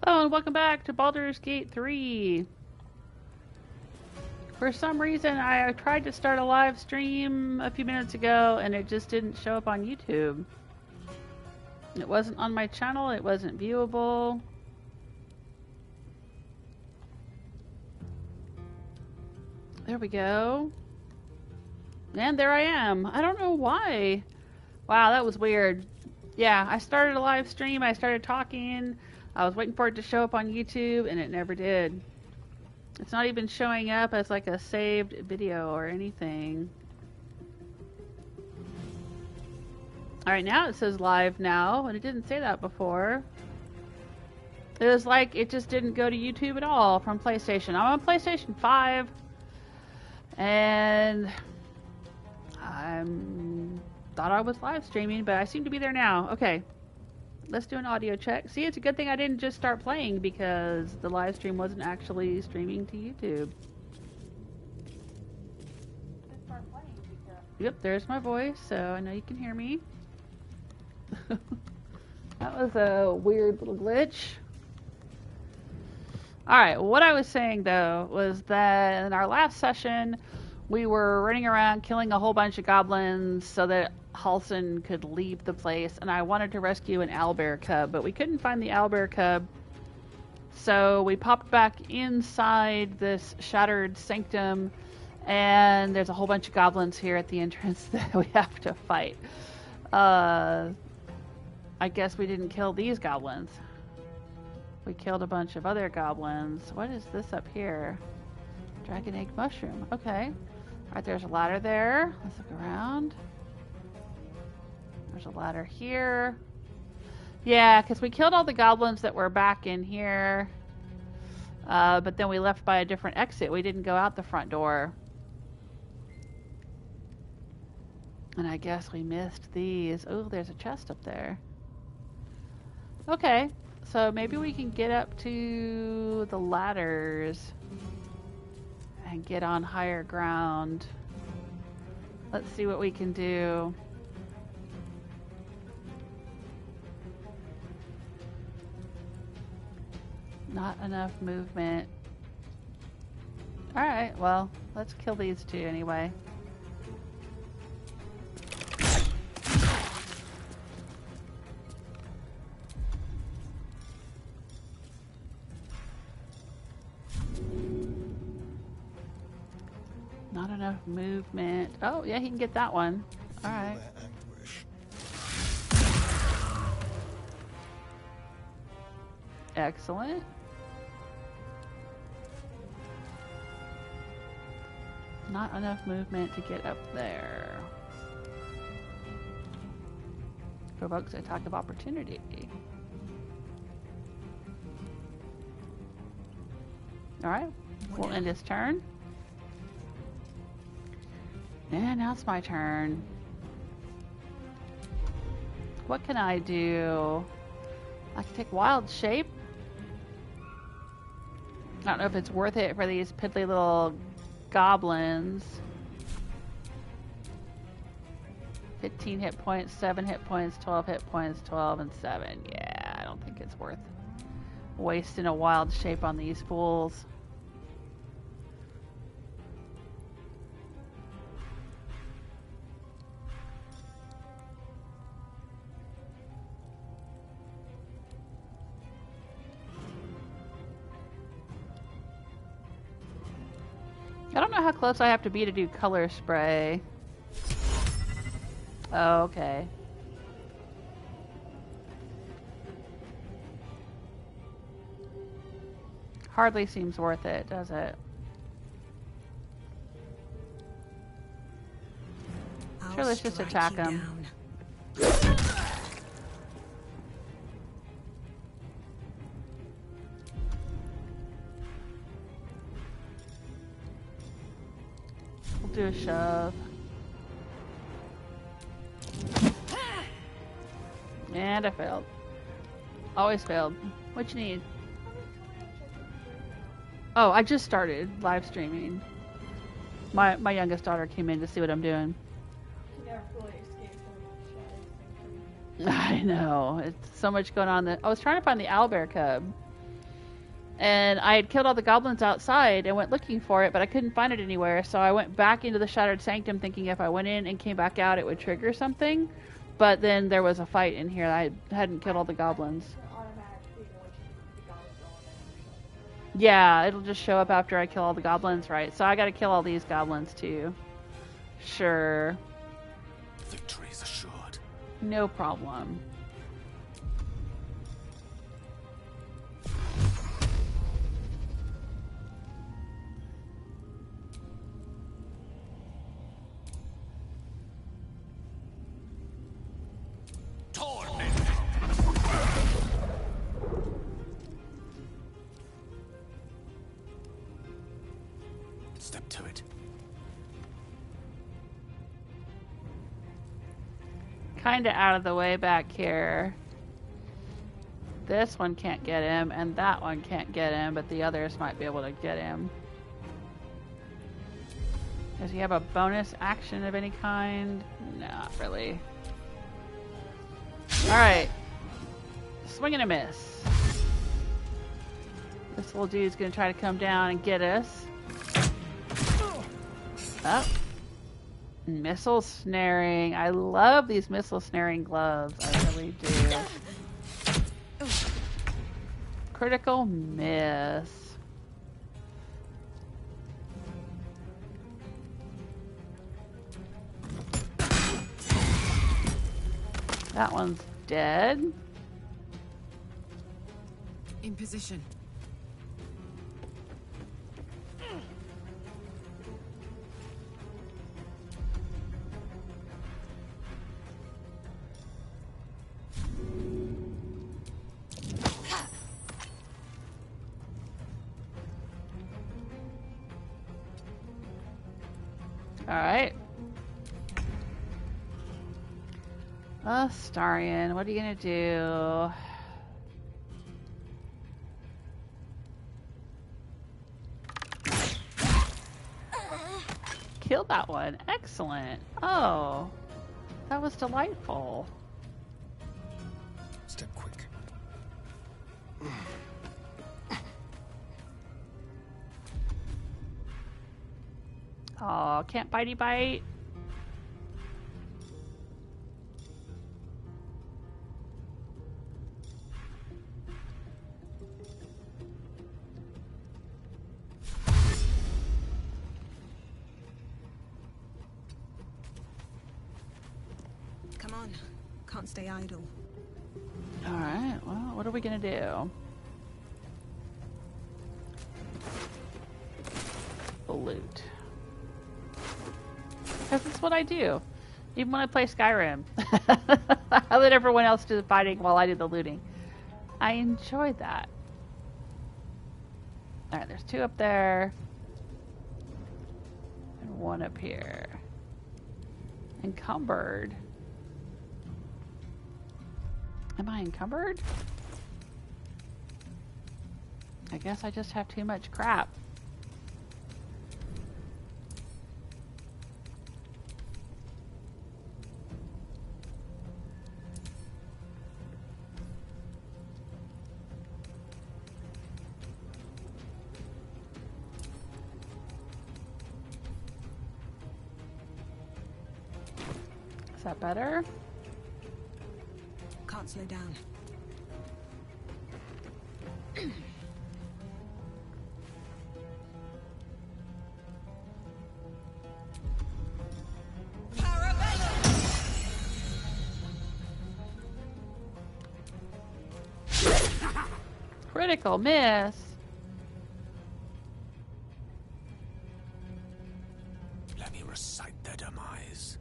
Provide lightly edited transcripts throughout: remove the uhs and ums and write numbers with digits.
Hello and welcome back to Baldur's Gate 3. For some reason, I tried to start a live stream a few minutes ago and it just didn't show up on YouTube. It wasn't on my channel, it wasn't viewable. There we go. And there I am. I don't know why. Wow, that was weird. Yeah, I started a live stream, I started talking. I was waiting for it to show up on YouTube, and it never did. It's not even showing up as like a saved video or anything. Alright, now it says live now, and it didn't say that before. It was like it just didn't go to YouTube at all from PlayStation. I'm on PlayStation 5, and I thought I was live streaming, but I seem to be there now. Okay. Let's do an audio check. See, it's a good thing I didn't just start playing because the live stream wasn't actually streaming to YouTube. Yep, there's my voice, so I know you can hear me. That was a weird little glitch. Alright, what I was saying though was that in our last session we were running around killing a whole bunch of goblins so that Halsin could leave the place, and I wanted to rescue an owlbear cub, but we couldn't find the owlbear cub, so we popped back inside this shattered sanctum, and there's a whole bunch of goblins here at the entrance that we have to fight. I guess we didn't kill these goblins. We killed a bunch of other goblins. What is this up here? Dragon egg mushroom. Okay. Alright, there's a ladder there. Let's look around. There's a ladder here. Yeah, because we killed all the goblins that were back in here. But then we left by a different exit. We didn't go out the front door. And I guess we missed these. Oh, there's a chest up there. Okay, so maybe we can get up to the ladders and get on higher ground. Let's see what we can do. Not enough movement. Alright, well, let's kill these two anyway. Not enough movement. Oh, yeah, he can get that one. Alright. Excellent. Not enough movement to get up there. Provokes attack of opportunity. Alright, we'll end his turn. And now it's my turn. What can I do? I can take wild shape. I don't know if it's worth it for these piddly little goblins. 15 hit points, 7 hit points, 12 hit points, 12 and 7. Yeah, I don't think it's worth wasting a wild shape on these fools. I don't know how close I have to be to do color spray. Oh, okay. Hardly seems worth it, does it? Sure, let's just attack him. We'll do a shove. And I failed. Always failed. What you need? Oh, I just started live streaming. My youngest daughter came in to see what I'm doing. You never fully escaped from Shadow Sanctum. I know. It's so much going on. I was trying to find the owlbear cub. And I had killed all the goblins outside and went looking for it, but I couldn't find it anywhere. So I went back into the Shattered Sanctum thinking if I went in and came back out, it would trigger something. But then there was a fight in here. I hadn't killed all the goblins. Yeah, it'll just show up after I kill all the goblins, right? So I gotta kill all these goblins too. Sure. Victory is assured. No problem. Step to it. Kinda out of the way back here. This one can't get him, and that one can't get him, but the others might be able to get him. Does he have a bonus action of any kind? Not really. Alright. Swing and a miss. This little dude's gonna try to come down and get us. Oh. Missile snaring. I love these missile snaring gloves. I really do. Critical miss. That one's dead. In position. Alright. Astarion, what are you gonna do? Killed that one. Excellent. Oh, that was delightful. Step quick. Oh, can't bitey bite. Come on. Can't stay idle. Alright, well, what are we gonna do? The Lute. Because it's what I do. Even when I play Skyrim. I let everyone else do the fighting while I do the looting. I enjoy that. Alright, there's two up there. And one up here. Encumbered. Am I encumbered? I guess I just have too much crap. Is that better? Can't slow down. Critical miss. Let me recite their demise.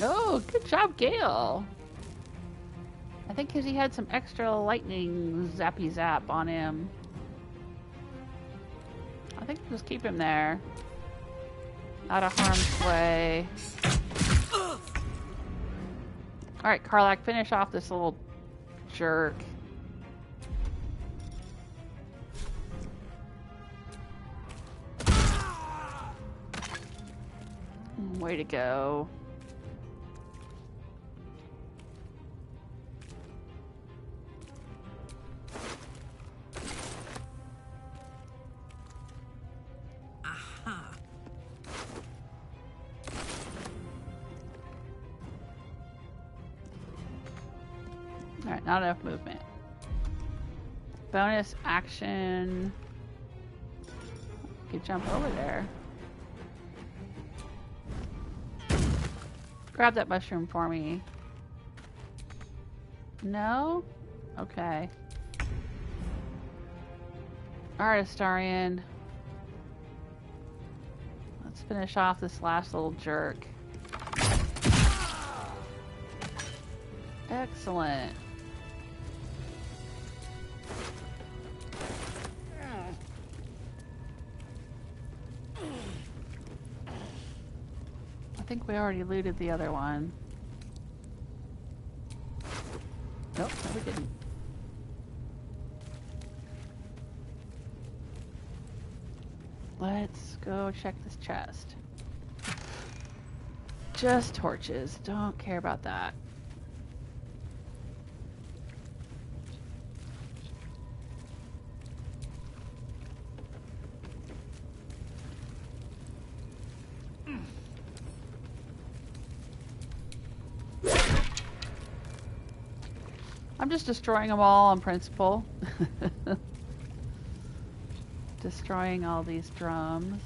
Oh, good job, Gale. I think because he had some extra lightning zappy zap on him. I think just keep him there. Out of harm's way. Alright, Karlach, finish off this little jerk. Way to go. Aha. Alright, not enough movement. Bonus action. You could jump over there. Grab that mushroom for me. No? Okay. Alright, Astarion. Let's finish off this last little jerk. Excellent. I think we already looted the other one. Nope, no we didn't. Let's go check this chest. Just torches. Don't care about that. I'm just destroying them all on principle. Destroying all these drums.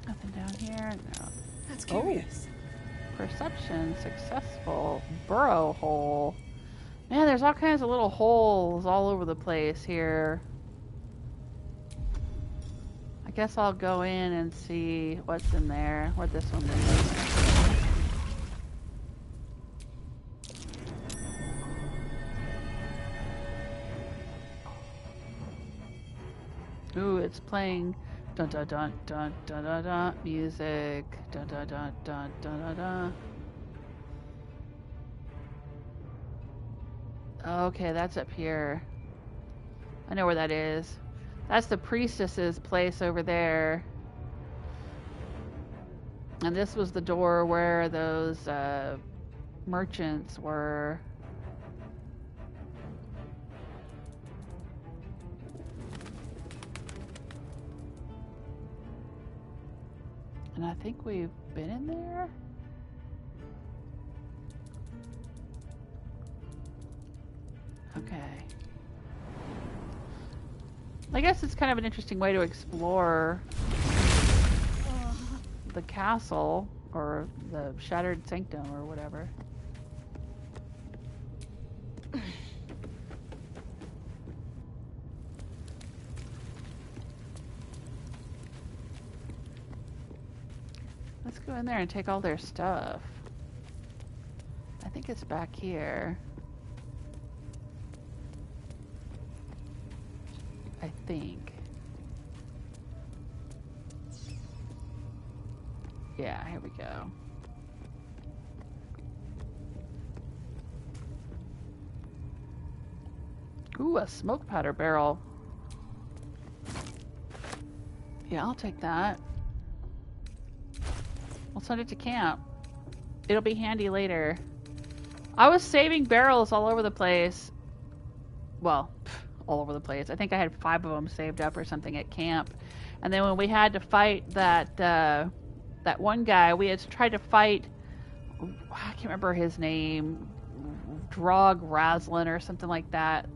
Nothing down here? No. That's curious. Perception successful. Burrow hole. Man, there's all kinds of little holes all over the place here. I guess I'll go in and see what's in there. What this one is. Ooh, it's playing dun dun dun dun dun dun dun music. Dun dun dun dun dun dun dun. Okay, that's up here. I know where that is. That's the priestess's place over there. And this was the door where those merchants were. And I think we've been in there? Okay. I guess it's kind of an interesting way to explore the castle or the shattered sanctum or whatever. Let's go in there and take all their stuff. I think it's back here. I think. Yeah, here we go. Ooh, a smoke powder barrel. Yeah, I'll take that. We'll send it to camp. It'll be handy later. I was saving barrels all over the place. Well, all over the place. I think I had 5 of them saved up or something at camp. And then when we had to fight that that one guy, we had tried to fight, I can't remember his name, Drog Raslin or something like that.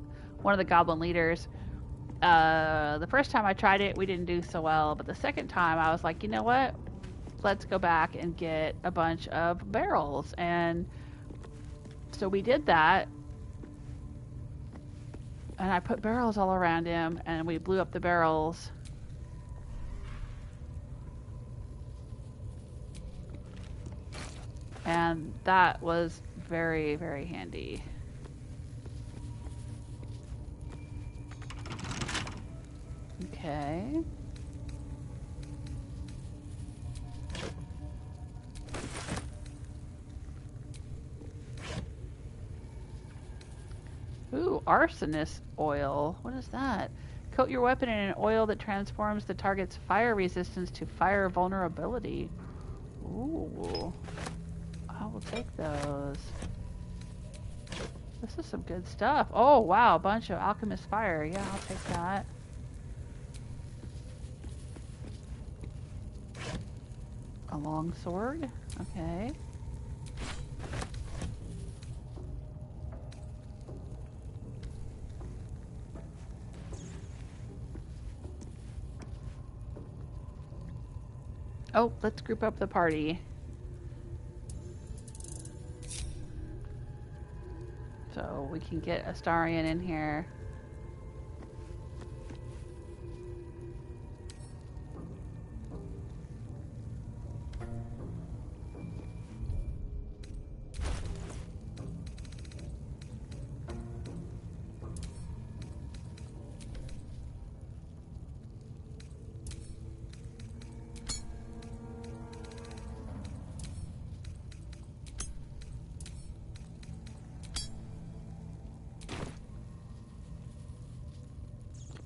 One of the goblin leaders. The first time I tried it, we didn't do so well. But the second time, I was like, you know what? Let's go back and get a bunch of barrels. And so we did that. And I put barrels all around him, and we blew up the barrels. And that was very, very handy. Okay. Ooh, arsonist oil. What is that? Coat your weapon in an oil that transforms the target's fire resistance to fire vulnerability. Ooh. I will take those. This is some good stuff. Oh, wow. A bunch of alchemist fire. Yeah, I'll take that. A long sword. Okay. Oh, let's group up the party. So we can get Astarion in here.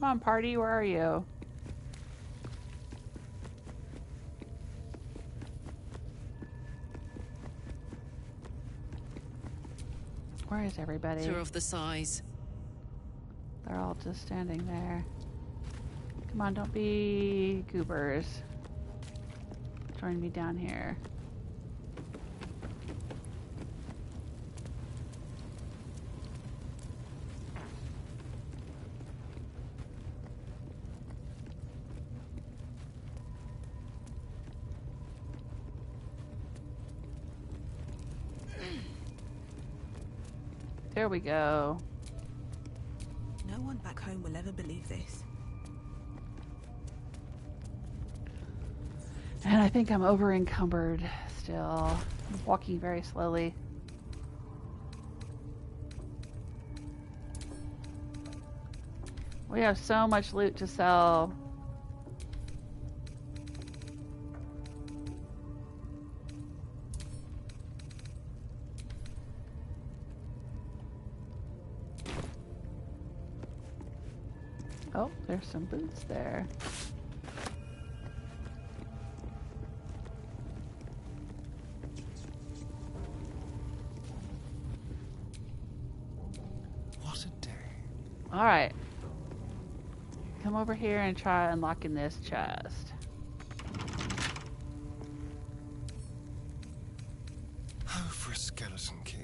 Come on, party, where are you? Where is everybody? Two of the size. They're all just standing there. Come on, don't be goobers. Join me down here. There we go. No one back home will ever believe this. And I think I'm over encumbered still. I'm walking very slowly. We have so much loot to sell. Oh, there's some boots there. What a day. All right. Come over here and try unlocking this chest. Oh, for a skeleton key.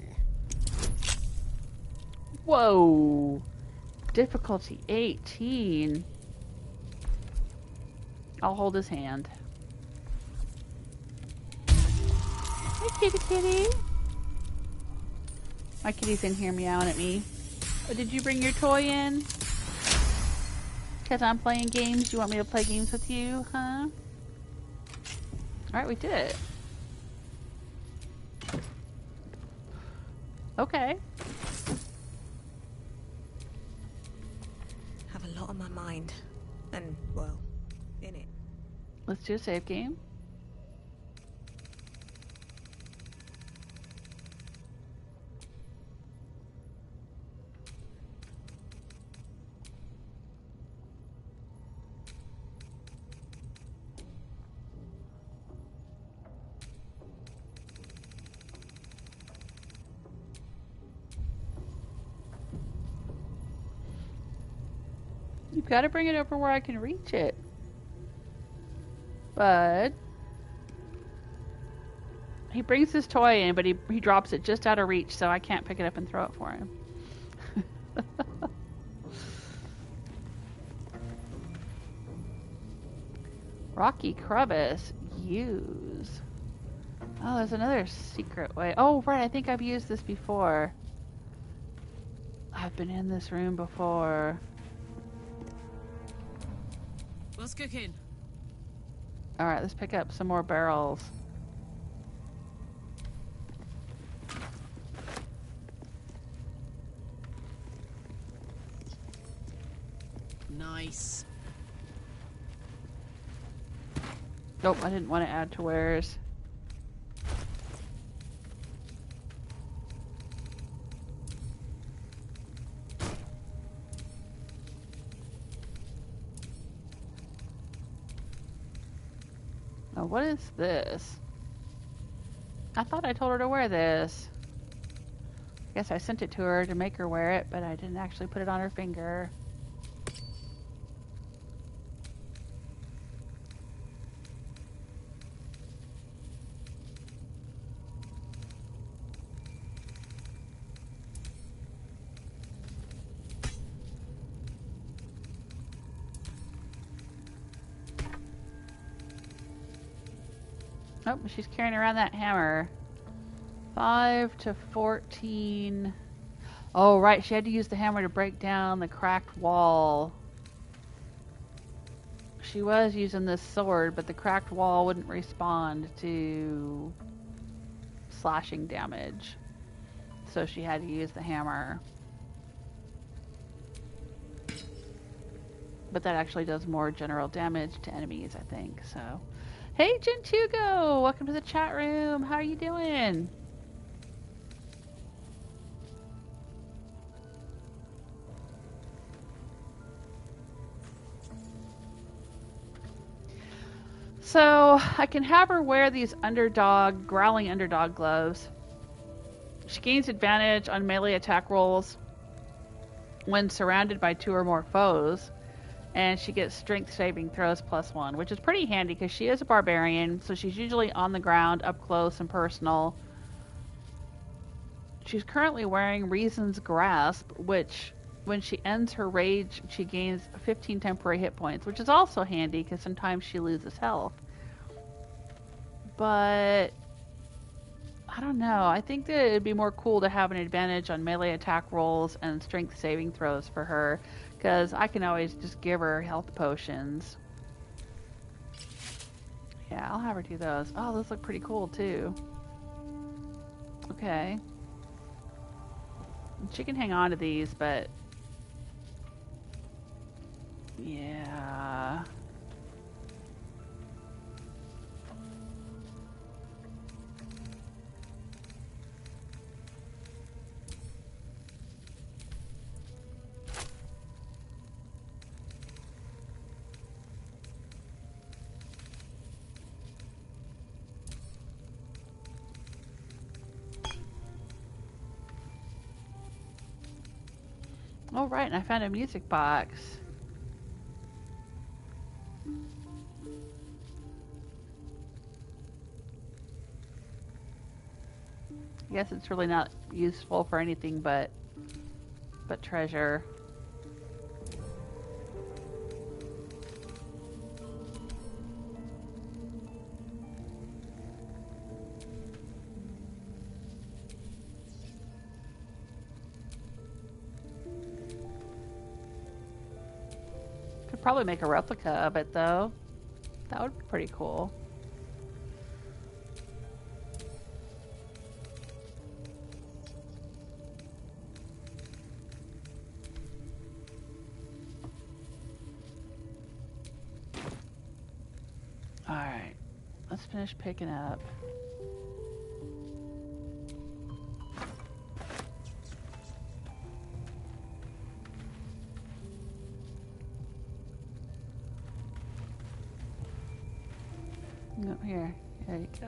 Whoa! Difficulty 18. I'll hold his hand. Hi, kitty kitty. My kitty's in here meowing at me. Oh, did you bring your toy in? Because I'm playing games. You want me to play games with you, huh? Alright, we did it. Okay. Have a lot on my mind. And, well, in it. Let's do a save game. You've got to bring it over where I can reach it. But he brings his toy in, but he drops it just out of reach, so I can't pick it up and throw it for him. Rocky crevice. Use. Oh, there's another secret way. Oh, right. I think I've used this before. I've been in this room before. What's cooking? Alright, let's pick up some more barrels. Nice. Nope, I didn't want to add to wares. Oh, what is this? I thought I told her to wear this. I guess I sent it to her to make her wear it, but I didn't actually put it on her finger. Oh, she's carrying around that hammer. 5 to 14. Oh, right. She had to use the hammer to break down the cracked wall. She was using this sword, but the cracked wall wouldn't respond to slashing damage. So she had to use the hammer. But that actually does more general damage to enemies, I think. So, hey, Gentugo! Welcome to the chat room. How are you doing? So, I can have her wear these growling underdog gloves. She gains advantage on melee attack rolls when surrounded by 2 or more foes. And she gets strength saving throws +1, which is pretty handy because she is a barbarian, so she's usually on the ground, up close and personal. She's currently wearing Reason's Grasp, which, when she ends her rage, she gains 15 temporary hit points, which is also handy because sometimes she loses health. But I don't know. I think that it'd be more cool to have an advantage on melee attack rolls and strength saving throws for her, because I can always just give her health potions. Yeah, I'll have her do those. Oh, those look pretty cool too. Okay. She can hang on to these, but yeah. Oh, right, and I found a music box. I guess it's really not useful for anything but treasure. Could probably make a replica of it though. That would be pretty cool. Alright, let's finish picking up. No, here, there you go.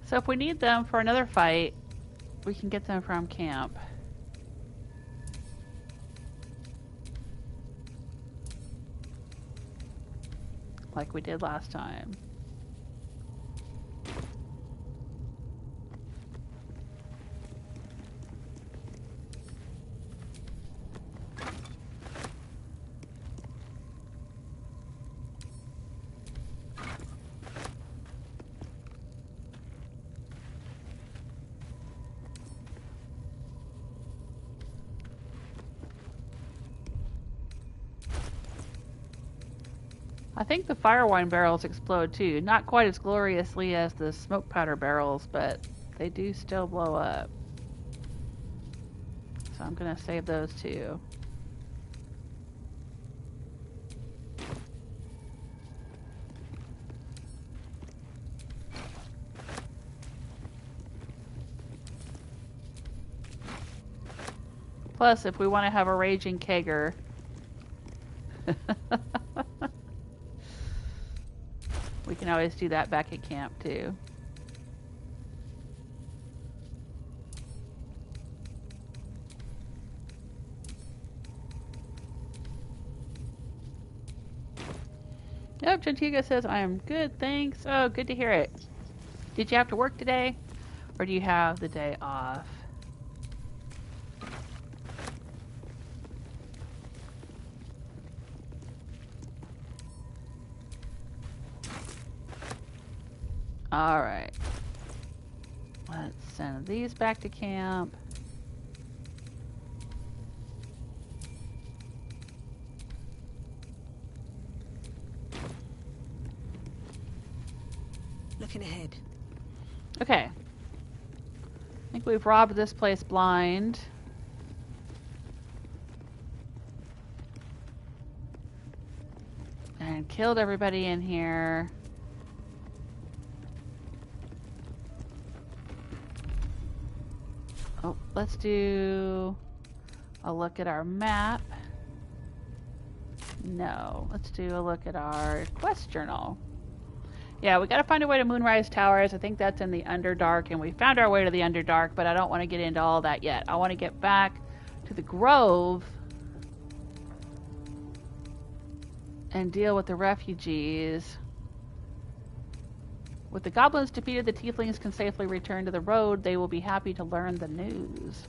So if we need them for another fight, we can get them from camp. Like we did last time. I think the fire wine barrels explode too. Not quite as gloriously as the smoke powder barrels, but they do still blow up. So I'm gonna save those too. Plus, if we want to have a raging kegger. We can always do that back at camp too. Yep, Gentiga says, I am good, thanks. Oh, good to hear it. Did you have to work today? Or do you have the day off? Alright. Let's send these back to camp. Looking ahead. Okay. I think we've robbed this place blind. And killed everybody in here. Oh, let's do a look at our map. No, let's do a look at our quest journal. Yeah, we gotta find a way to Moonrise Towers. I think that's in the Underdark, and we found our way to the Underdark, but I don't want to get into all that yet. I want to get back to the Grove and deal with the refugees. With the goblins defeated, the Tieflings can safely return to the road. They will be happy to learn the news.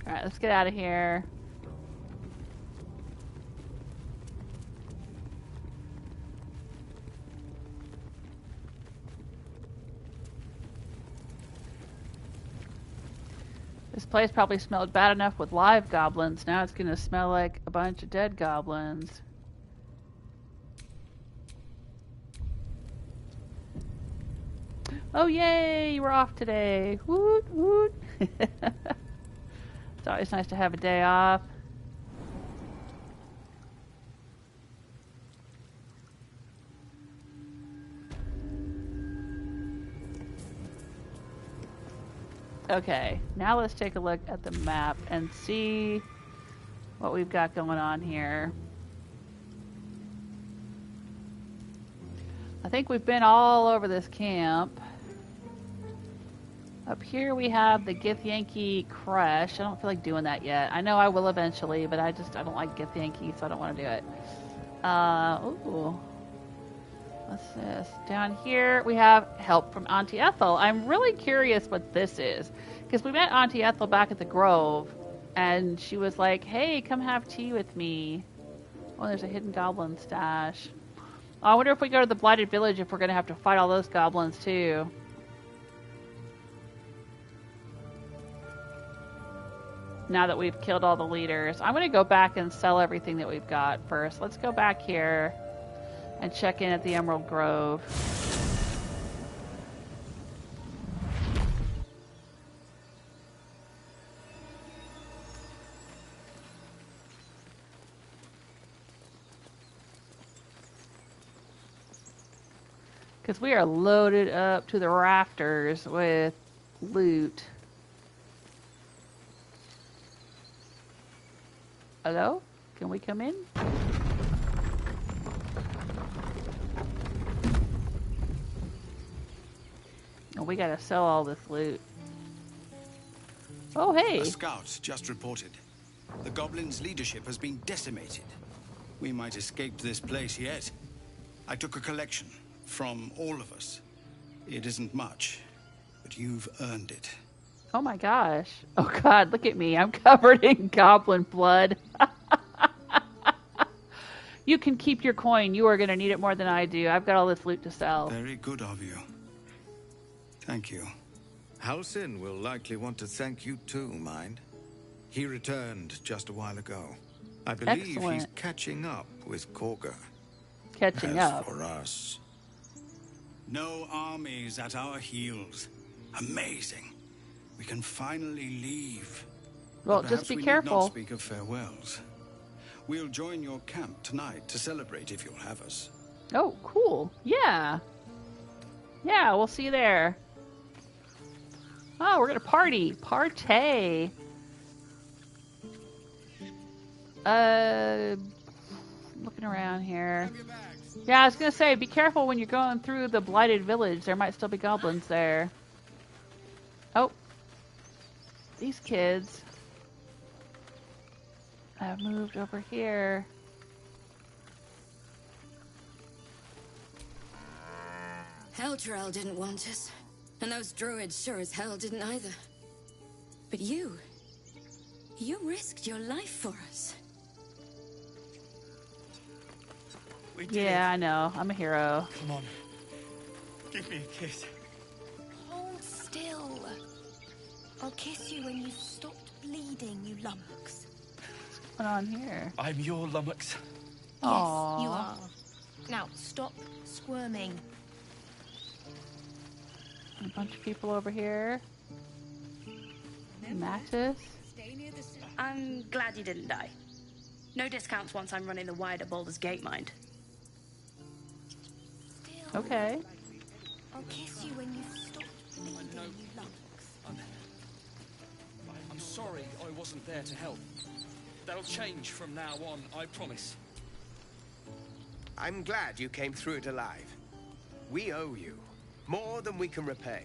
Alright, let's get out of here. This place probably smelled bad enough with live goblins. Now it's gonna smell like a bunch of dead goblins. Oh yay, we're off today. Woot woot. It's always nice to have a day off. Okay, now let's take a look at the map and see what we've got going on here. I think we've been all over this camp. Up here we have the Githyanki Crush. I don't feel like doing that yet. I know I will eventually, but I don't like Githyanki, so I don't want to do it. Ooh. What's this? Down here we have help from Auntie Ethel. I'm really curious what this is, because we met Auntie Ethel back at the Grove, and she was like, hey, come have tea with me. Oh, there's a hidden goblin stash. Oh, I wonder if we go to the Blighted Village if we're going to have to fight all those goblins too. Now that we've killed all the leaders. I'm going to go back and sell everything that we've got first. Let's go back here and check in at the Emerald Grove. Because we are loaded up to the rafters with loot. Hello? Can we come in? Oh, we gotta sell all this loot. Oh, hey! A scout just reported. The goblins' leadership has been decimated. We might escape this place yet. I took a collection from all of us. It isn't much, but you've earned it. Oh my gosh. Oh god, look at me. I'm covered in goblin blood. You can keep your coin. You are going to need it more than I do. I've got all this loot to sell. Very good of you. Thank you. Halsin will likely want to thank you too, mind. He returned just a while ago. I believe he's Excellent. catching up with Kagha. Catching As up. for us, No armies at our heels. Amazing. We can finally leave. Well, But just perhaps be we need careful. not speak of farewells. We'll join your camp tonight to celebrate if you'll have us. Oh, cool. Yeah. Yeah, we'll see you there. Oh, we're gonna party. Partay. Looking around here. Yeah, I was gonna say, be careful when you're going through the blighted village. There might still be goblins there. Oh. These kids have moved over here. Heltrell didn't want us, and those druids sure as hell didn't either. But you risked your life for us. We did Yeah, it. I know. I'm a hero. Come on. Give me a kiss. Hold still. I'll kiss you when you've stopped bleeding, you lummox. What's going on here? I'm your lummox. Aww. Yes, you are. Now, stop squirming. A bunch of people over here. Mattis. I'm glad you didn't die. No discounts once I'm running the wider Baldur's Gate mind. Still. Okay. I'll kiss you when you've stopped bleeding, you lummox. I'm sorry I wasn't there to help. That'll change from now on, I promise. I'm glad you came through it alive. We owe you more than we can repay.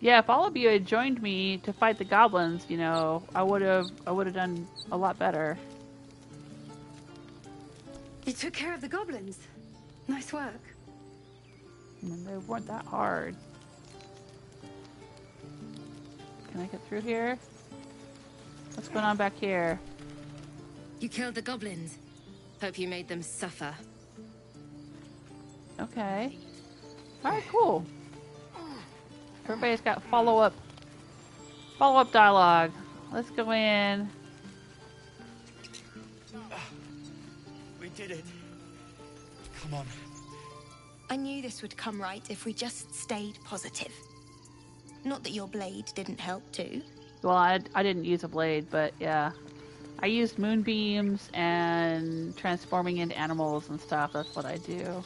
Yeah, if all of you had joined me to fight the goblins, you know, I would have done a lot better. You took care of the goblins. Nice work. I mean, they weren't that hard. Can I get through here? What's going on back here? You killed the goblins. Hope you made them suffer. Okay. Alright, cool. Everybody's got follow-up dialogue. Let's go in. We did it. Come on. I knew this would come right if we just stayed positive. Not that your blade didn't help too. Well, I didn't use a blade, but yeah. I used moonbeams and transforming into animals and stuff. That's what I do.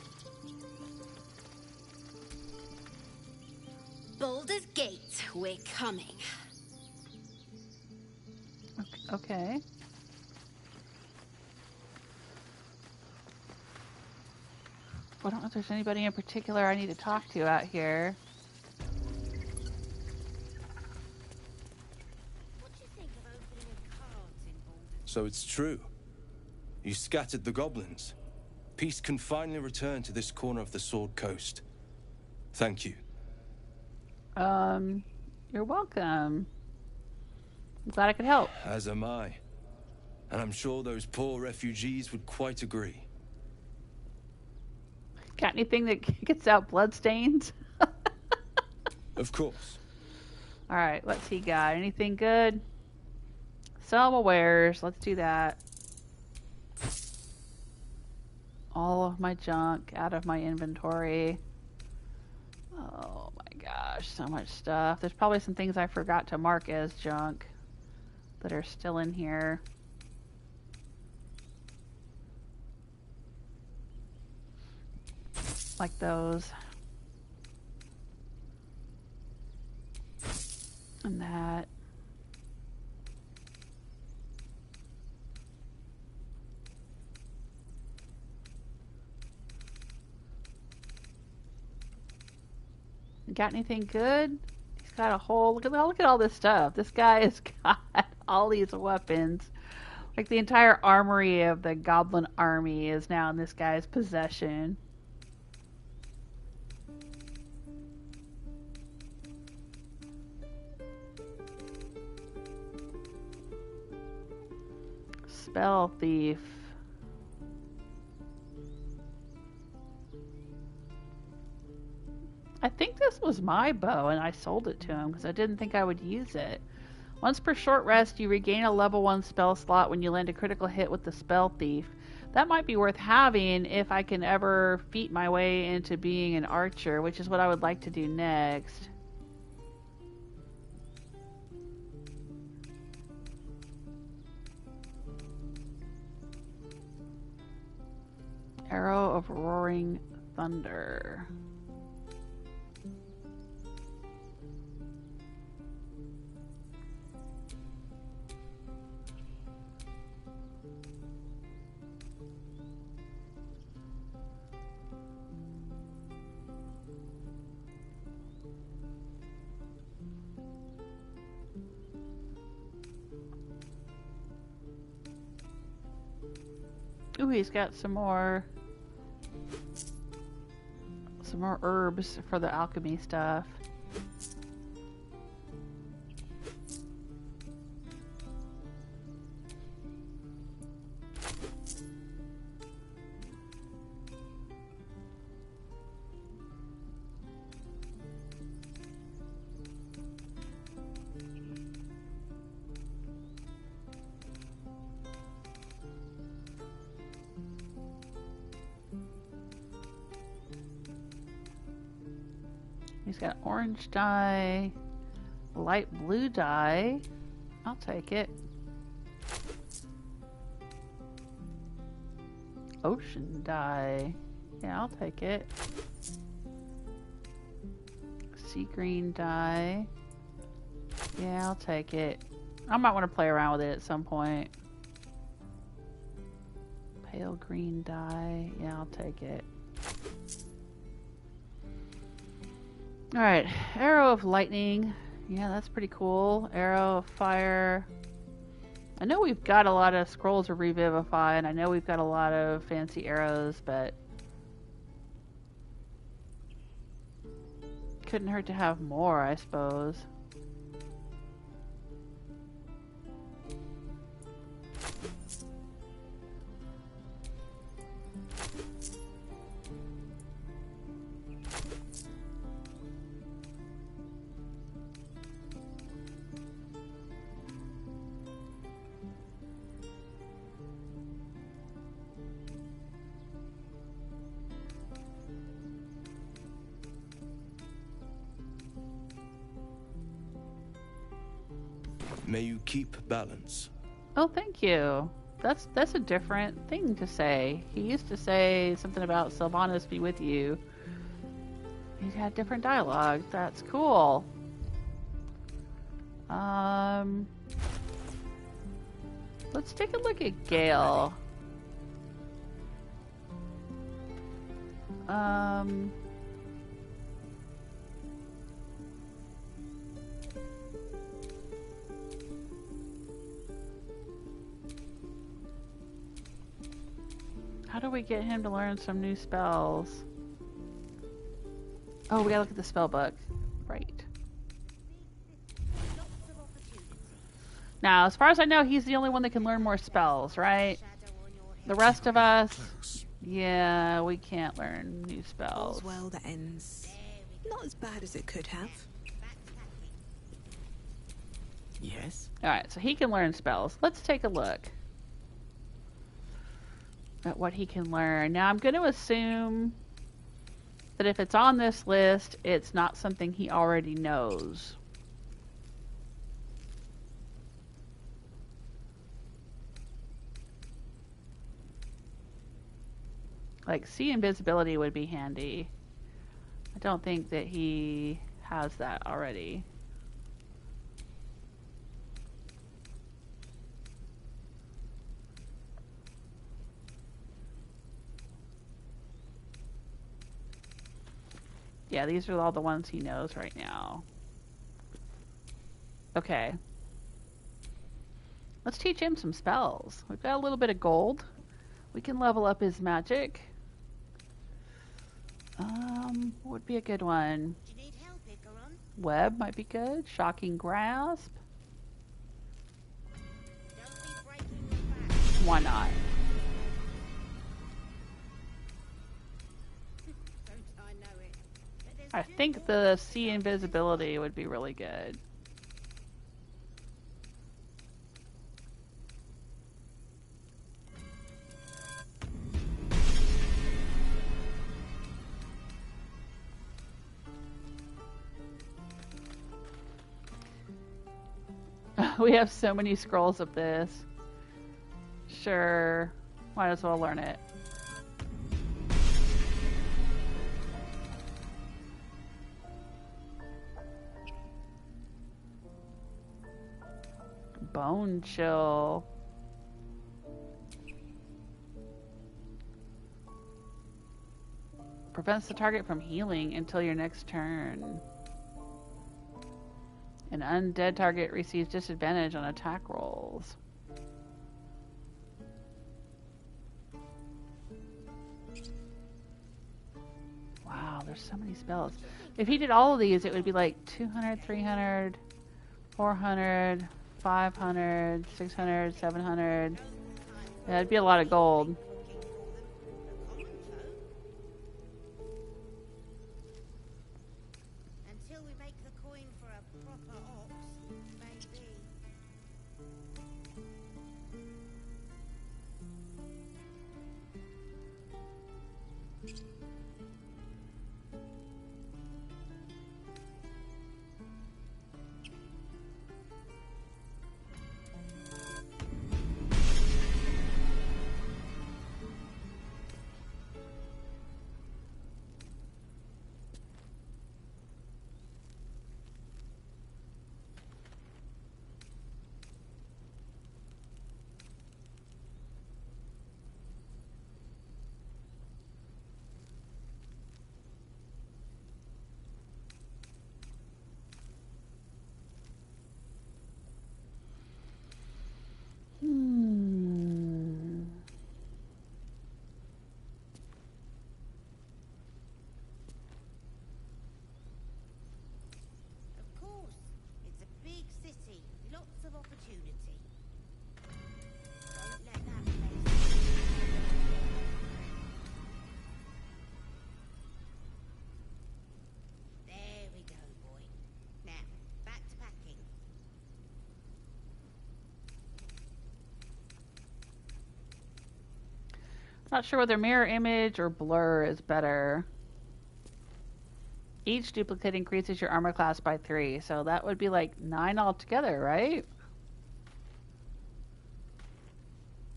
Baldur's Gate, we're coming. Okay. I don't know if there's anybody in particular I need to talk to out here. So it's true. You scattered the goblins. Peace can finally return to this corner of the Sword Coast. Thank you. You're welcome. I'm glad I could help. As am I. And I'm sure those poor refugees would quite agree. Got anything that gets out bloodstains? Of course. Alright, what's he got? Anything good? Sell wares. Let's do that. All of my junk out of my inventory. Oh my gosh, so much stuff. There's probably some things I forgot to mark as junk that are still in here. Like those. And that. Got anything good? He's got a whole look at all this stuff. This guy has got all these weapons. Like the entire armory of the goblin army is now in this guy's possession. Spell thief. I think this was my bow, and I sold it to him because I didn't think I would use it. Once per short rest, you regain a level 1 spell slot when you land a critical hit with the Spell Thief. That might be worth having if I can ever feat my way into being an archer, which is what I would like to do next. Arrow of Roaring Thunder. Ooh, he's got some more herbs for the alchemy stuff. He's got orange dye, light blue dye. I'll take it. Ocean dye. Yeah, I'll take it. Sea green dye. Yeah, I'll take it. I might want to play around with it at some point. Pale green dye. Yeah, I'll take it. Alright, Arrow of Lightning. Yeah, that's pretty cool. Arrow of Fire. I know we've got a lot of scrolls of Revivify, and I know we've got a lot of fancy arrows, but couldn't hurt to have more, I suppose. May you keep balance. Oh, thank you. That's a different thing to say. He used to say something about Sylvanas be with you. He had different dialogue. That's cool. Let's take a look at Gale. How do we get him to learn some new spells? Oh, we gotta look at the spell book. Right. Now, as far as I know, he's the only one that can learn more spells, right? The rest of us, yeah, we can't learn new spells. All's well that ends. Not as bad as it could have. Yes? Alright, so he can learn spells. Let's take a look at what he can learn. Now, I'm going to assume that if it's on this list, it's not something he already knows. Like, see invisibility would be handy. I don't think that he has that already. Yeah, these are all the ones he knows right now. Okay. Let's teach him some spells. We've got a little bit of gold. We can level up his magic. What would be a good one? Do you need help, Icaron? Web might be good. Shocking Grasp. Why not? I think the sea invisibility would be really good. We have so many scrolls of this. Sure, might as well learn it. Bone chill. Prevents the target from healing until your next turn. An undead target receives disadvantage on attack rolls. Wow, there's so many spells. If he did all of these, it would be like 200, 300, 400, 500, 600, 700. Yeah, that'd be a lot of gold. Until we make the coin for a proper ox, maybe. Of course, it's a big city, lots of opportunity. Don't let that place. There we go, boy. Now, back to packing. Not sure whether mirror image or blur is better. Each duplicate increases your armor class by 3, so that would be like 9 altogether, right?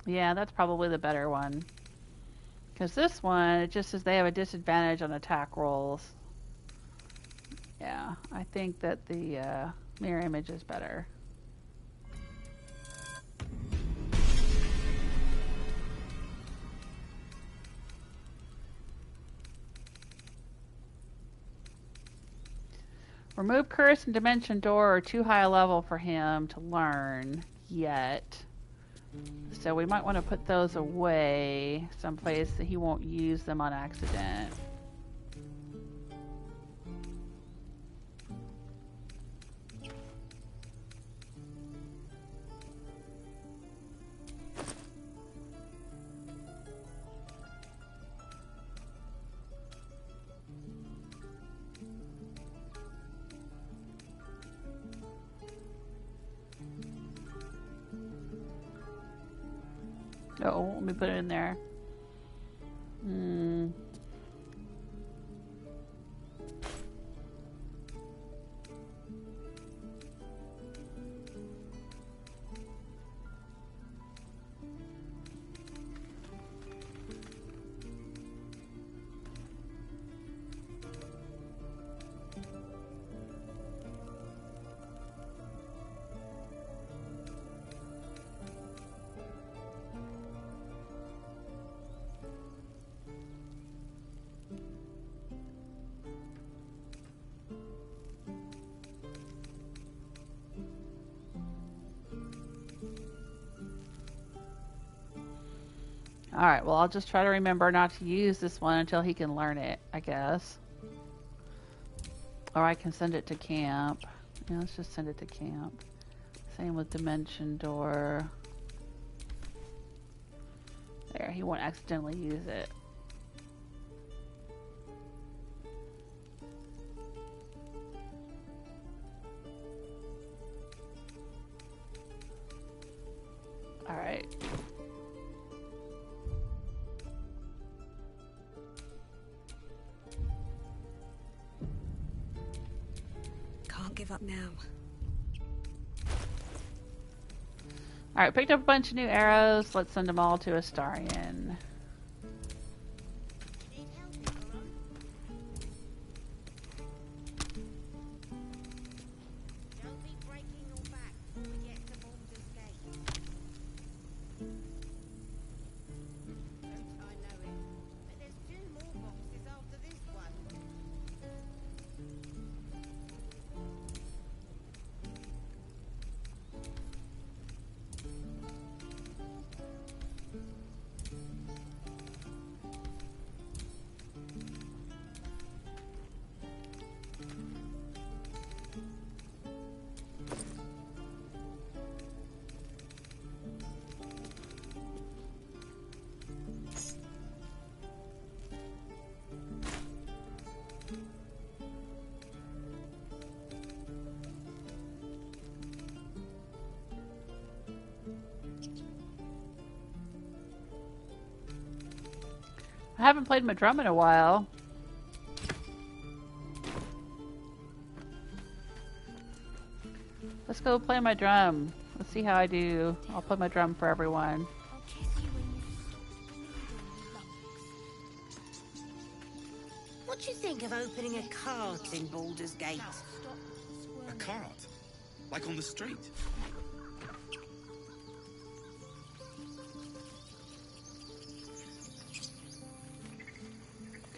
Yeah, that's probably the better one. Because this one, it just says they have a disadvantage on attack rolls. Yeah, I think that the mirror image is better. Remove Curse and Dimension Door are too high a level for him to learn yet. So we might want to put those away someplace that he won't use them on accident. Oh, let me put it in there. Alright, well, I'll just try to remember not to use this one until he can learn it, I guess. Or I can send it to camp. Yeah, let's just send it to camp. Same with Dimension Door. There, he won't accidentally use it. give up now. Alright, picked up a bunch of new arrows. Let's send them all to Astarion. I haven't played my drum in a while. Let's go play my drum. Let's see how I do. I'll play my drum for everyone. What do you think of opening a cart in Baldur's Gate? A cart? Like on the street?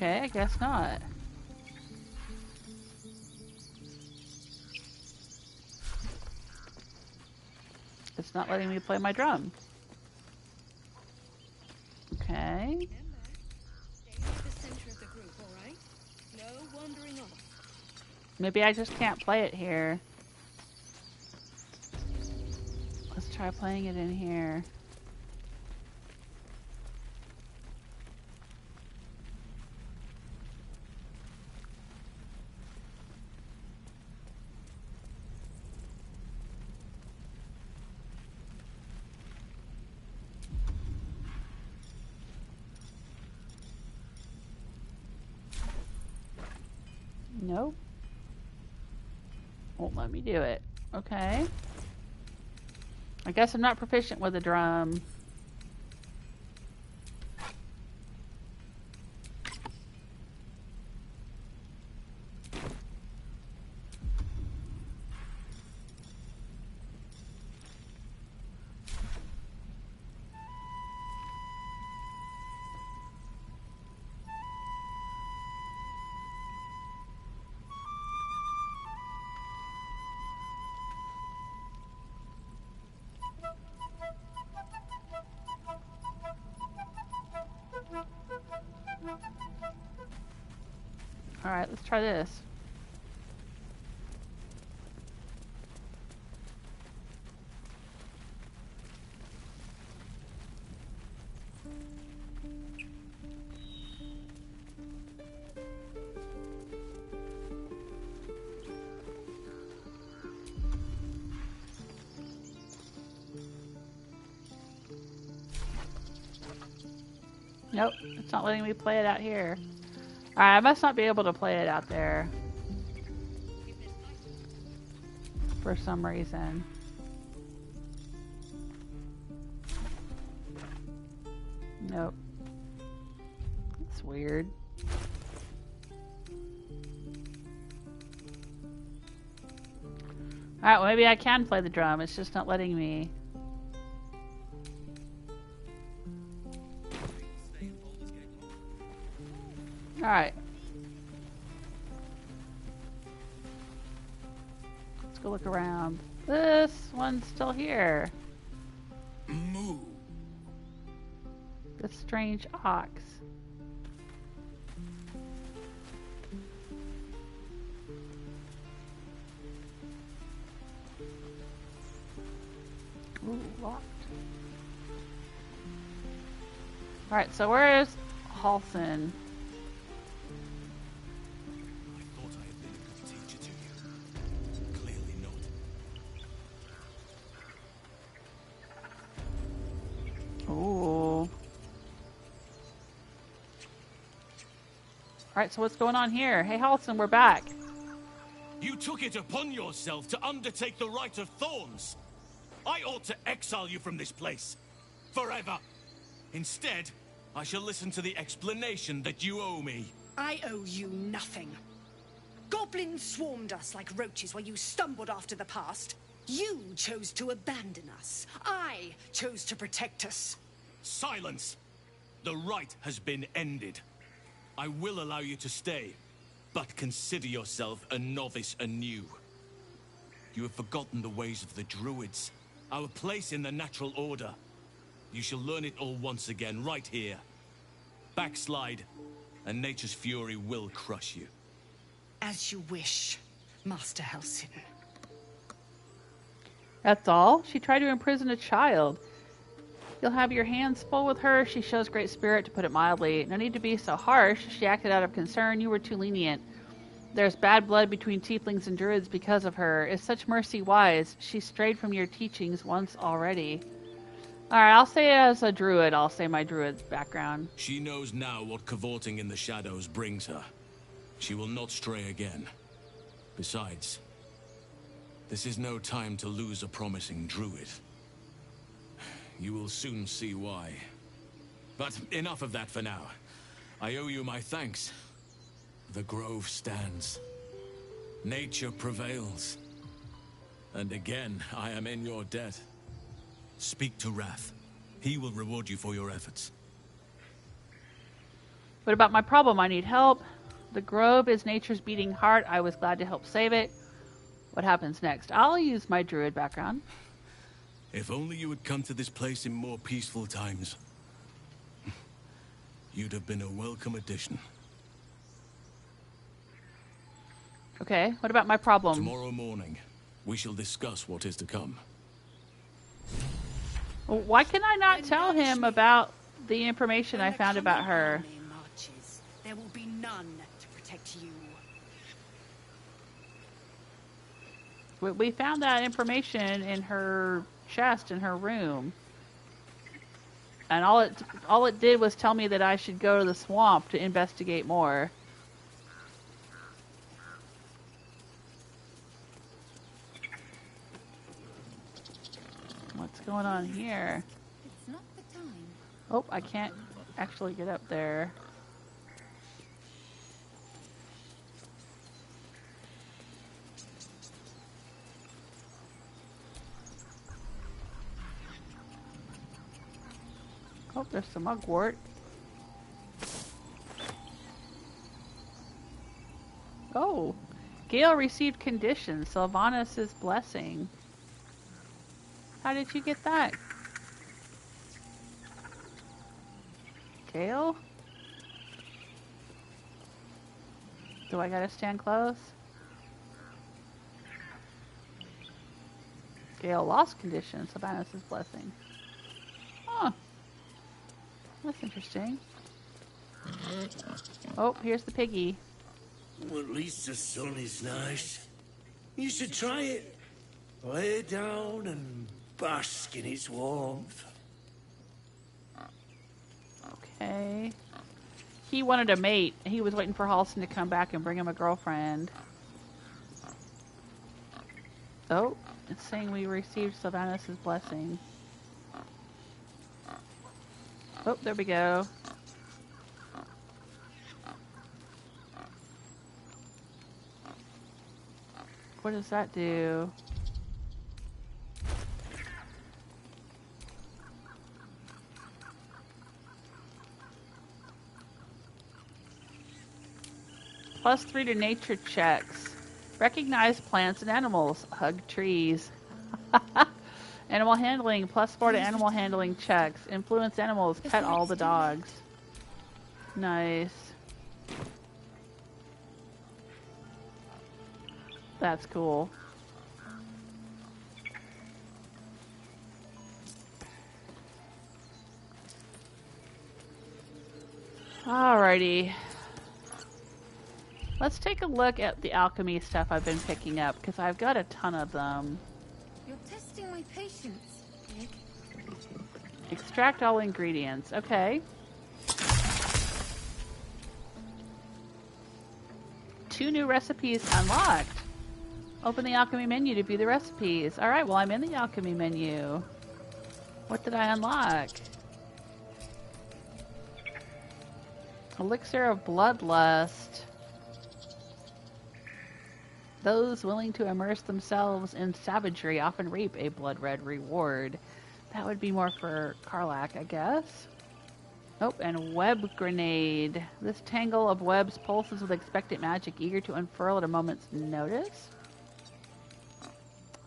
Okay, I guess not. It's not letting me play my drum. Okay. Maybe I just can't play it here. Let's try playing it in here. Nope. Won't let me do it. Okay. I guess I'm not proficient with a drum. Alright, let's try this. Nope, it's not letting me play it out here. Alright, I must not be able to play it out there. For some reason. Nope. That's weird. Alright, well maybe I can play the drum, it's just not letting me. Alright. Let's go look around. This one's still here. Moo. This strange ox. Ooh, locked. Alright, so where is Halsin? Ooh. Alright, so what's going on here? Hey Halsin, we're back. You took it upon yourself to undertake the Rite of Thorns. I ought to exile you from this place. Forever. Instead, I shall listen to the explanation that you owe me. I owe you nothing. Goblins swarmed us like roaches while you stumbled after the past. You chose to abandon us. I chose to protect us. Silence! The rite has been ended. I will allow you to stay, but consider yourself a novice anew. You have forgotten the ways of the druids, our place in the natural order. You shall learn it all once again, right here. Backslide, and nature's fury will crush you. As you wish, Master Halsin. That's all? She tried to imprison a child. You'll have your hands full with her. She shows great spirit, to put it mildly. No need to be so harsh. She acted out of concern. You were too lenient. There's bad blood between tieflings and druids because of her. Is such mercy wise? She strayed from your teachings once already. Alright, I'll say as a druid. I'll say my druid's background. She knows now what cavorting in the shadows brings her. She will not stray again. Besides, this is no time to lose a promising druid. You will soon see why. But enough of that for now. I owe you my thanks. The grove stands. Nature prevails. And again, I am in your debt. Speak to Wrath. He will reward you for your efforts. What about my problem? I need help. The grove is nature's beating heart. I was glad to help save it. What happens next? I'll use my druid background. If only you had come to this place in more peaceful times. You'd have been a welcome addition. Okay, what about my problem? Tomorrow morning, we shall discuss what is to come. Well, why can I not tell him about the information I found about her? There will be none to protect you. We found that information in her chest in her room. And all it did was tell me that I should go to the swamp to investigate more. What's going on here? It's not the time. Oh, I can't actually get up there. Oh, there's some mugwort. Oh, Gale received conditions. Sylvanas' blessing. How did you get that? Gale? Do I gotta stand close? Gale lost conditions. Sylvanas' blessing. Huh. That's interesting. Oh, here's the piggy. Well, at least the sun is nice. You should try it. Lay down and bask in its warmth. Okay. He wanted a mate. He was waiting for Halsin to come back and bring him a girlfriend. Oh, it's saying we received Sylvanas' blessing. Oh, there we go. What does that do? +3 to nature checks. Recognize plants and animals. Hug trees. Animal handling, +4 to animal handling checks. Influence animals, pet all the dogs. Nice. That's cool. Alrighty. Let's take a look at the alchemy stuff I've been picking up, because I've got a ton of them. You're testing my patience, Nick. Extract all ingredients. Okay. 2 new recipes unlocked. Open the alchemy menu to view the recipes. Alright, well I'm in the alchemy menu. What did I unlock? Elixir of Bloodlust. Those willing to immerse themselves in savagery often reap a blood red reward. That would be more for Karlach, I guess. Oh, and web grenade. This tangle of webs pulses with expectant magic, eager to unfurl at a moment's notice.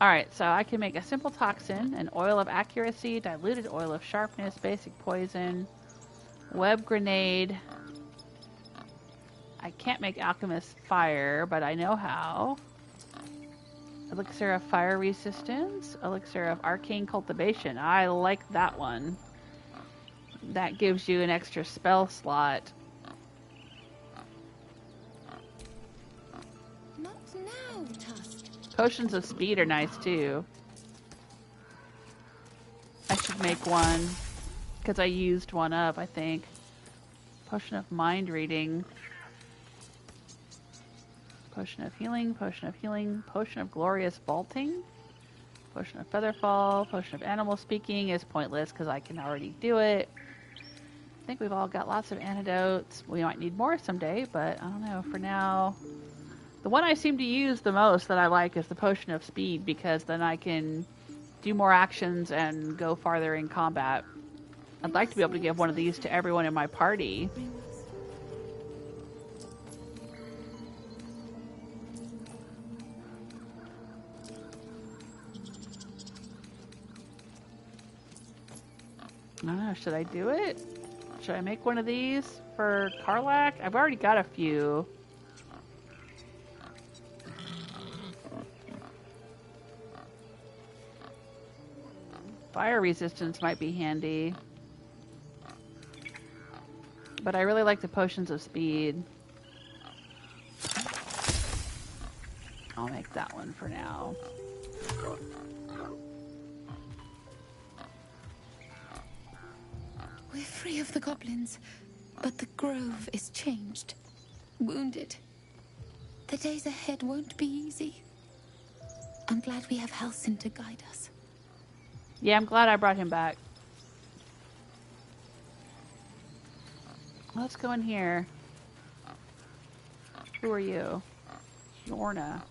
Alright, so I can make a simple toxin, an oil of accuracy, diluted oil of sharpness, basic poison, web grenade. I can't make alchemist fire, but I know how. Elixir of fire resistance, elixir of arcane cultivation. I like that one. That gives you an extra spell slot. Not now, Tusk. Potions of speed are nice too. I should make one because I used one up, I think. Potion of mind reading. Potion of healing, potion of healing, potion of glorious vaulting, potion of featherfall, potion of animal speaking is pointless because I can already do it. I think we've all got lots of antidotes. We might need more someday, but I don't know. For now, the one I seem to use the most that I like is the potion of speed because then I can do more actions and go farther in combat. I'd like to be able to give one of these to everyone in my party. I don't know, should I do it? Should I make one of these for Karlach? I've already got a few. Fire resistance might be handy. But I really like the potions of speed. I'll make that one for now. We're free of the goblins, but the grove is changed. Wounded. The days ahead won't be easy. I'm glad we have Halsin to guide us. Yeah, I'm glad I brought him back. Let's go in here. Who are you? Yorna.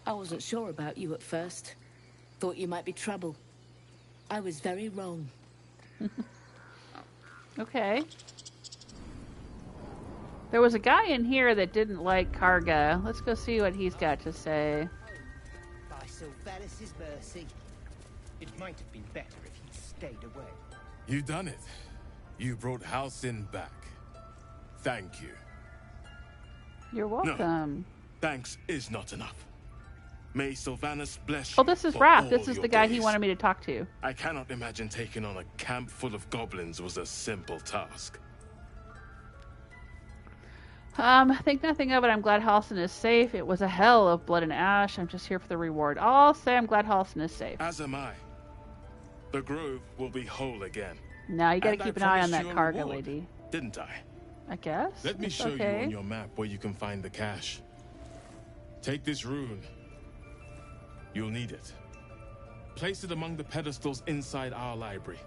I wasn't sure about you at first. Thought you might be trouble. I was very wrong. Okay. There was a guy in here that didn't like Kagha. Let's go see what he's got to say. By Sylvanas' mercy. It might have been better if he'd stayed away. You done it. You brought Halsin back. Thank you. You're welcome. No, thanks is not enough. May Sylvanas bless Oh, you this is for Raph. all This is your the guy days. he wanted me to talk to. I cannot imagine taking on a camp full of goblins was a simple task. Think nothing of it. I'm glad Halsin is safe. It was a hell of blood and ash. I'm just here for the reward. I'll say I'm glad Halsin is safe. As am I. The grove will be whole again. Now you gotta And keep I an eye on promised that you a Kagha reward, lady. Didn't I? I guess. Let me It's show okay. you on your map where you can find the cache. Take this rune. You'll need it. Place it among the pedestals inside our library.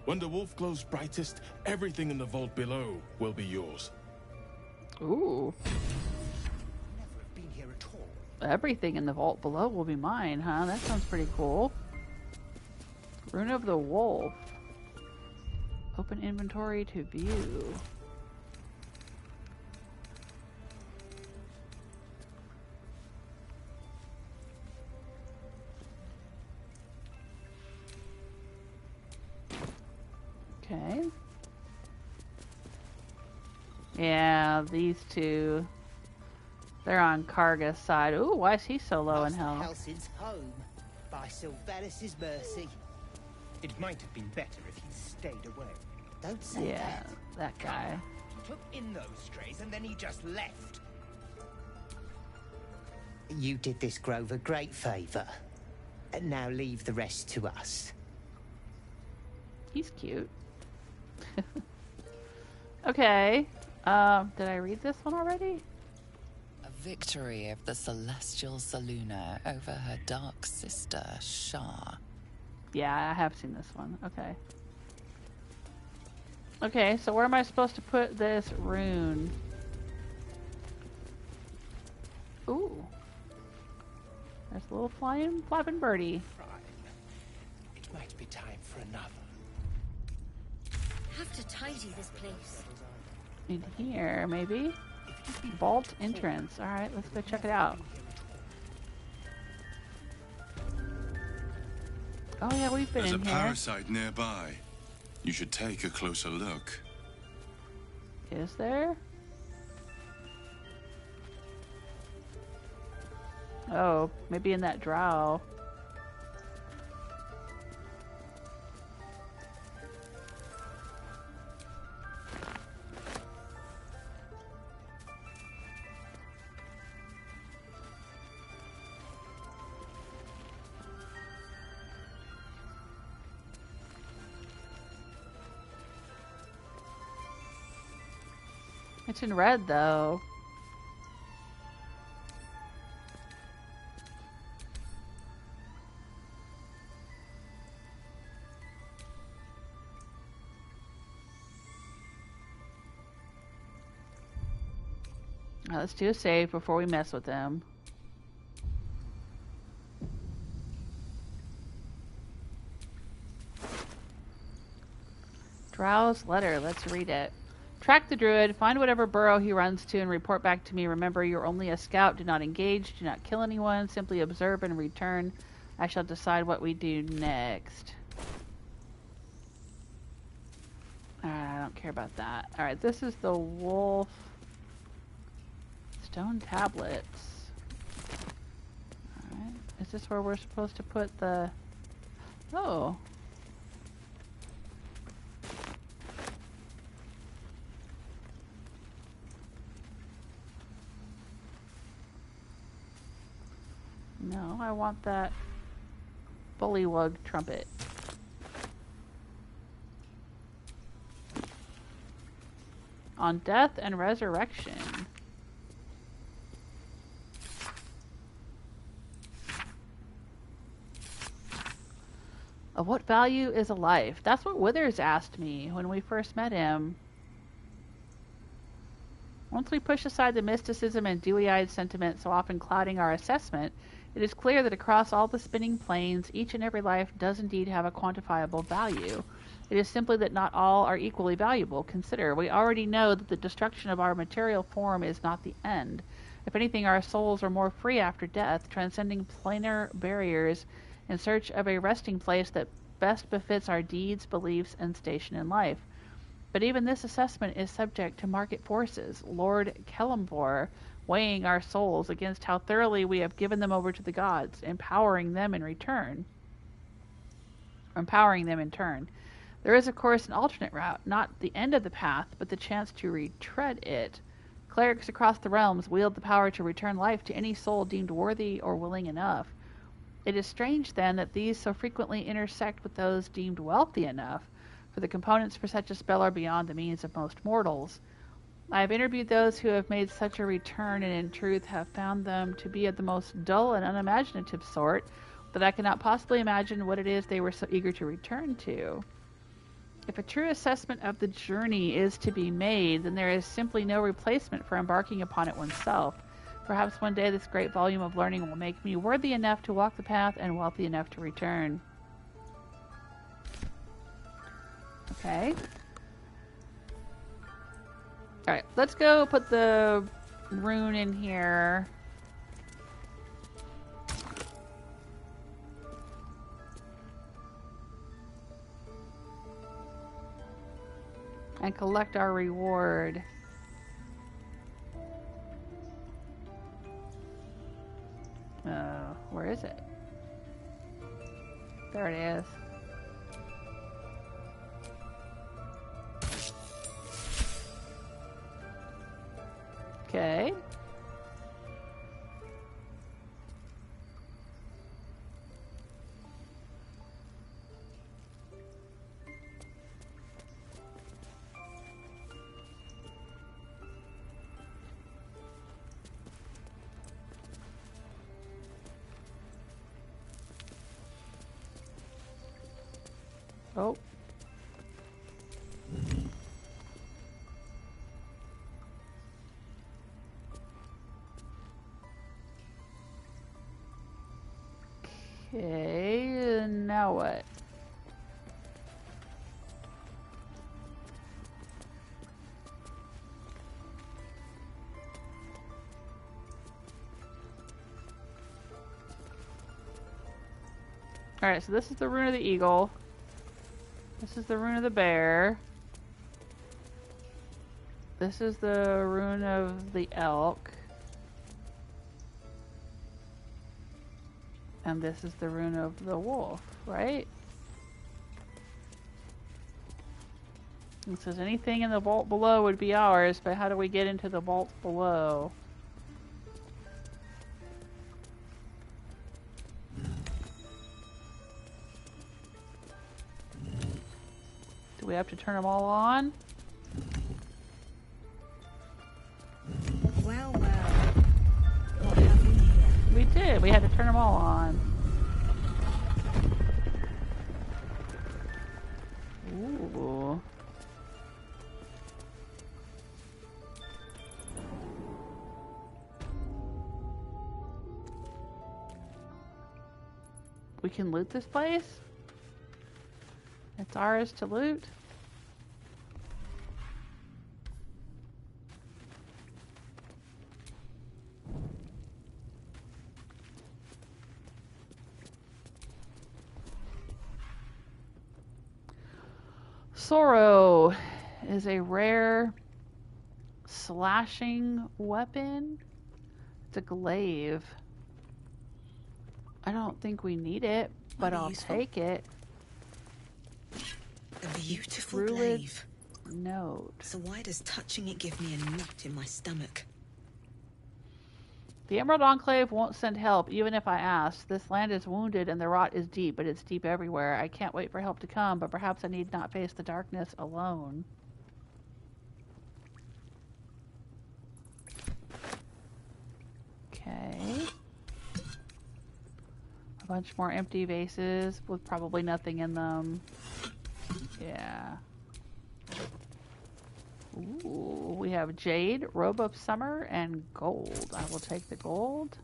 When the wolf glows brightest, everything in the vault below will be yours. Ooh. Never have been here at all. Everything in the vault below will be mine, huh? That sounds pretty cool. Rune of the Wolf. Open inventory to view. Okay. Yeah, these two. They're on Kagha's side. Ooh, why is he so low in health? Halsin's home. By Sylvanas' mercy. It might have been better if he'd stayed away. Don't say Yeah, that guy. He took in those strays and then he just left. You did this grove a great favor. And now leave the rest to us. He's cute. Okay. Did I read this one already? A victory of the celestial Saluna over her dark sister, Shah. Yeah, I have seen this one. Okay. Okay, so where am I supposed to put this rune? Ooh. There's a little flapping birdie. It might be time for another. Have to tidy this place. In here, maybe? Vault entrance. Alright, let's go check it out. Oh yeah, we've been There's in a here. parasite nearby. You should take a closer look. Is there? Oh, maybe in that drow. It's in red, though. Now, let's do a save before we mess with them. Drow's letter. Let's read it. Track the druid, find whatever burrow he runs to, and report back to me. Remember, you're only a scout. Do not engage. Do not kill anyone. Simply observe and return. I shall decide what we do next. Alright, I don't care about that. Alright, this is the wolf. Stone tablets. Alright, is this where we're supposed to put the... Oh. No, I want that bullywug trumpet. On death and resurrection. Of what value is a life? That's what Withers asked me when we first met him. Once we push aside the mysticism and dewy-eyed sentiment so often clouding our assessment, it is clear that across all the spinning planes, each and every life does indeed have a quantifiable value. It is simply that not all are equally valuable. Consider, we already know that the destruction of our material form is not the end. If anything, our souls are more free after death, transcending planar barriers in search of a resting place that best befits our deeds, beliefs, and station in life. But even this assessment is subject to market forces, Lord Kellumbor weighing our souls against how thoroughly we have given them over to the gods, empowering them in turn. There is, of course, an alternate route, not the end of the path, but the chance to retread it. Clerics across the realms wield the power to return life to any soul deemed worthy or willing enough. It is strange, then, that these so frequently intersect with those deemed wealthy enough, for the components for such a spell are beyond the means of most mortals. I have interviewed those who have made such a return, and in truth have found them to be of the most dull and unimaginative sort, that I cannot possibly imagine what it is they were so eager to return to. If a true assessment of the journey is to be made, then there is simply no replacement for embarking upon it oneself. Perhaps one day this great volume of learning will make me worthy enough to walk the path and wealthy enough to return. Okay. Alright, let's go put the rune in here. And collect our reward. Where is it? There it is. Okay. Oh. Okay, now what? Alright, so this is the rune of the eagle. This is the rune of the bear. This is the rune of the elk. And this is the rune of the wolf, right? It says anything in the vault below would be ours, but how do we get into the vault below? Do we have to turn them all on? Well, what have we here? We did. We had to turn them all on. Ooh. We can loot this place? It's ours to loot? Sorrow is a rare slashing weapon. It's a glaive. I don't think we need it, but I'll take it. A beautiful Druid glaive. Note. So why does touching it give me a knot in my stomach? The Emerald Enclave won't send help, even if I ask. This land is wounded and the rot is deep, but it's deep everywhere. I can't wait for help to come, but perhaps I need not face the darkness alone. Okay. A bunch more empty vases with probably nothing in them. Yeah. Ooh, we have jade, robe of summer, and gold. I will take the gold.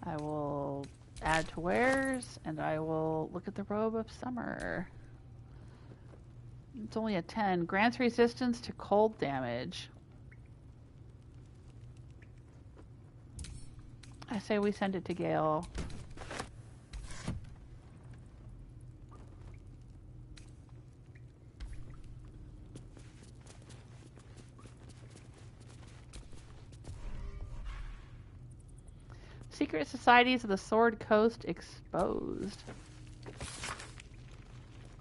I will add to wares, and I will look at the robe of summer. It's only a 10. Grants resistance to cold damage. I say we send it to Gale. Secret societies of the Sword Coast exposed.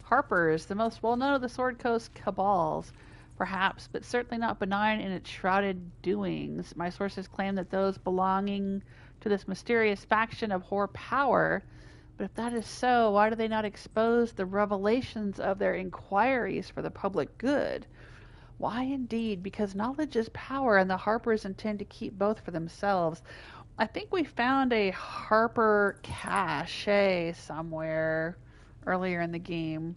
Harpers, the most well-known of the Sword Coast cabals, perhaps, but certainly not benign in its shrouded doings. My sources claim that those belonging to this mysterious faction abhor power, but if that is so, why do they not expose the revelations of their inquiries for the public good? Why indeed? Because knowledge is power, and the Harpers intend to keep both for themselves. I think we found a Harper cache somewhere earlier in the game.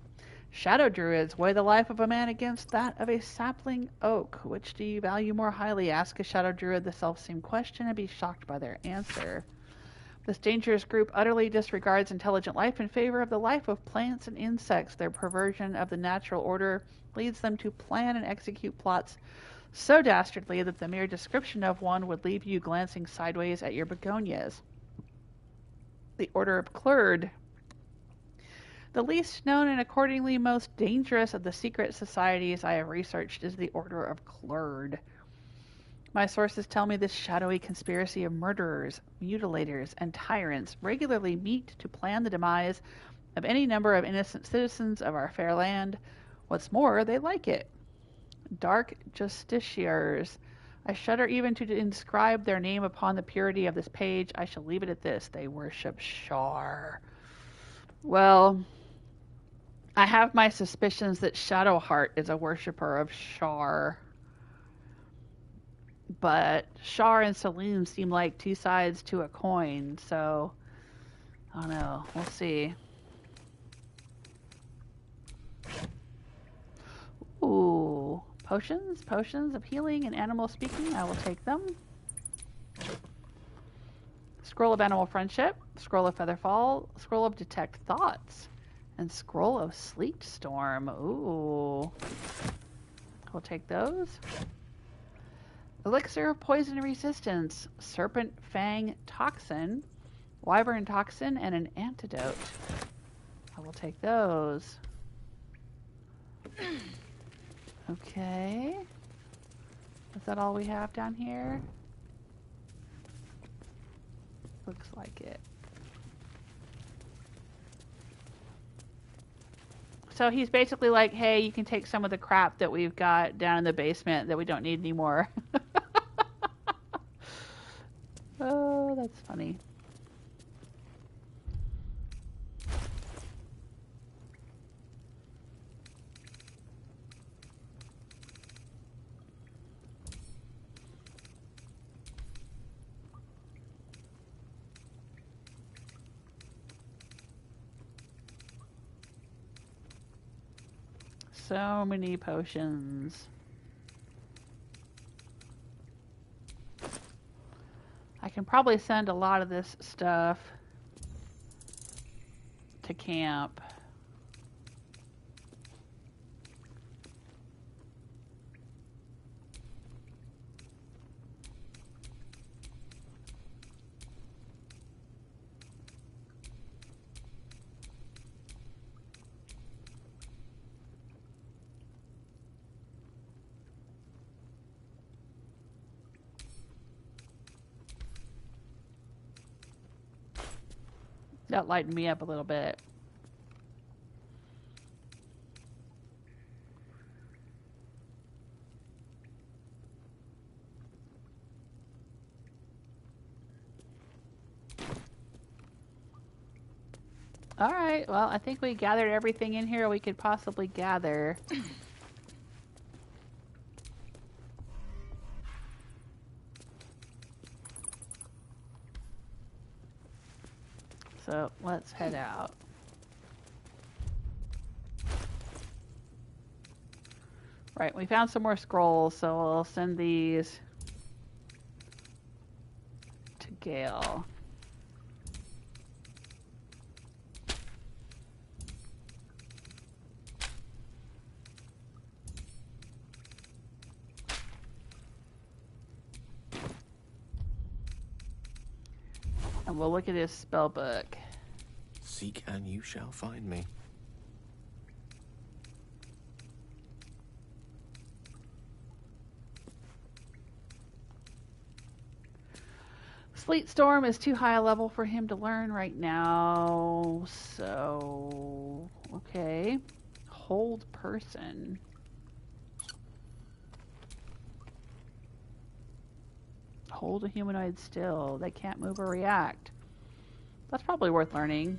Shadow druids weigh the life of a man against that of a sapling oak. Which do you value more highly? Ask a shadow druid the self-same question and be shocked by their answer. This dangerous group utterly disregards intelligent life in favor of the life of plants and insects. Their perversion of the natural order leads them to plan and execute plots so dastardly that the mere description of one would leave you glancing sideways at your begonias. The Order of Clerd. The least known and accordingly most dangerous of the secret societies I have researched is the Order of Clerd. My sources tell me this shadowy conspiracy of murderers, mutilators, and tyrants regularly meet to plan the demise of any number of innocent citizens of our fair land. What's more, they like it. Dark justiciars. I shudder even to inscribe their name upon the purity of this page. I shall leave it at this. They worship Shar. Well, I have my suspicions that Shadowheart is a worshipper of Shar. But Shar and Saloon seem like two sides to a coin, so I don't know. We'll see. Potions, potions of healing and animal speaking. I will take them. Scroll of animal friendship, scroll of featherfall, scroll of detect thoughts, and scroll of sleet storm. Ooh. We'll take those. Elixir of poison resistance, serpent fang toxin, wyvern toxin, and an antidote. I will take those. Okay. Is that all we have down here? Looks like it. So he's basically like, hey, you can take some of the crap that we've got down in the basement that we don't need anymore. Oh, that's funny. So many potions. I can probably send a lot of this stuff to camp. That lightened me up a little bit. All right, well, I think we gathered everything in here we could possibly gather. So let's head out. Right, we found some more scrolls, so we'll send these to Gale. And we'll look at his spell book. Seek and you shall find me. Sleet Storm is too high a level for him to learn right now. So, okay. Hold person. Hold a humanoid still. They can't move or react. That's probably worth learning.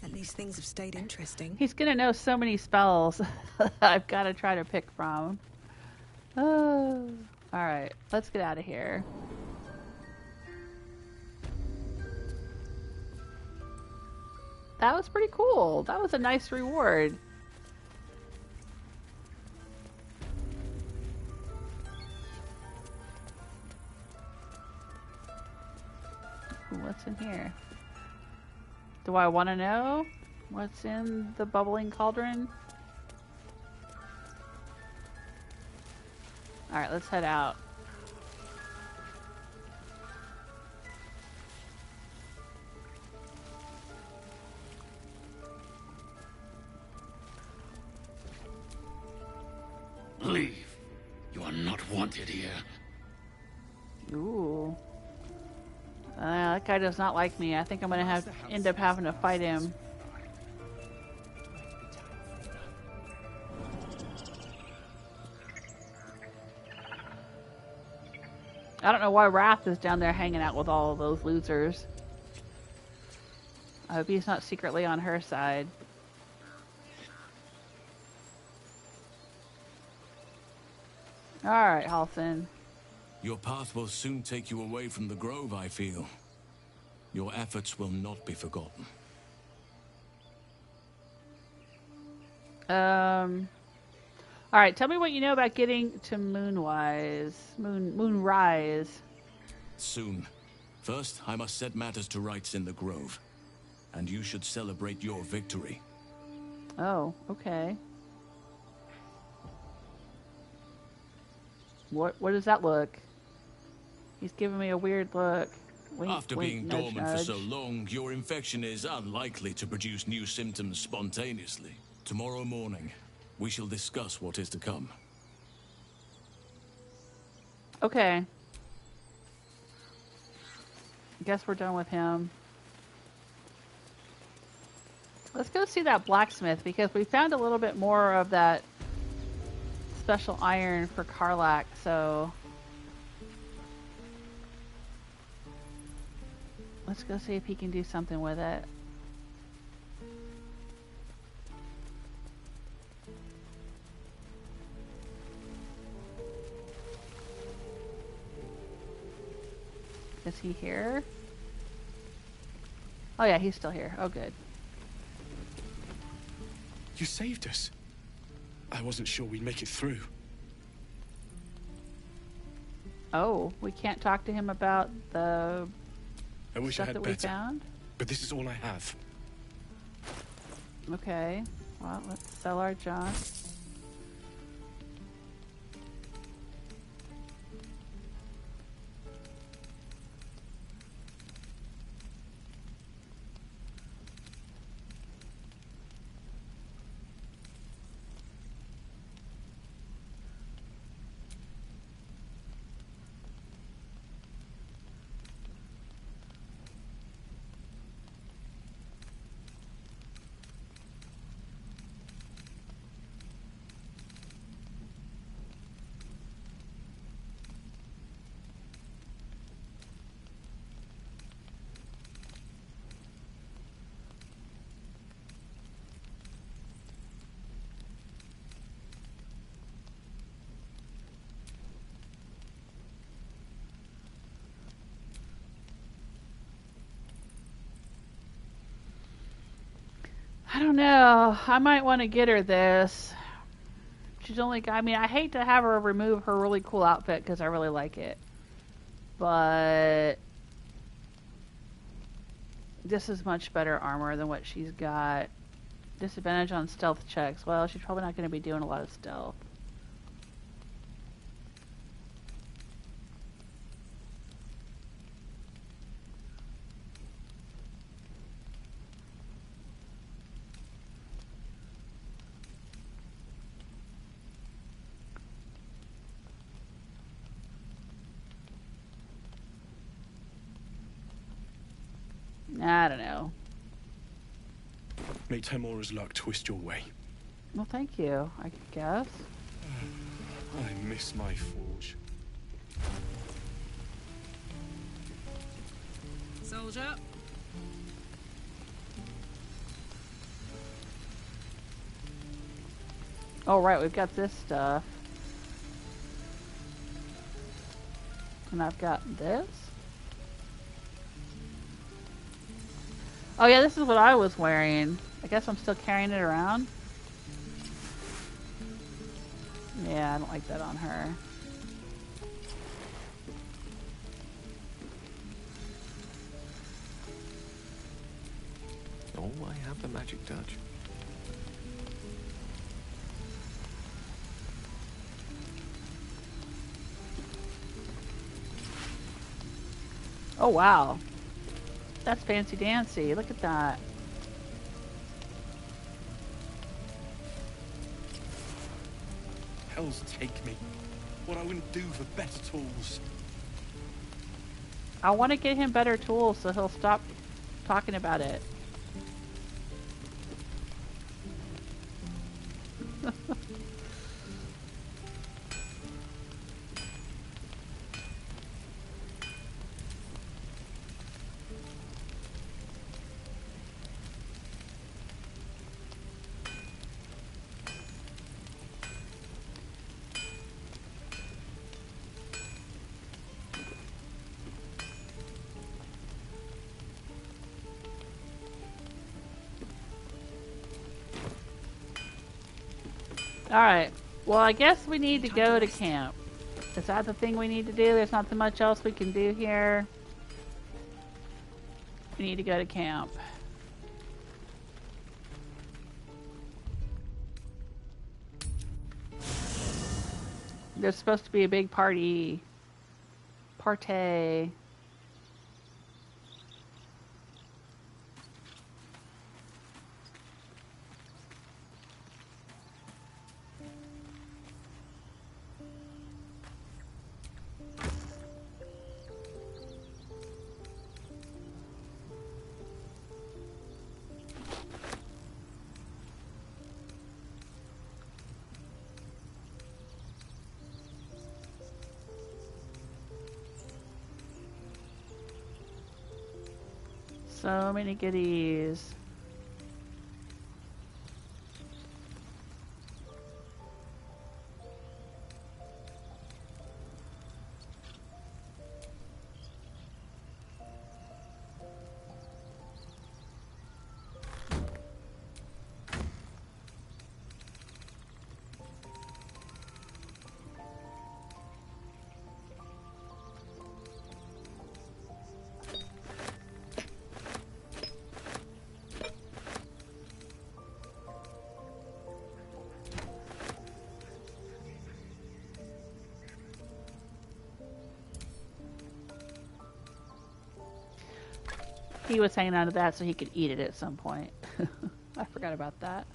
At least things have stayed interesting. He's gonna know so many spells I've got to try to pick from. Oh. Alright, let's get out of here. That was pretty cool. That was a nice reward. Ooh, what's in here? Do I want to know what's in the bubbling cauldron? Alright, let's head out. Leave. You are not wanted here. Ooh. That guy does not like me. I think I'm gonna end up having to fight him. I don't know why Wrath is down there hanging out with all of those losers. I hope he's not secretly on her side. Alright, Halsin. Your path will soon take you away from the grove, I feel. Your efforts will not be forgotten. All right, tell me what you know about getting to Moonrise. Moonrise. Soon. First, I must set matters to rights in the Grove. And you should celebrate your victory. Oh, okay. What does that look? He's giving me a weird look. Wink, After wink, being nudge, dormant nudge. for so long, your infection is unlikely to produce new symptoms spontaneously. Tomorrow morning, we shall discuss what is to come. Okay. Guess we're done with him. Let's go see that blacksmith, because we found a little bit more of that special iron for Karlach, so let's go see if he can do something with it. Is he here? Oh yeah, he's still here. Oh good. You saved us. I wasn't sure we'd make it through. Oh, we can't talk to him about the I wish I stuff had that better, we found? but this is all I have. Okay. Well, let's sell our junk. I don't know. I might want to get her this. She's only got, I mean, I hate to have her remove her really cool outfit because I really like it. But this is much better armor than what she's got. Disadvantage on stealth checks. Well, she's probably not going to be doing a lot of stealth. I don't know. May Temora's luck twist your way. Well, thank you, I guess. I miss my forge. Soldier. Oh, right, we've got this stuff. And I've got this. Oh yeah, this is what I was wearing. I guess I'm still carrying it around. Yeah, I don't like that on her. Oh, I have the magic touch. Oh wow. That's fancy dancy. Look at that. Hells take me. What I wouldn't do for better tools. I want to get him better tools so he'll stop talking about it. Alright. Well, I guess we need to go to camp. Is that the thing we need to do? There's not too much else we can do here. We need to go to camp. There's supposed to be a big party. Partay. So many goodies. He was hanging on to that so he could eat it at some point. I forgot about that.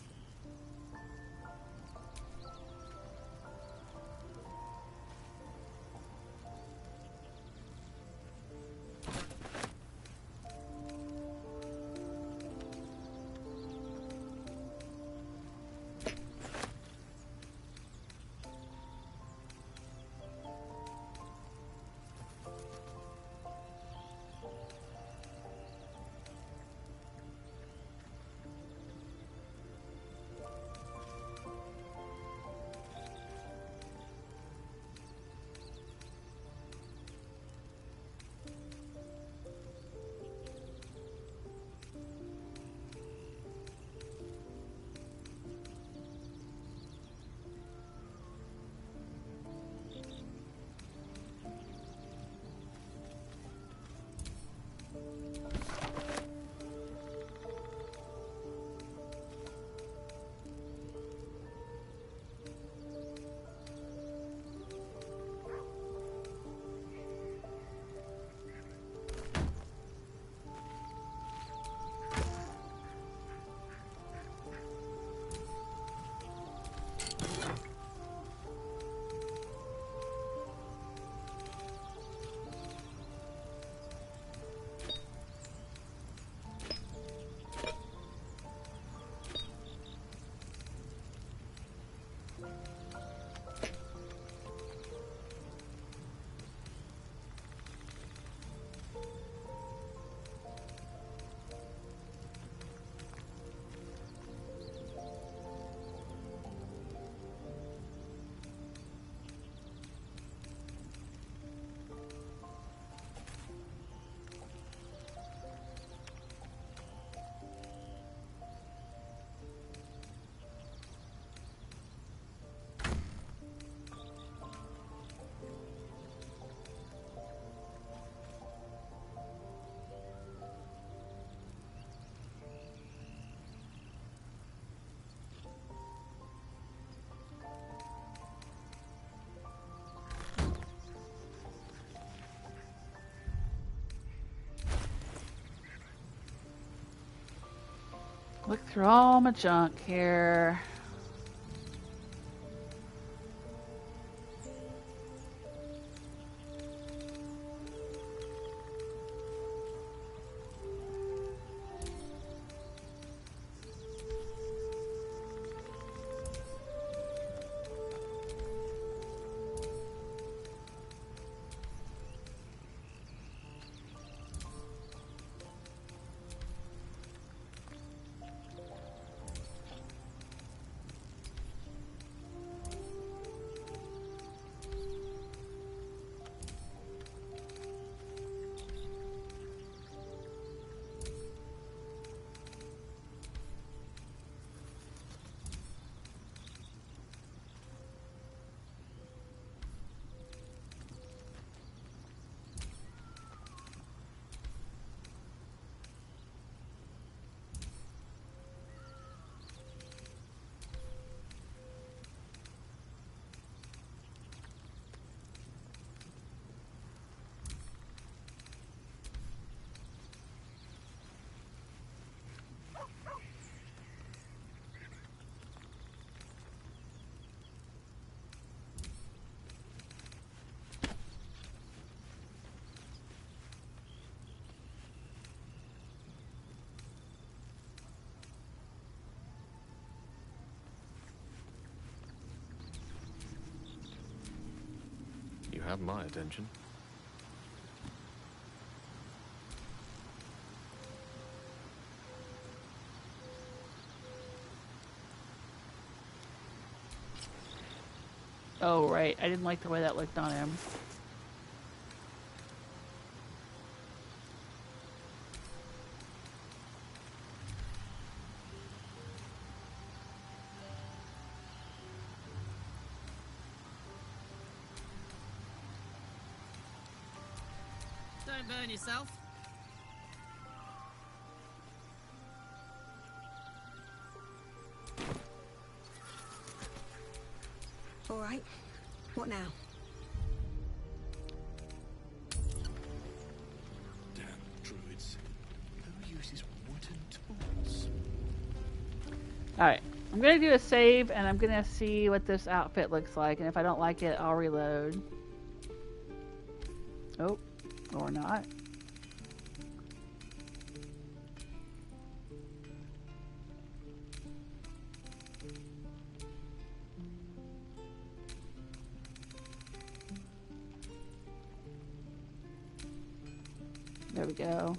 Look through all my junk here. have my attention. Oh, right. I didn't like the way that looked on him. Don't burn yourself. All right. What now? Damn druids. Who uses wooden tools? Alright. I'm going to do a save, and I'm going to see what this outfit looks like. And if I don't like it, I'll reload. Oh. Or not. There we go.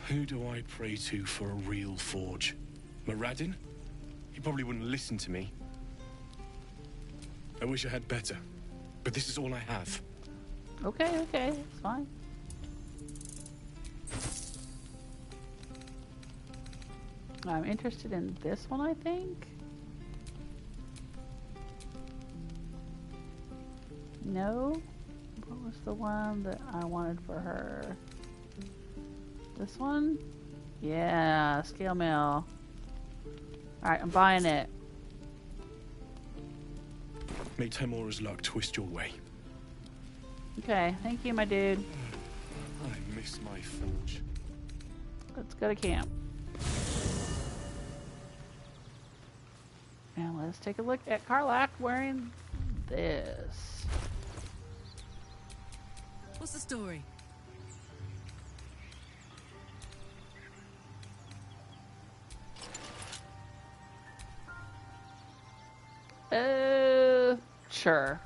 Who do I pray to for a real forge? Muradin? He probably wouldn't listen to me. I wish I had better, but this is all I have. Okay, okay, it's fine. I'm interested in this one, I think. No? What was the one that I wanted for her? This one? Yeah, scale mail. Alright, I'm buying it. May Temora's luck twist your way. Okay, thank you, my dude. I miss my forge. Let's go to camp. And let's take a look at Karlach wearing this. What's the story? Sure.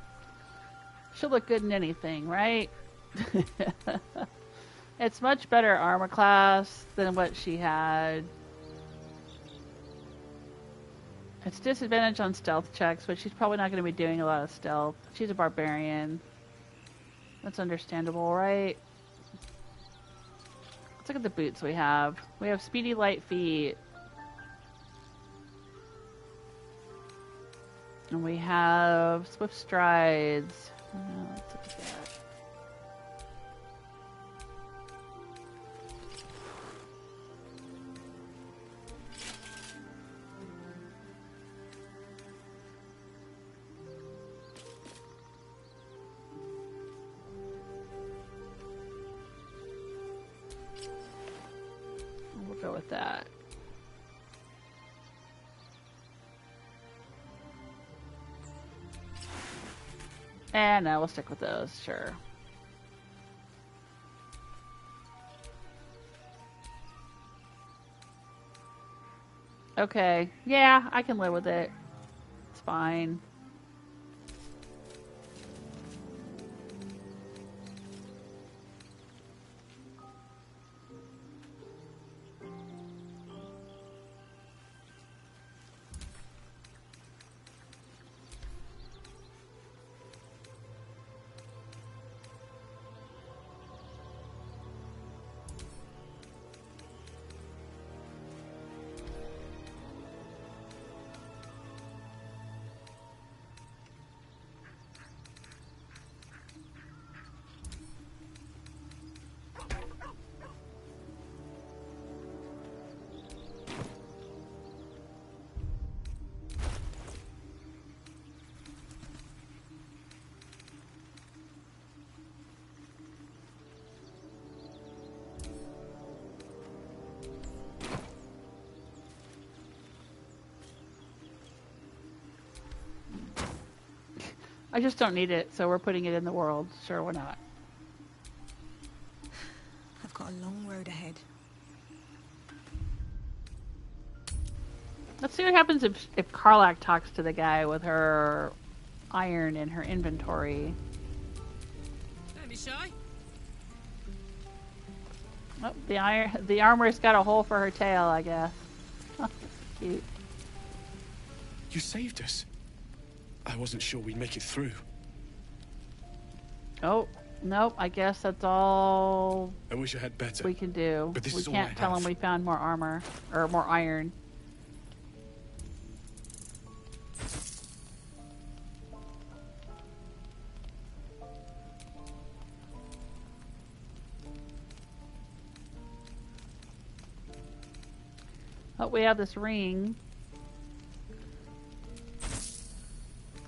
She'll look good in anything, right? It's much better armor class than what she had. It's disadvantage on stealth checks, but she's probably not going to be doing a lot of stealth. She's a barbarian. That's understandable, right? Let's look at the boots we have. We have speedy light feet. And we have swift strides. Let's look at that. We'll go with that. And no, we'll stick with those, sure. Okay, yeah, I can live with it. It's fine. I just don't need it, so we're putting it in the world. Sure, why not? I've got a long road ahead. Let's see what happens if Karlach talks to the guy with her iron in her inventory. Don't be shy. Oh, the armor's got a hole for her tail, I guess. Cute. You saved us. I wasn't sure we'd make it through. Oh, nope. I guess that's all I wish I had better. we can do. But this We is all can't I tell have. him we found more armor or more iron. Oh, we have this ring.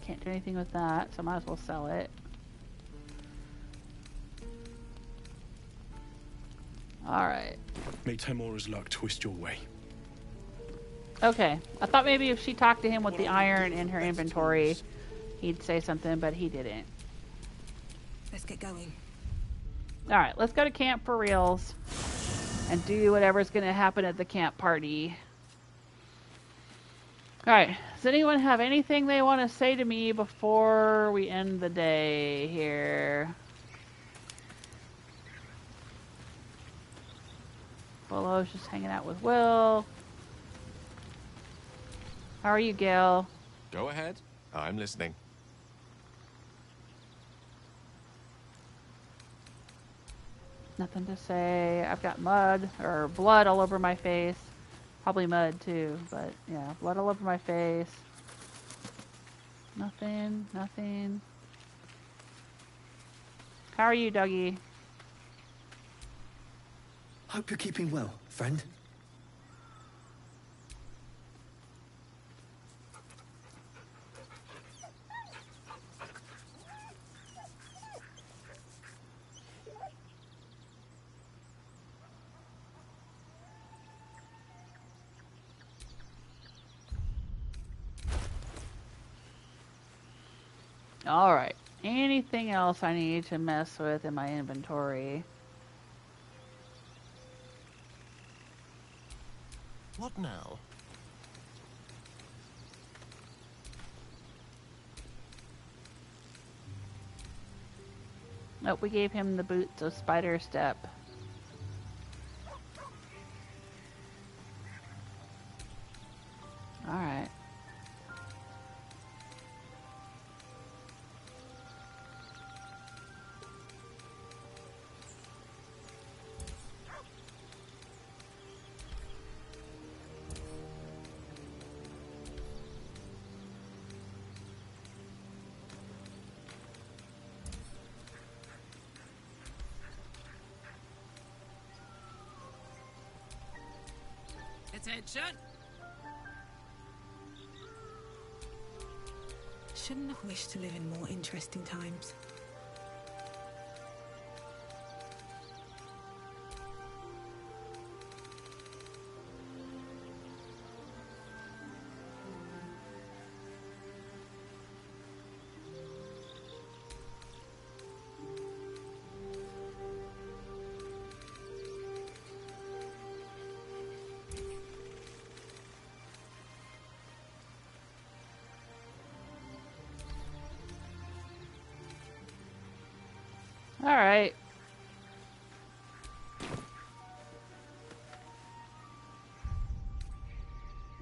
Can't do anything with that, so I might as well sell it. Alright. May Timora's luck twist your way. Okay. I thought maybe if she talked to him with the iron in her inventory, he'd say something, but he didn't. Let's get going. Alright, let's go to camp for reals. And do whatever's going to happen at the camp party. Alright, does anyone have anything they want to say to me before we end the day here? Wyll's just hanging out with Wyll. How are you, Gale? Go ahead. I'm listening. Nothing to say. I've got mud or blood all over my face. Probably mud too, but yeah, blood all over my face. Nothing, nothing. How are you, Dougie? Hope you're keeping well, friend. Alright. Anything else I need to mess with in my inventory? What now? Nope, we gave him the boots of Spider Step. Alright. Attention! Shouldn't have wished to live in more interesting times. Alright.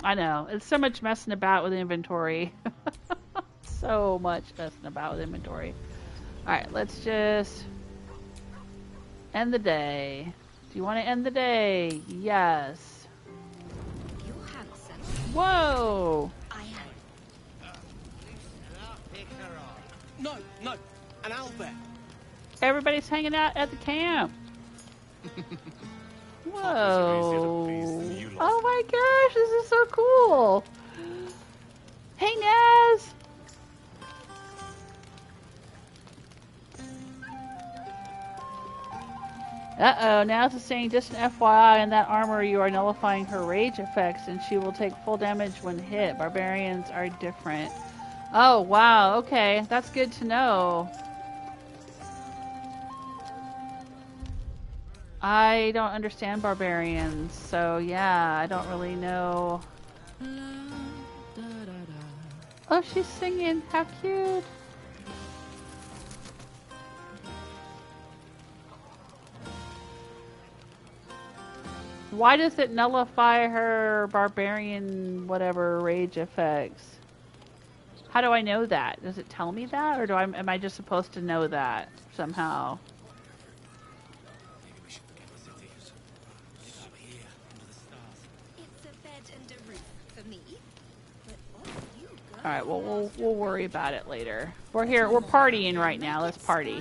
I know. It's so much messing about with inventory. So much messing about with inventory. Alright, let's just end the day. Do you want to end the day? Yes. You're Halsin. Whoa! I am. No, no, an owlbear. Everybody's hanging out at the camp. Whoa. Oh my gosh, this is so cool. Hey, Naz. Uh-oh, Naz is saying, just an FYI, in that armor you are nullifying her rage effects and she will take full damage when hit. Barbarians are different. Oh, wow, okay. That's good to know. I don't understand barbarians, so yeah, I don't really know Oh, she's singing. How cute. Why does it nullify her barbarian whatever rage effects? How do I know that? Does it tell me that, or am I just supposed to know that somehow? All right, well we'll worry about it later. We're here. We're partying right now. Let's party. I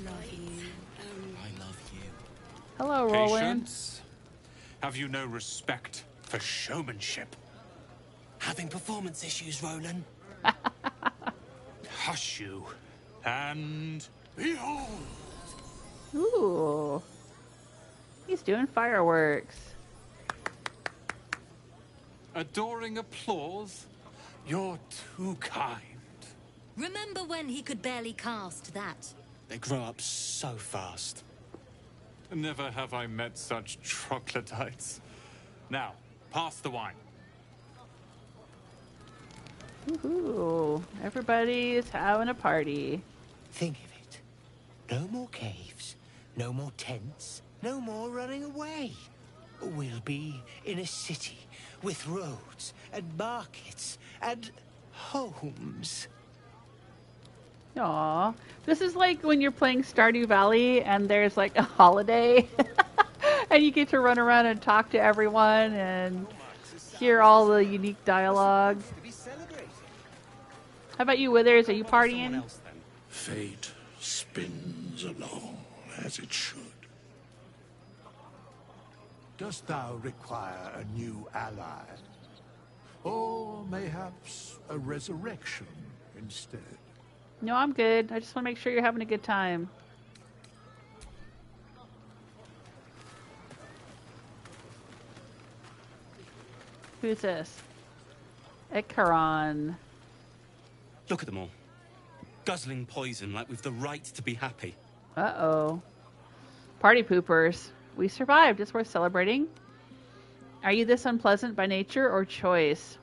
love you. I love you. Hello, Roland. Patience? Have you no respect for showmanship? Having performance issues, Roland. Hush you. And behold! Ooh. He's doing fireworks. Adoring applause? You're too kind. Remember when he could barely cast that? They grow up so fast. Never have I met such troglodytes. Now, pass the wine. Woohoo. Everybody's having a party. Think of it. No more caves, no more tents, no more running away. We'll be in a city with roads and markets and homes. Aw. This is like when you're playing Stardew Valley and there's like a holiday and you get to run around and talk to everyone and hear all the unique dialogue. How about you, Withers? Are you partying? Fate spins along as it should. Dost thou require a new ally? Or mayhaps a resurrection instead? No, I'm good. I just want to make sure you're having a good time. Who's this? Ekaron. Look at them all. Guzzling poison like we've the right to be happy. Uh-oh. Party poopers. We survived. It's worth celebrating. Are you this unpleasant by nature or choice?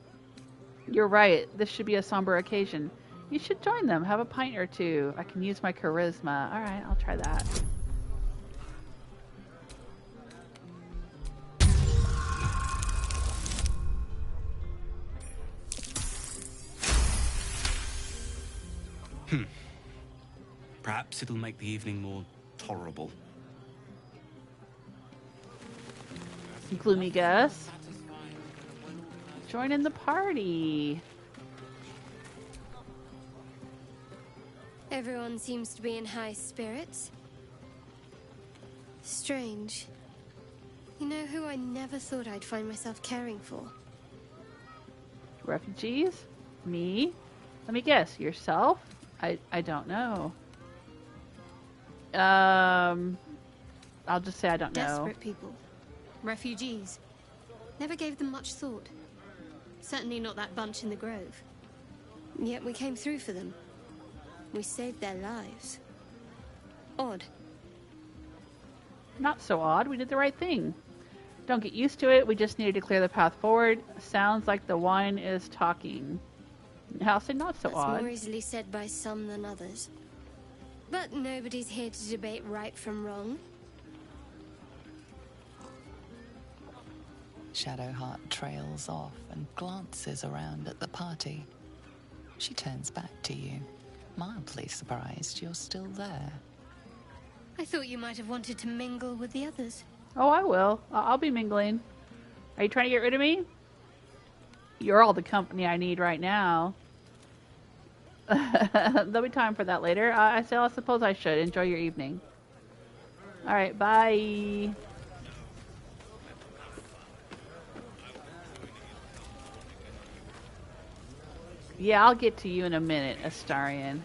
You're right. This should be a somber occasion. You should join them. Have a pint or two. I can use my charisma. All right, I'll try that. Perhaps it'll make the evening more tolerable. Gloomy Gus. Join in the party. Everyone seems to be in high spirits. Strange. You know who I never thought I'd find myself caring for? Refugees? Me? Let me guess. Yourself? I don't know. I'll just say I don't know. Desperate people. Refugees. Never gave them much thought. Certainly not that bunch in the grove. Yet we came through for them. We saved their lives. Odd. Not so odd. We did the right thing. Don't get used to it. We just needed to clear the path forward. Sounds like the wine is talking. Halsin, not so That's odd. more easily said by some than others. But nobody's here to debate right from wrong. Shadowheart trails off and glances around at the party. She turns back to you, mildly surprised you're still there. I thought you might have wanted to mingle with the others. Oh, I will. I'll be mingling. Are you trying to get rid of me? You're all the company I need right now. There'll be time for that later. I suppose I should. Enjoy your evening. Alright, bye. Yeah, I'll get to you in a minute, Astarion.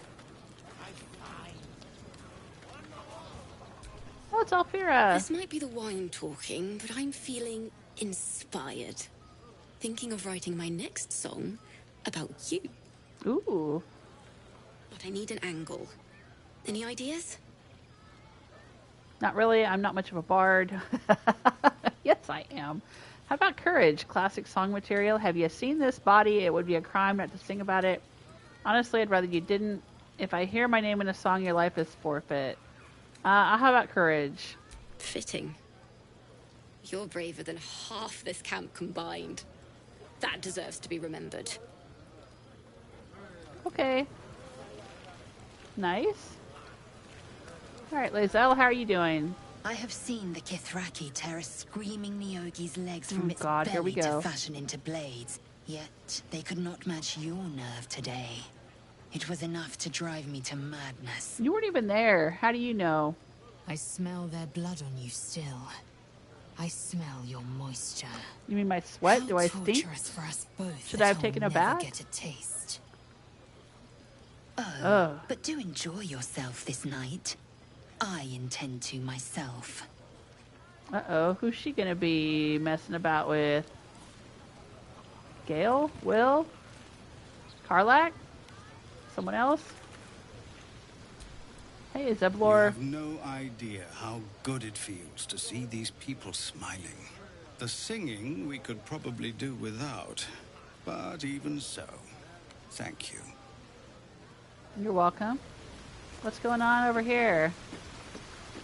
Oh, it's Alfira. This might be the wine talking, but I'm feeling inspired. Thinking of writing my next song about you. Ooh. But I need an angle. Any ideas? Not really. I'm not much of a bard. Yes, I am. How about courage? Classic song material. Have you seen this body? It would be a crime not to sing about it. Honestly, I'd rather you didn't. If I hear my name in a song, your life is forfeit. How about courage? Fitting. You're braver than half this camp combined. That deserves to be remembered. Okay. Nice. Alright, Lae'zel, how are you doing? I have seen the Kithraki tear a screaming Neogi's legs from its God, here we belly go. to fashion into blades. Yet they could not match your nerve today. It was enough to drive me to madness. You weren't even there. How do you know? I smell their blood on you still. I smell your moisture. You mean my sweat? How Do I stink? torturous for us both. Should I have taken a bath? Get a taste. Oh, but do enjoy yourself this night. I intend to myself. Uh-oh, who's she gonna be messing about with? Gale? Wyll? Karlach? Someone else? Hey, You Zeblor. have no idea how good it feels to see these people smiling. The singing we could probably do without, but even so, thank you. You're welcome. What's going on over here?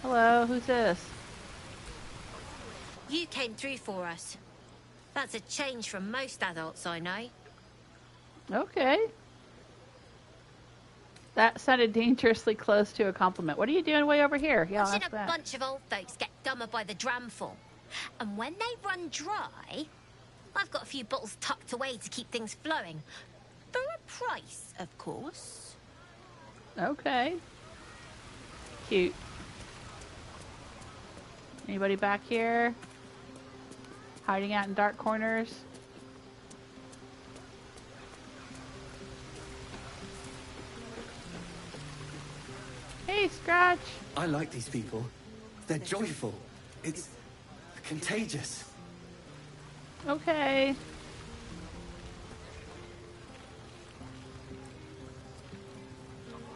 Hello, who's this? You came through for us. That's a change from most adults I know. Okay. That sounded dangerously close to a compliment. What are you doing way over here? Yeah, Watching that's a that. bunch of old folks get dumber by the dramful. And when they run dry, I've got a few bottles tucked away to keep things flowing. For a price, of course. Okay. Cute. Anybody back here? Hiding out in dark corners? Hey, Scratch! I like these people. They're joyful. It's contagious. Okay.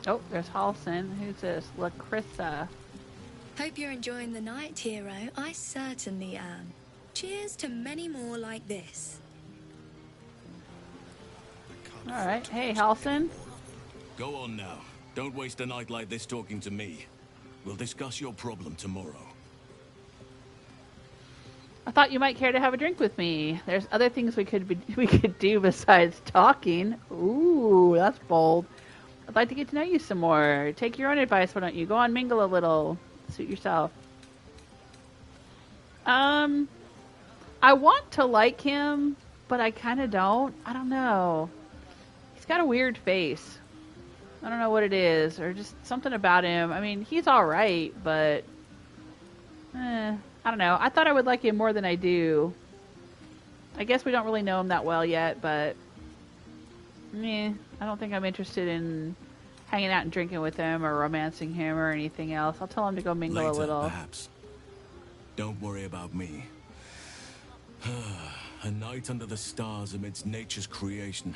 Oh, there's Halsin. Who's this? Lacrissa. Hope you're enjoying the night, hero. I certainly am. Cheers to many more like this. Alright. Hey, Halsin. Go on now. Don't waste a night like this talking to me. We'll discuss your problem tomorrow. I thought you might care to have a drink with me. There's other things we could do besides talking. Ooh, that's bold. I'd like to get to know you some more. Take your own advice, why don't you? Go on, mingle a little. Suit yourself. I want to like him, but I kind of don't. I don't know. He's got a weird face. I don't know what it is, or just something about him. I mean, he's alright, but I don't know. I thought I would like him more than I do. I guess we don't really know him that well yet, but I don't think I'm interested in hanging out and drinking with him or romancing him or anything else. I'll tell him to go mingle Later, a little. perhaps. Don't worry about me. A night under the stars amidst nature's creation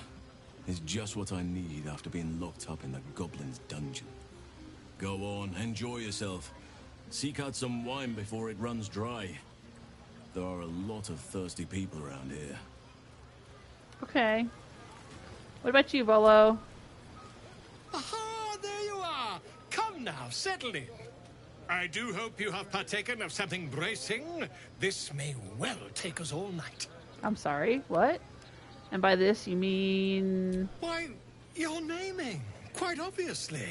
is just what I need after being locked up in the Goblin's dungeon. Go on, enjoy yourself. Seek out some wine before it runs dry. There are a lot of thirsty people around here. Okay. What about you, Volo? Aha, there you are. Come now, settle in. I do hope you have partaken of something bracing. This may well take us all night. I'm sorry, what? And by this you mean... Why, your naming, quite obviously.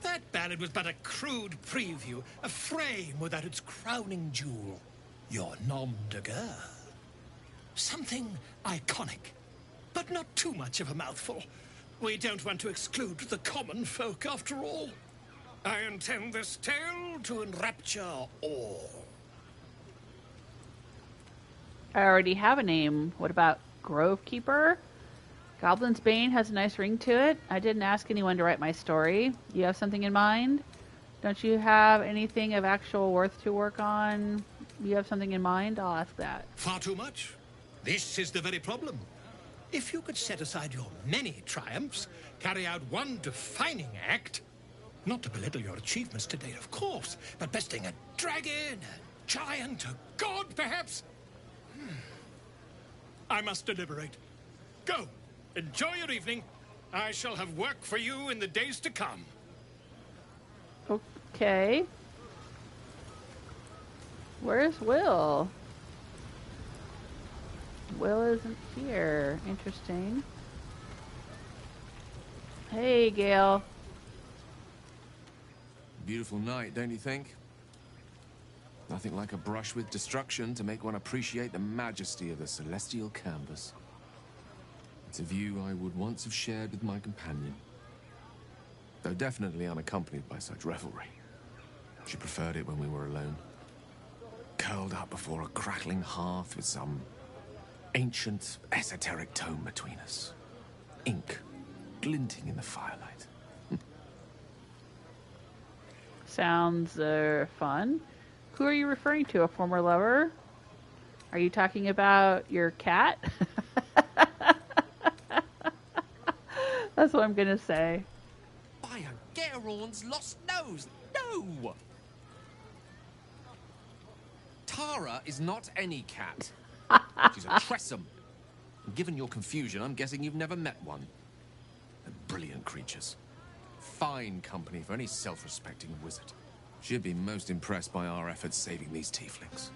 That ballad was but a crude preview, a frame without its crowning jewel. Your nom de guerre. Something iconic, but not too much of a mouthful. We don't want to exclude the common folk, after all. I intend this tale to enrapture all. I already have a name. What about Grove Keeper? Goblin's Bane has a nice ring to it. I didn't ask anyone to write my story. You have something in mind? Don't you have anything of actual worth to work on? You have something in mind? I'll ask that. Far too much. This is the very problem. If you could set aside your many triumphs, carry out one defining act, not to belittle your achievements to date, of course, but besting a dragon, a giant, a god, perhaps, I must deliberate. Go. Enjoy your evening. I shall have work for you in the days to come. Okay. Where's Wyll? Wyll isn't here. Interesting. Hey, Gale. Beautiful night, don't you think? Nothing like a brush with destruction to make one appreciate the majesty of the celestial canvas. It's a view I would once have shared with my companion, though definitely unaccompanied by such revelry. She preferred it when we were alone, curled up before a crackling hearth with some ancient, esoteric tome between us. Ink glinting in the firelight. Sounds fun. Who are you referring to? A former lover? Are you talking about your cat? That's what I'm gonna say. By a Garon's lost nose! No! Tara is not any cat. She's a Tressum. And given your confusion, I'm guessing you've never met one. They're brilliant creatures. Fine company for any self-respecting wizard. She'd be most impressed by our efforts saving these Tieflings.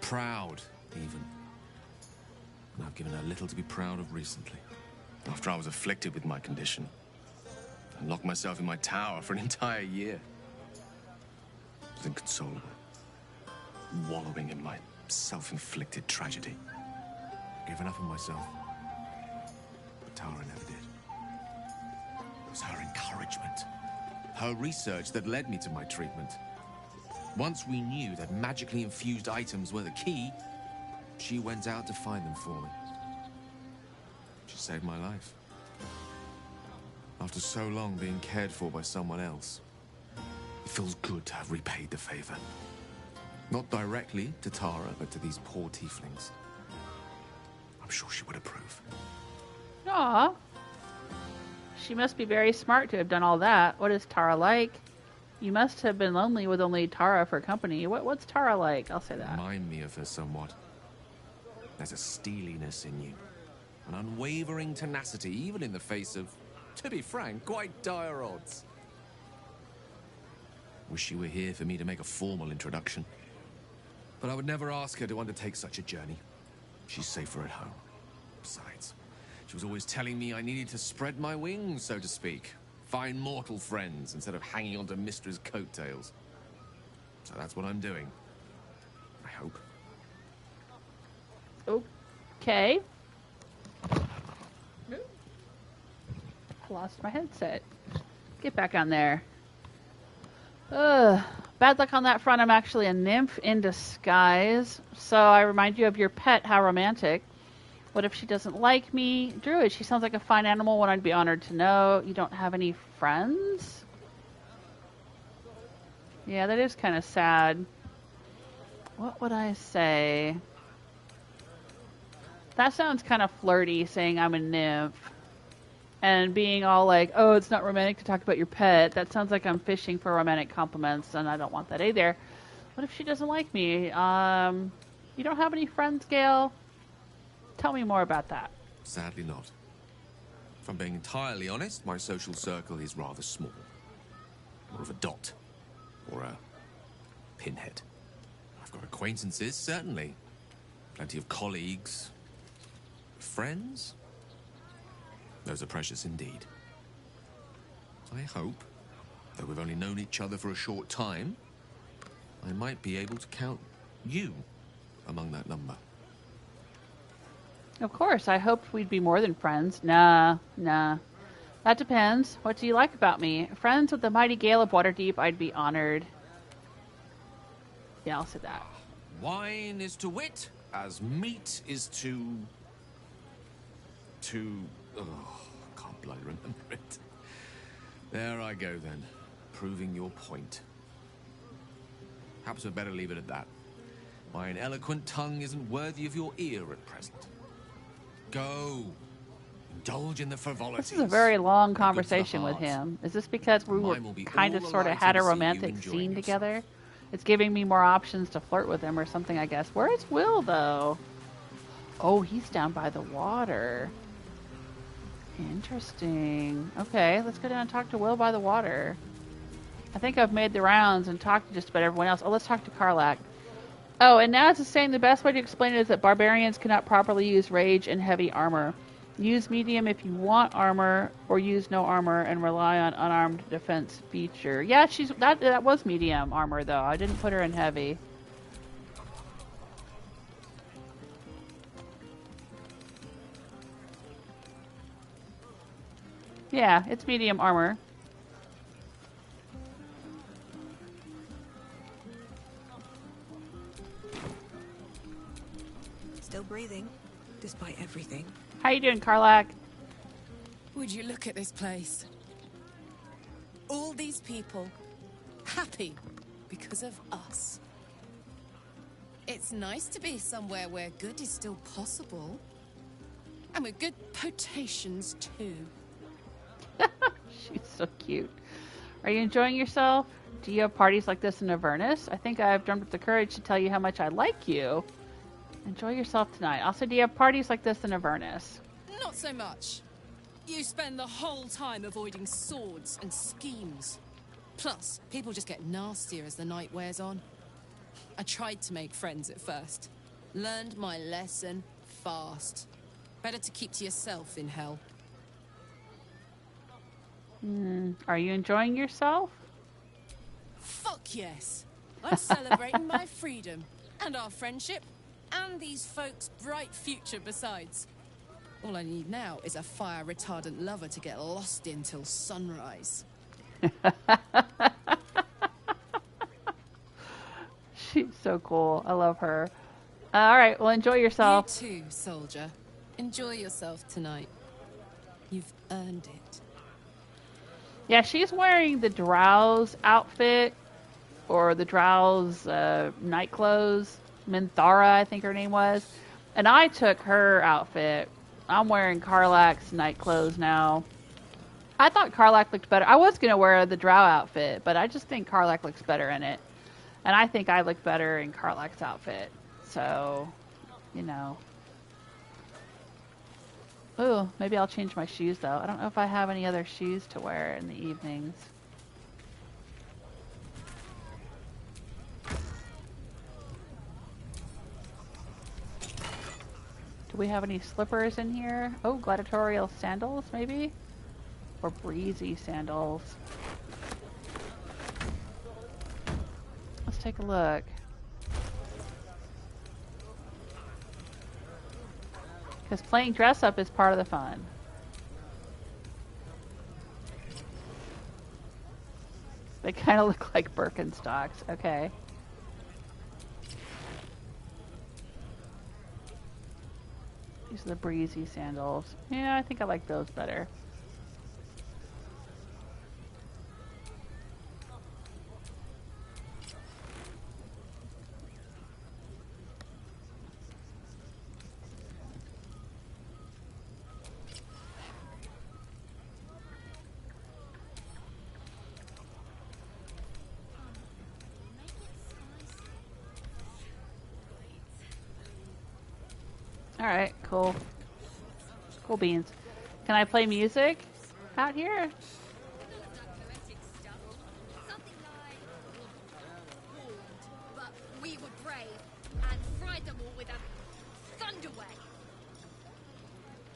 Proud, even. And I've given her little to be proud of recently. After I was afflicted with my condition, and locked myself in my tower for an entire year. I was inconsolable, wallowing in my self-inflicted tragedy. Given up on myself. But Tara never did. It was her encouragement, her research that led me to my treatment. Once we knew that magically infused items were the key, she went out to find them for me. She saved my life. After so long being cared for by someone else, it feels good to have repaid the favor. Not directly to Tara, but to these poor Tieflings. I'm sure she would approve. Aw. She must be very smart to have done all that. What is Tara like? You must have been lonely with only Tara for company. What's Tara like? I'll say that. Remind me of her somewhat. There's a steeliness in you. An unwavering tenacity, even in the face of, to be frank, quite dire odds. Wish you were here for me to make a formal introduction. But I would never ask her to undertake such a journey. She's safer at home. Besides, she was always telling me I needed to spread my wings, so to speak. Find mortal friends instead of hanging onto Mistra's coattails. So that's what I'm doing. I hope. Okay. I lost my headset. Get back on there. Ugh. Bad luck on that front. I'm actually a nymph in disguise. So I remind you of your pet. How romantic. What if she doesn't like me? Druid, she sounds like a fine animal, one I'd be honored to know. You don't have any friends? Yeah, that is kind of sad. What would I say? That sounds kind of flirty, saying I'm a nymph. And being all like, oh, it's not romantic to talk about your pet. That sounds like I'm fishing for romantic compliments, and I don't want that either. What if she doesn't like me? You don't have any friends, Gale? Tell me more about that. Sadly not. If I'm being entirely honest, my social circle is rather small. More of a dot. Or a pinhead. I've got acquaintances, certainly. Plenty of colleagues. Friends? Those are precious indeed. I hope, though we've only known each other for a short time, I might be able to count you among that number. Of course, I hoped we'd be more than friends. Nah. That depends. What do you like about me? Friends with the mighty Gale of Waterdeep, I'd be honored. Yeah, I'll say that. Wine is to wit, as meat is to... Oh, can't bloody remember it. There I go then, proving your point. Perhaps we'd better leave it at that. My eloquent tongue isn't worthy of your ear at present. Go. Indulge in the frivolities. This is a very long conversation with him. Is this because we were kind of sort of had a romantic scene together? It's giving me more options to flirt with him or something, I guess. Where is Wyll, though? Oh, he's down by the water. Interesting. Okay, let's go down and talk to Wyll by the water. I think I've made the rounds and talked to just about everyone else. Oh, let's talk to Karlach. Oh, and now it's saying the best way to explain it is that barbarians cannot properly use rage and heavy armor. Use medium if you want armor, or use no armor and rely on unarmed defense feature. Yeah, that was medium armor though. I didn't put her in heavy. Yeah, it's medium armor. Still breathing, despite everything. How you doing, Karlach? Would you look at this place? All these people happy because of us. It's nice to be somewhere where good is still possible. And with good potations, too. She's so cute. Are you enjoying yourself? Do you have parties like this in Avernus? I think I have drummed up the courage to tell you how much I like you. Enjoy yourself tonight. Also, do you have parties like this in Avernus? Not so much. You spend the whole time avoiding swords and schemes. Plus, people just get nastier as the night wears on. I tried to make friends at first. Learned my lesson fast. Better to keep to yourself in hell. Are you enjoying yourself? Fuck yes. I'm celebrating my freedom and our friendship and these folks' bright future besides. All I need now is a fire-retardant lover to get lost in till sunrise. She's so cool. I love her. All right, well, enjoy yourself. You too, soldier. Enjoy yourself tonight. You've earned it. Yeah, she's wearing the Drow's outfit, or the Drow's night clothes. Minthara, I think her name was. And I took her outfit. I'm wearing Karlach's night clothes now. I thought Karlach looked better. I was going to wear the Drow outfit, but I just think Karlach looks better in it. And I think I look better in Karlach's outfit. So, you know. Ooh, maybe I'll change my shoes, though. I don't know if I have any other shoes to wear in the evenings. Do we have any slippers in here? Oh, gladiatorial sandals, maybe? Or breezy sandals. Let's take a look. Because playing dress up is part of the fun. They kind of look like Birkenstocks. Okay. These are the breezy sandals. Yeah, I think I like those better. Alright, cool. Cool beans. Can I play music out here? But we were brave and fried them all with a thunderwave.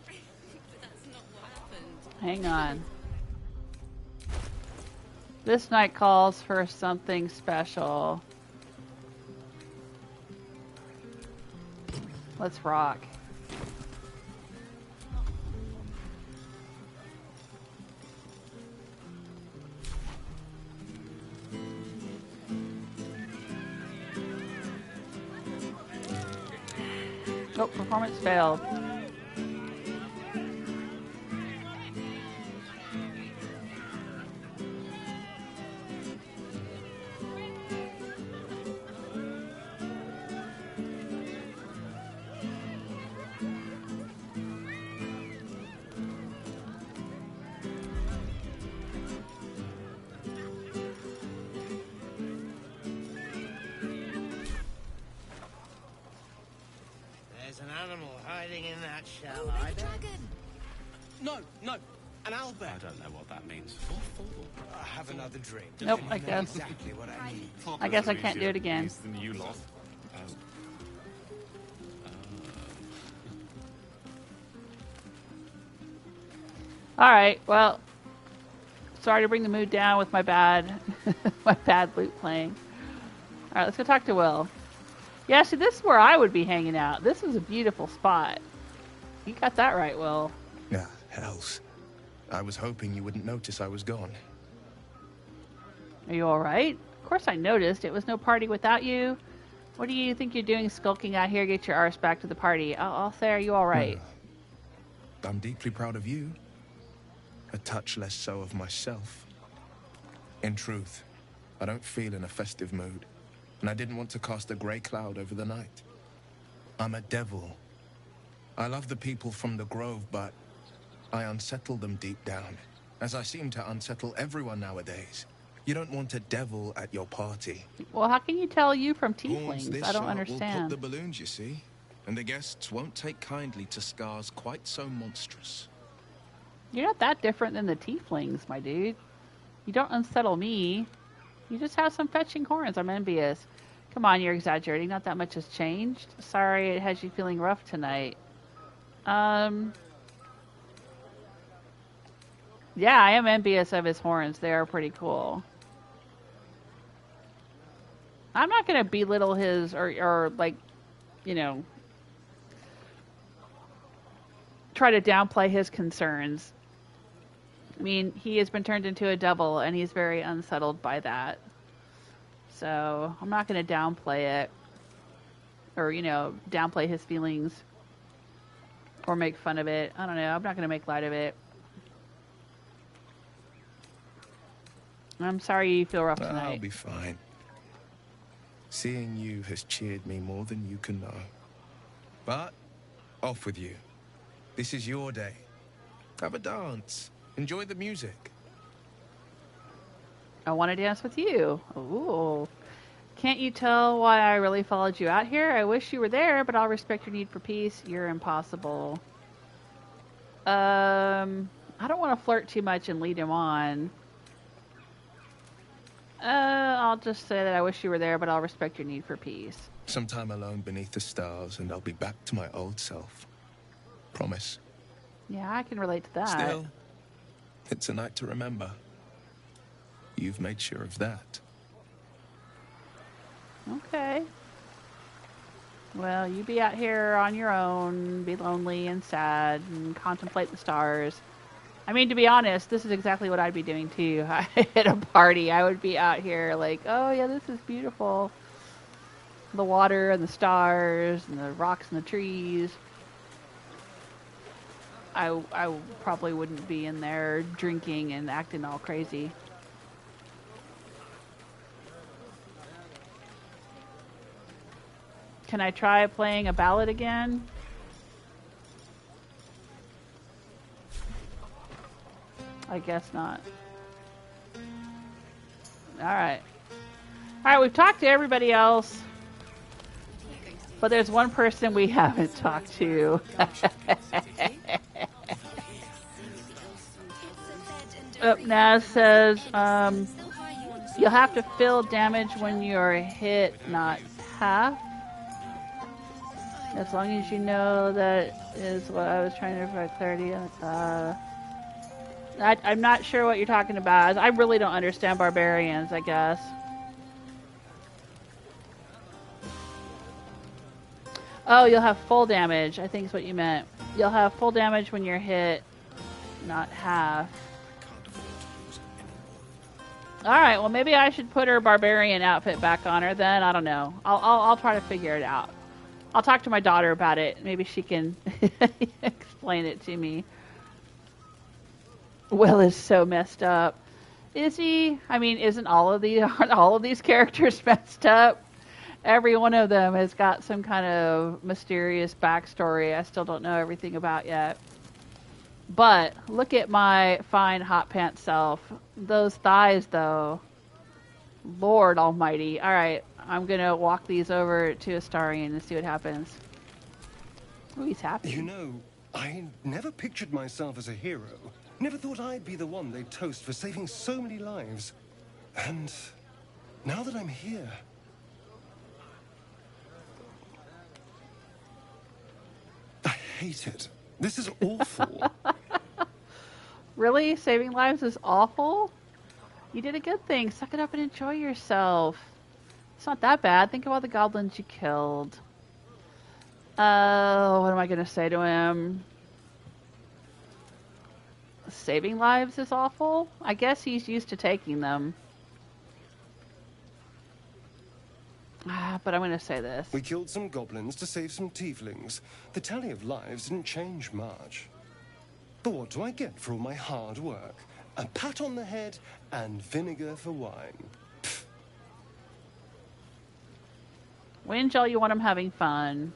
But that's not what happened. Hang on. This night calls for something special. Let's rock. Oh, performance failed. hiding in that shell, I bet. No, an owlbear. I don't know what that means. Have another drink. Nope, I guess. Exactly what I need. I guess I can't do it again. Than you lot. Alright, well, sorry to bring the mood down with my bad Lute playing. Alright, let's go talk to Wyll. Yeah, see, this is where I would be hanging out. This is a beautiful spot. You got that right, Wyll. Yeah, hells. I was hoping you wouldn't notice I was gone. Are you alright? Of course I noticed. It was no party without you. What do you think you're doing skulking out here? Get your arse back to the party. I'll say, are you alright? I'm deeply proud of you. A touch less so of myself. In truth, I don't feel in a festive mood, and I didn't want to cast a grey cloud over the night. I'm a devil. I love the people from the Grove, but I unsettle them deep down, as I seem to unsettle everyone nowadays. You don't want a devil at your party. Well, how can you tell you from Horns Tieflings? this I don't shot understand. will pop the balloons, you see, and the guests won't take kindly to scars quite so monstrous. You're not that different than the Tieflings, my dude. You don't unsettle me. You just have some fetching horns. I'm envious. Come on, you're exaggerating. Not that much has changed. Sorry it has you feeling rough tonight. Yeah, I am envious of his horns. They are pretty cool. I'm not going to belittle his or like, you know, try to downplay his concerns. I mean, he has been turned into a devil, and he's very unsettled by that. So, I'm not going to downplay it. Or, you know, downplay his feelings. Or make fun of it. I don't know. I'm not going to make light of it. I'm sorry you feel rough tonight. I'll be fine. Seeing you has cheered me more than you can know. But, off with you. This is your day. Have a dance. Enjoy the music. I want to dance with you. Ooh. Can't you tell why I really followed you out here? I wish you were there, but I'll respect your need for peace. You're impossible. I don't want to flirt too much and lead him on. I'll just say that I wish you were there, but I'll respect your need for peace. Sometime alone beneath the stars, and I'll be back to my old self. Promise. Yeah, I can relate to that. Still, it's a night to remember. You've made sure of that. Okay. Well, you be out here on your own, be lonely and sad, and contemplate the stars. I mean, to be honest, this is exactly what I'd be doing too. At a party, I would be out here like, oh yeah, this is beautiful. The water and the stars and the rocks and the trees. I probably wouldn't be in there drinking and acting all crazy. Can I try playing a ballad again? I guess not. Alright. Alright, we've talked to everybody else. But there's one person we haven't talked to. Naz says, you'll have to fill damage when you're hit, not half. As long as you know that is what I was trying to provide clarity. I'm not sure what you're talking about. I really don't understand barbarians, I guess. Oh, you'll have full damage, I think is what you meant. You'll have full damage when you're hit, not half. Alright, well maybe I should put her barbarian outfit back on her then. I don't know. I'll try to figure it out. I'll talk to my daughter about it. Maybe she can explain it to me. Wyll is so messed up. Is he? I mean, aren't all of these characters messed up? Every one of them has got some kind of mysterious backstory I still don't know everything about yet. But look at my fine hot pants self. Those thighs, though. Lord almighty. Alright, I'm going to walk these over to Astarion and see what happens. Oh, he's happy. You know, I never pictured myself as a hero. Never thought I'd be the one they'd toast for saving so many lives. And now that I'm here... I hate it. This is awful. Really? Saving lives is awful? You did a good thing. Suck it up and enjoy yourself. It's not that bad. Think of all the goblins you killed. What am I going to say to him? Saving lives is awful? I guess he's used to taking them. But I'm going to say this. We killed some goblins to save some tieflings. The tally of lives didn't change much. But what do I get for all my hard work? A pat on the head and vinegar for wine. Pfft. Whinge all you want him having fun.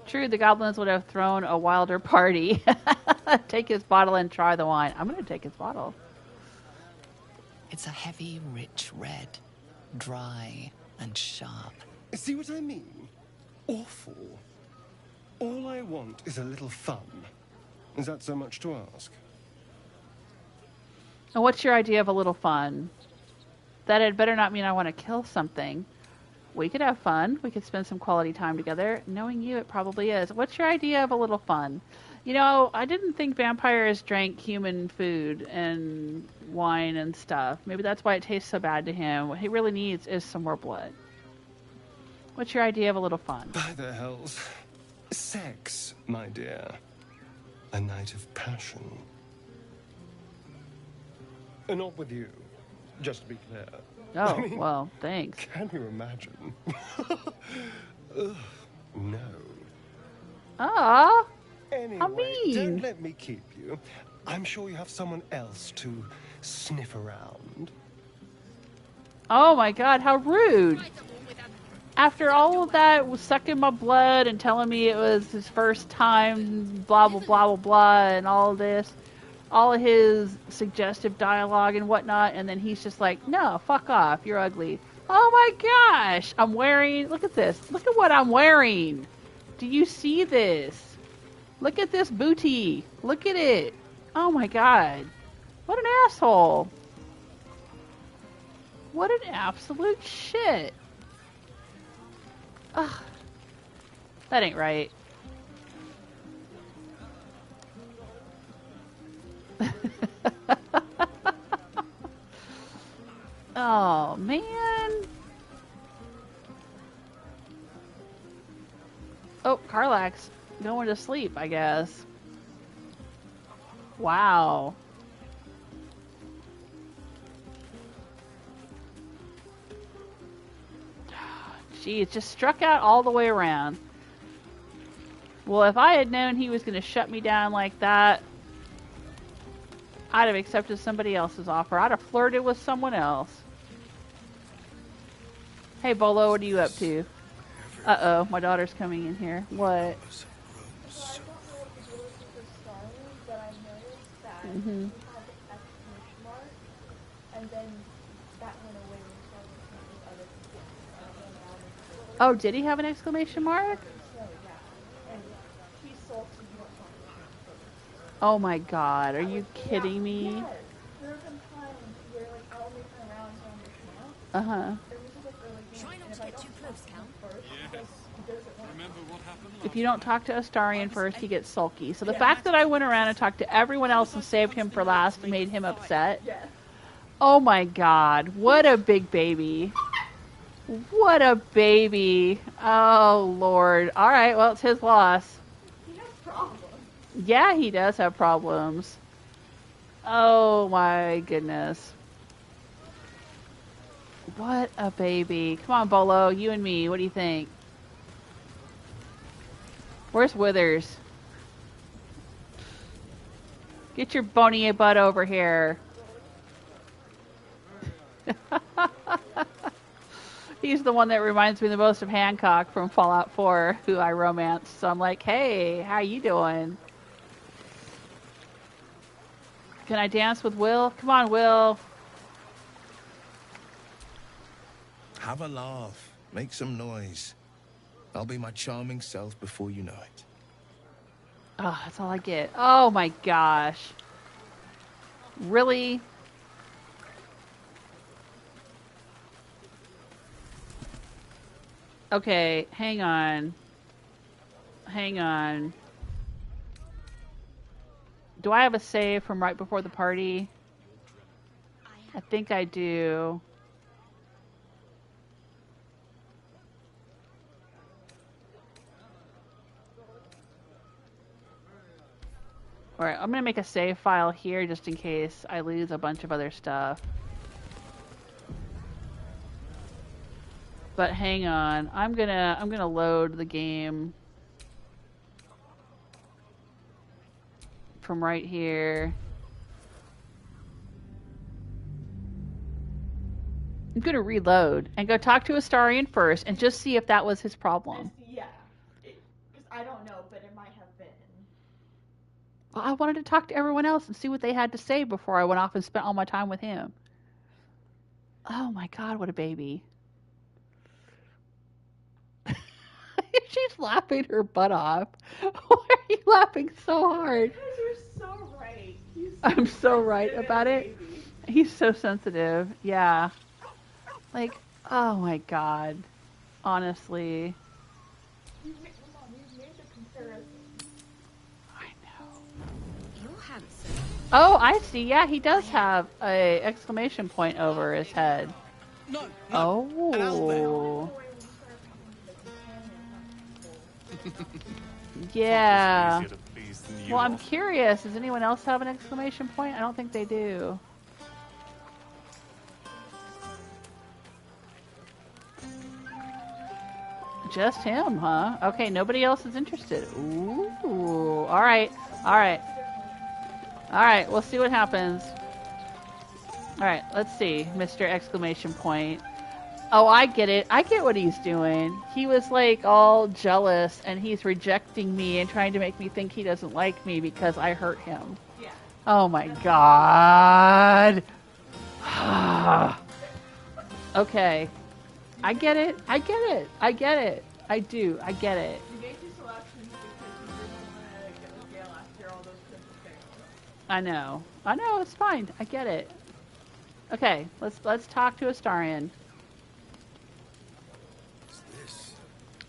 True, the goblins would have thrown a wilder party. Take his bottle and try the wine. I'm going to take his bottle. It's a heavy, rich red. Dry and sharp. See what I mean? Awful. All I want is a little fun. Is that so much to ask? And what's your idea of a little fun? That had better not mean I want to kill something. We could have fun. We could spend some quality time together. Knowing you, it probably is. What's your idea of a little fun? You know, I didn't think vampires drank human food and wine and stuff. Maybe that's why it tastes so bad to him. What he really needs is some more blood. What's your idea of a little fun? By the hells. Sex, my dear. A night of passion. Not with you, just to be clear. Oh, I mean, well, thanks. Can you imagine? Ugh, no. Ah. Anyway, don't let me keep you. I'm sure you have someone else to sniff around. Oh my god, how rude. After all of that was sucking my blood and telling me it was his first time, blah, blah, blah, blah, blah, and all of this, all of his suggestive dialogue and whatnot, and then he's just like, no, fuck off, you're ugly. Oh my gosh, I'm wearing, look at this, look at what I'm wearing. Do you see this? Look at this booty. Look at it. Oh my god. What an asshole. What an absolute shit. Ugh. That ain't right. Oh, man. Oh, Karlach's going to sleep, I guess. Wow. Gee, it just struck out all the way around. Well, if I had known he was going to shut me down like that, I'd have accepted somebody else's offer. I'd have flirted with someone else. Hey, Bolo, what are you up to? Uh-oh, my daughter's coming in here. What? Mm-hmm. Oh, did he have an exclamation mark? Oh my god, are you kidding me? Uh-huh. If you don't talk to Astarion first, he gets sulky. So the fact that I went around and talked to everyone else and saved him for last made him upset. Oh my god, what a big baby. What a baby. Oh lord. Alright, well, it's his loss. He has problems. Yeah, he does have problems. Oh my goodness. What a baby. Come on, Bolo, you and me, what do you think? Where's Withers? Get your bony butt over here. He's the one that reminds me the most of Hancock from Fallout 4, who I romanced. So I'm like, hey, how you doing? Can I dance with Wyll? Come on, Wyll. Have a laugh. Make some noise. I'll be my charming self before you know it. Oh, that's all I get. Oh my gosh. Really? Okay, hang on. Hang on. Do I have a save from right before the party? I think I do. Alright, I'm gonna make a save file here just in case I lose a bunch of other stuff. But hang on, I'm gonna load the game from right here. I'm gonna reload and go talk to Astarion first and just see if that was his problem. Yeah, because I don't know, but it might have been. Well, I wanted to talk to everyone else and see what they had to say before I went off and spent all my time with him. Oh my god, what a baby. She's laughing her butt off. Why are you laughing so hard? Because you're so right. I'm so right about it. He's so sensitive. Yeah. Like, oh my god. Honestly. We've made the comparison. I know. You're handsome. Oh, I see. Yeah, he does have a exclamation point over his head. No. Oh. Yeah. Well, I'm curious. Does anyone else have an exclamation point? I don't think they do. Just him, huh? Okay, nobody else is interested. Ooh. Alright. Alright. Alright, we'll see what happens. Alright, let's see. Mr. Exclamation Point. Oh, I get it. I get what he's doing. He was like all jealous and he's rejecting me and trying to make me think he doesn't like me because I hurt him. Yeah. Oh my god. Okay. I get it. I get it. I get it. I do. I get it. You made your selections because you didn't want to get with Gale after all those things. I know. I know. It's fine. I get it. Okay. Let's talk to Astarion.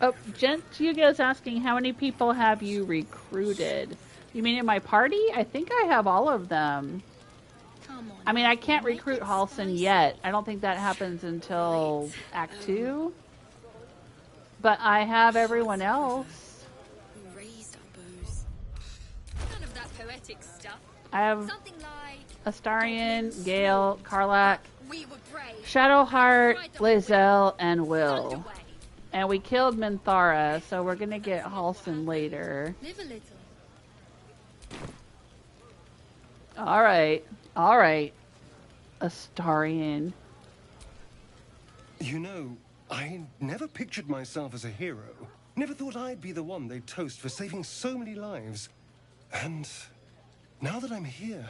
Oh, Gent Hugo's asking, how many people have you recruited? You mean in my party? I think I have all of them. I mean, I can't recruit Halsin yet. I don't think that happens until Act 2. But I have everyone else. Raised our bows. None of that poetic stuff. I have Something like Astarion, Gale, Karlach, we were brave. Shadowheart, Lizelle, and Wyll. And we killed Minthara, so we're gonna get Halsin later. Live a little. Alright. Alright. Astarion. You know, I never pictured myself as a hero. Never thought I'd be the one they'd toast for saving so many lives. And now that I'm here...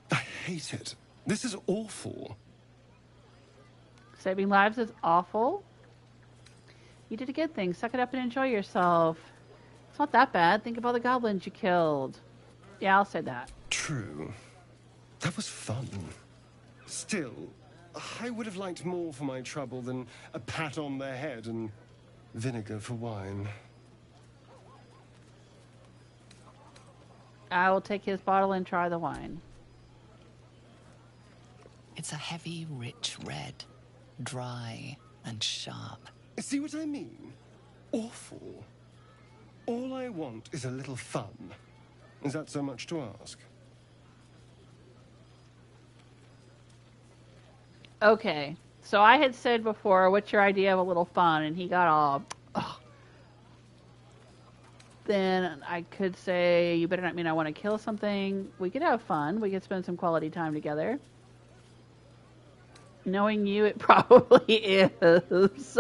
I hate it. This is awful. Saving lives is awful. You did a good thing. Suck it up and enjoy yourself. It's not that bad. Think of all the goblins you killed. Yeah, I'll say that. True. That was fun. Still, I would have liked more for my trouble than a pat on the head and vinegar for wine. I will take his bottle and try the wine. It's a heavy, rich red, dry and sharp. See what I mean? Awful. All I want is a little fun. Is that so much to ask? Okay, so I had said before, what's your idea of a little fun? And he got all, ugh. Then I could say, you better not mean I want to kill something. We could have fun. We could spend some quality time together. Knowing you, it probably is.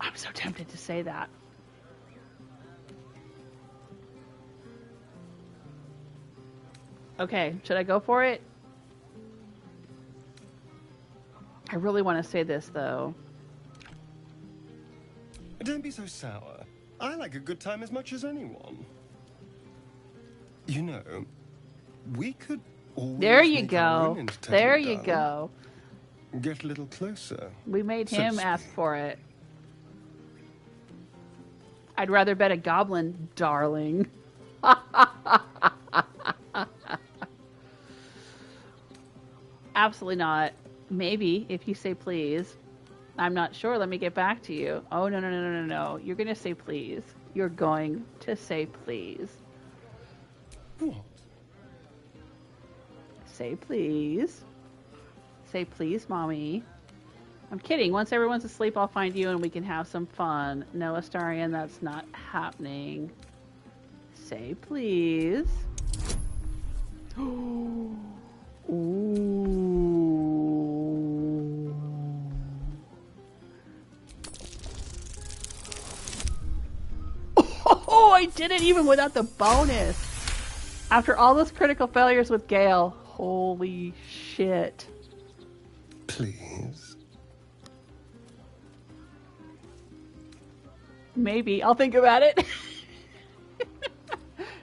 I'm so tempted to say that. Okay, should I go for it? I really want to say this, though. Don't be so sour. I like a good time as much as anyone. You know, we could always There you make our go. own entertainment, There you darling. go. Get a little closer. We made so him to ask speak. for it. I'd rather bet a goblin, darling. Absolutely not. Maybe, if you say please. I'm not sure. Let me get back to you. Oh, no, no, no, no, no, no. You're going to say please. You're going to say please. What? Say please. Say please, mommy. I'm kidding. Once everyone's asleep, I'll find you and we can have some fun. No, Astarion, that's not happening. Say please. Ooh. Oh, I did it even without the bonus. After all those critical failures with Gale. Holy shit. Please. Maybe. I'll think about it.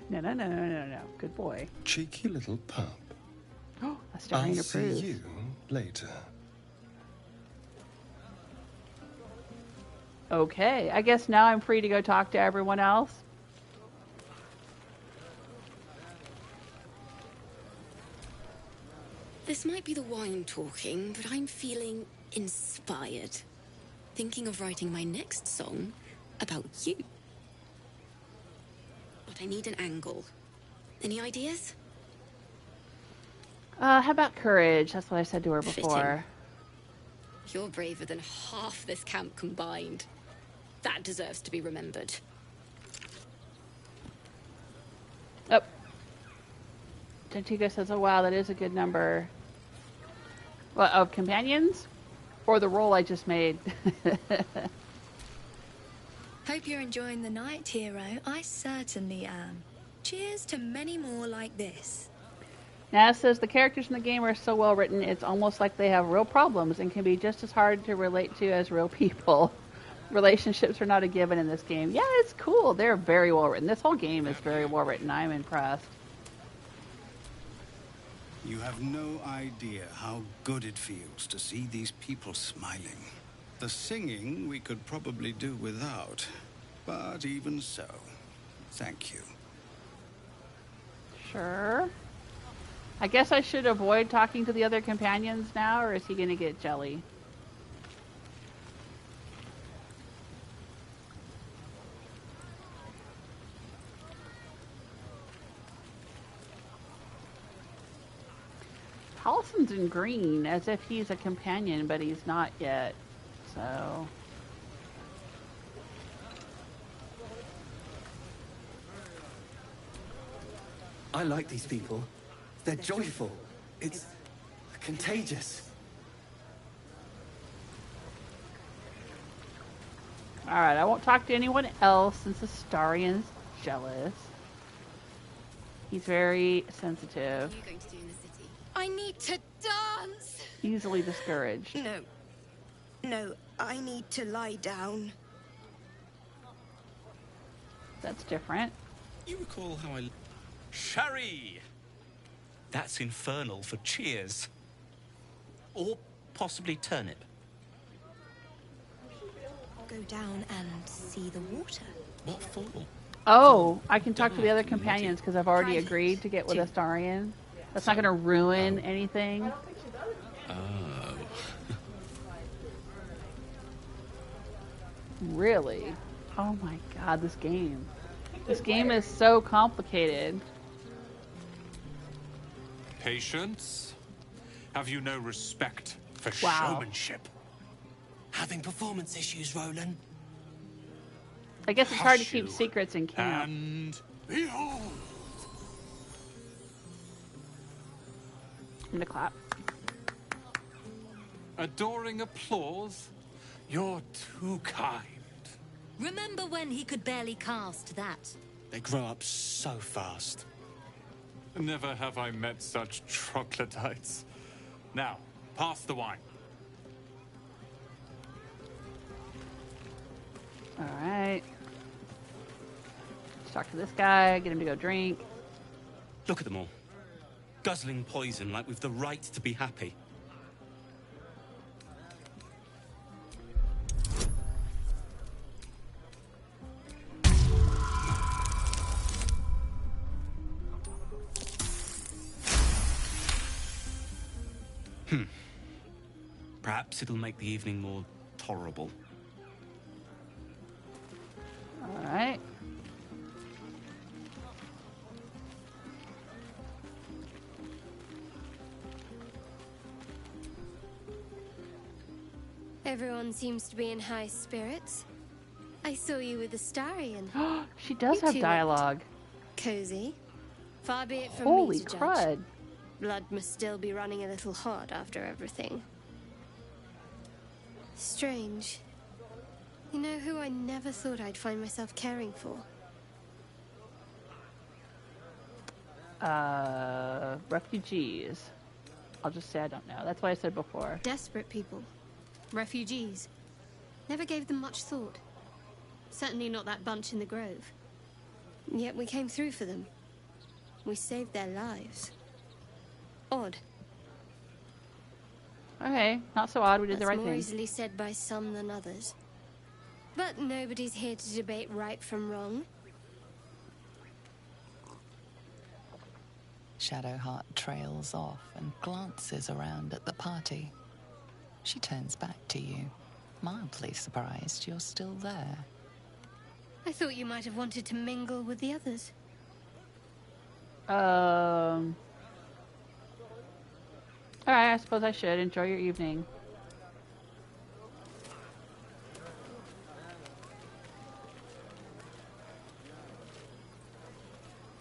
No, no, no, no, no, no. Good boy. Cheeky little pup. Oh, Astarion I'll approves. see you later. Okay, I guess now I'm free to go talk to everyone else. This might be the wine talking, but I'm feeling inspired. Thinking of writing my next song about you. But I need an angle. Any ideas? How about courage? That's what I said to her before. Fitting. You're braver than half this camp combined. That deserves to be remembered. Oh. Jantigo says, oh wow, that is a good number. What, of companions? Or the roll I just made? Hope you're enjoying the night, hero. I certainly am. Cheers to many more like this. Now it says the characters in the game are so well written, it's almost like they have real problems and can be just as hard to relate to as real people. Relationships are not a given in this game. Yeah, it's cool. They're very well written. This whole game is very well written. I'm impressed. You have no idea how good it feels to see these people smiling. The singing we could probably do without, but even so, thank you. Sure. I guess I should avoid talking to the other companions now, or is he going to get jelly? Halsin's in green, as if he's a companion, but he's not yet, so... I like these people. They're joyful. It's contagious. Alright, I won't talk to anyone else since Astarion's jealous. He's very sensitive. What are you going to do in the city? I need to dance! Easily discouraged. No. No, I need to lie down. That's different. You recall how I... Sherry! That's infernal for cheers. Or possibly turnip. Go down and see the water. What for? Oh, I can talk to the other companions because I've already agreed to get with Astarion. That's not going to ruin anything. Oh. Really? Oh my god, this game. This game is so complicated. Patience? Have you no respect for Wow. showmanship? Having performance issues, Roland? I guess it's hard to Hush keep you. secrets in camp. And behold! I'm gonna clap. Adoring applause? You're too kind. Remember when he could barely cast that? They grow up so fast. Never have I met such troglodytes. Now, pass the wine. Alright. Let's talk to this guy, get him to go drink. Look at them all. Guzzling poison like we've the right to be happy. Perhaps it'll make the evening more tolerable. Alright. Everyone seems to be in high spirits. I saw you with Astarion. She does You have two dialogue. looked cozy. Far be it from Holy me to crud. judge. Blood must still be running a little hot after everything. Strange. You know who I never thought I'd find myself caring for? Refugees. I'll just say I don't know. That's what I said before. Desperate people. Refugees. Never gave them much thought. Certainly not that bunch in the grove. Yet we came through for them. We saved their lives. Odd. Okay, not so odd. We did the right More thing. easily said by some than others. But nobody's here to debate right from wrong. Shadowheart trails off and glances around at the party. She turns back to you, mildly surprised you're still there. I thought you might have wanted to mingle with the others. Alright, I suppose I should. Enjoy your evening.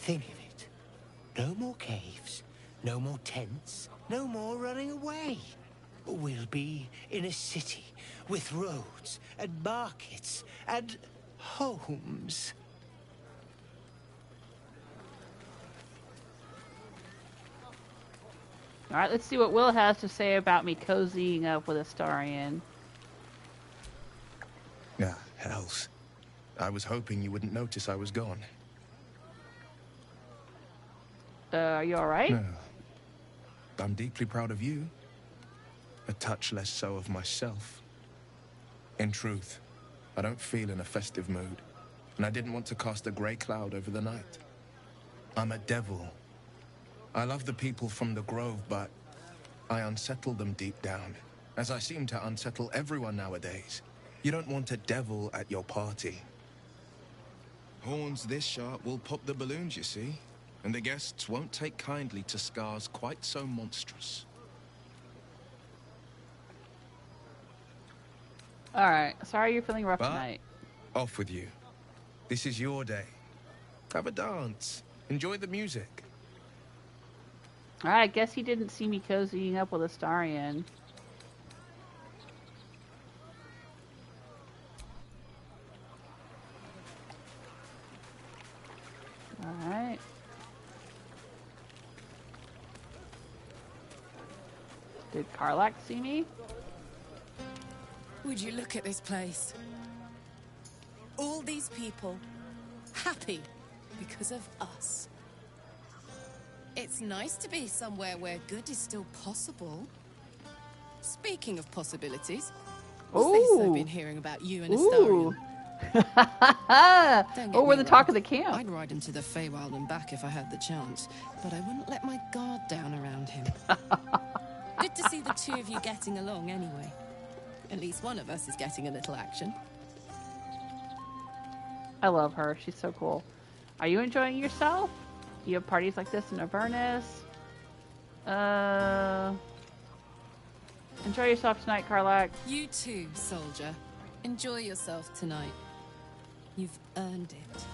Think of it. No more caves, no more tents, no more running away. We'll be in a city with roads and markets and homes. Alright, let's see what Wyll has to say about me cozying up with Astarion. Ah, hells. I was hoping you wouldn't notice I was gone. Are you alright? No. I'm deeply proud of you. A touch less so of myself. In truth, I don't feel in a festive mood, and I didn't want to cast a grey cloud over the night. I'm a devil. I love the people from the grove, but I unsettle them deep down, as I seem to unsettle everyone nowadays. You don't want a devil at your party. Horns this sharp will pop the balloons, you see, and the guests won't take kindly to scars quite so monstrous. Alright, sorry you're feeling rough But tonight. off with you. This is your day. Have a dance. Enjoy the music. Alright, I guess he didn't see me cozying up with Astarion. Alright. Did Karlach see me? Would you look at this place? All these people happy because of us. It's nice to be somewhere where good is still possible. Speaking of possibilities, what's this I've been hearing about you and Astarion? Oh, we're the talk of the camp. I'd ride him to the Feywild and back if I had the chance, but I wouldn't let my guard down around him. Good to see the two of you getting along anyway. At least one of us is getting a little action. I love her. She's so cool. Are you enjoying yourself? Do you have parties like this in Avernus? Enjoy yourself tonight, Karlach. You too, soldier. Enjoy yourself tonight. You've earned it.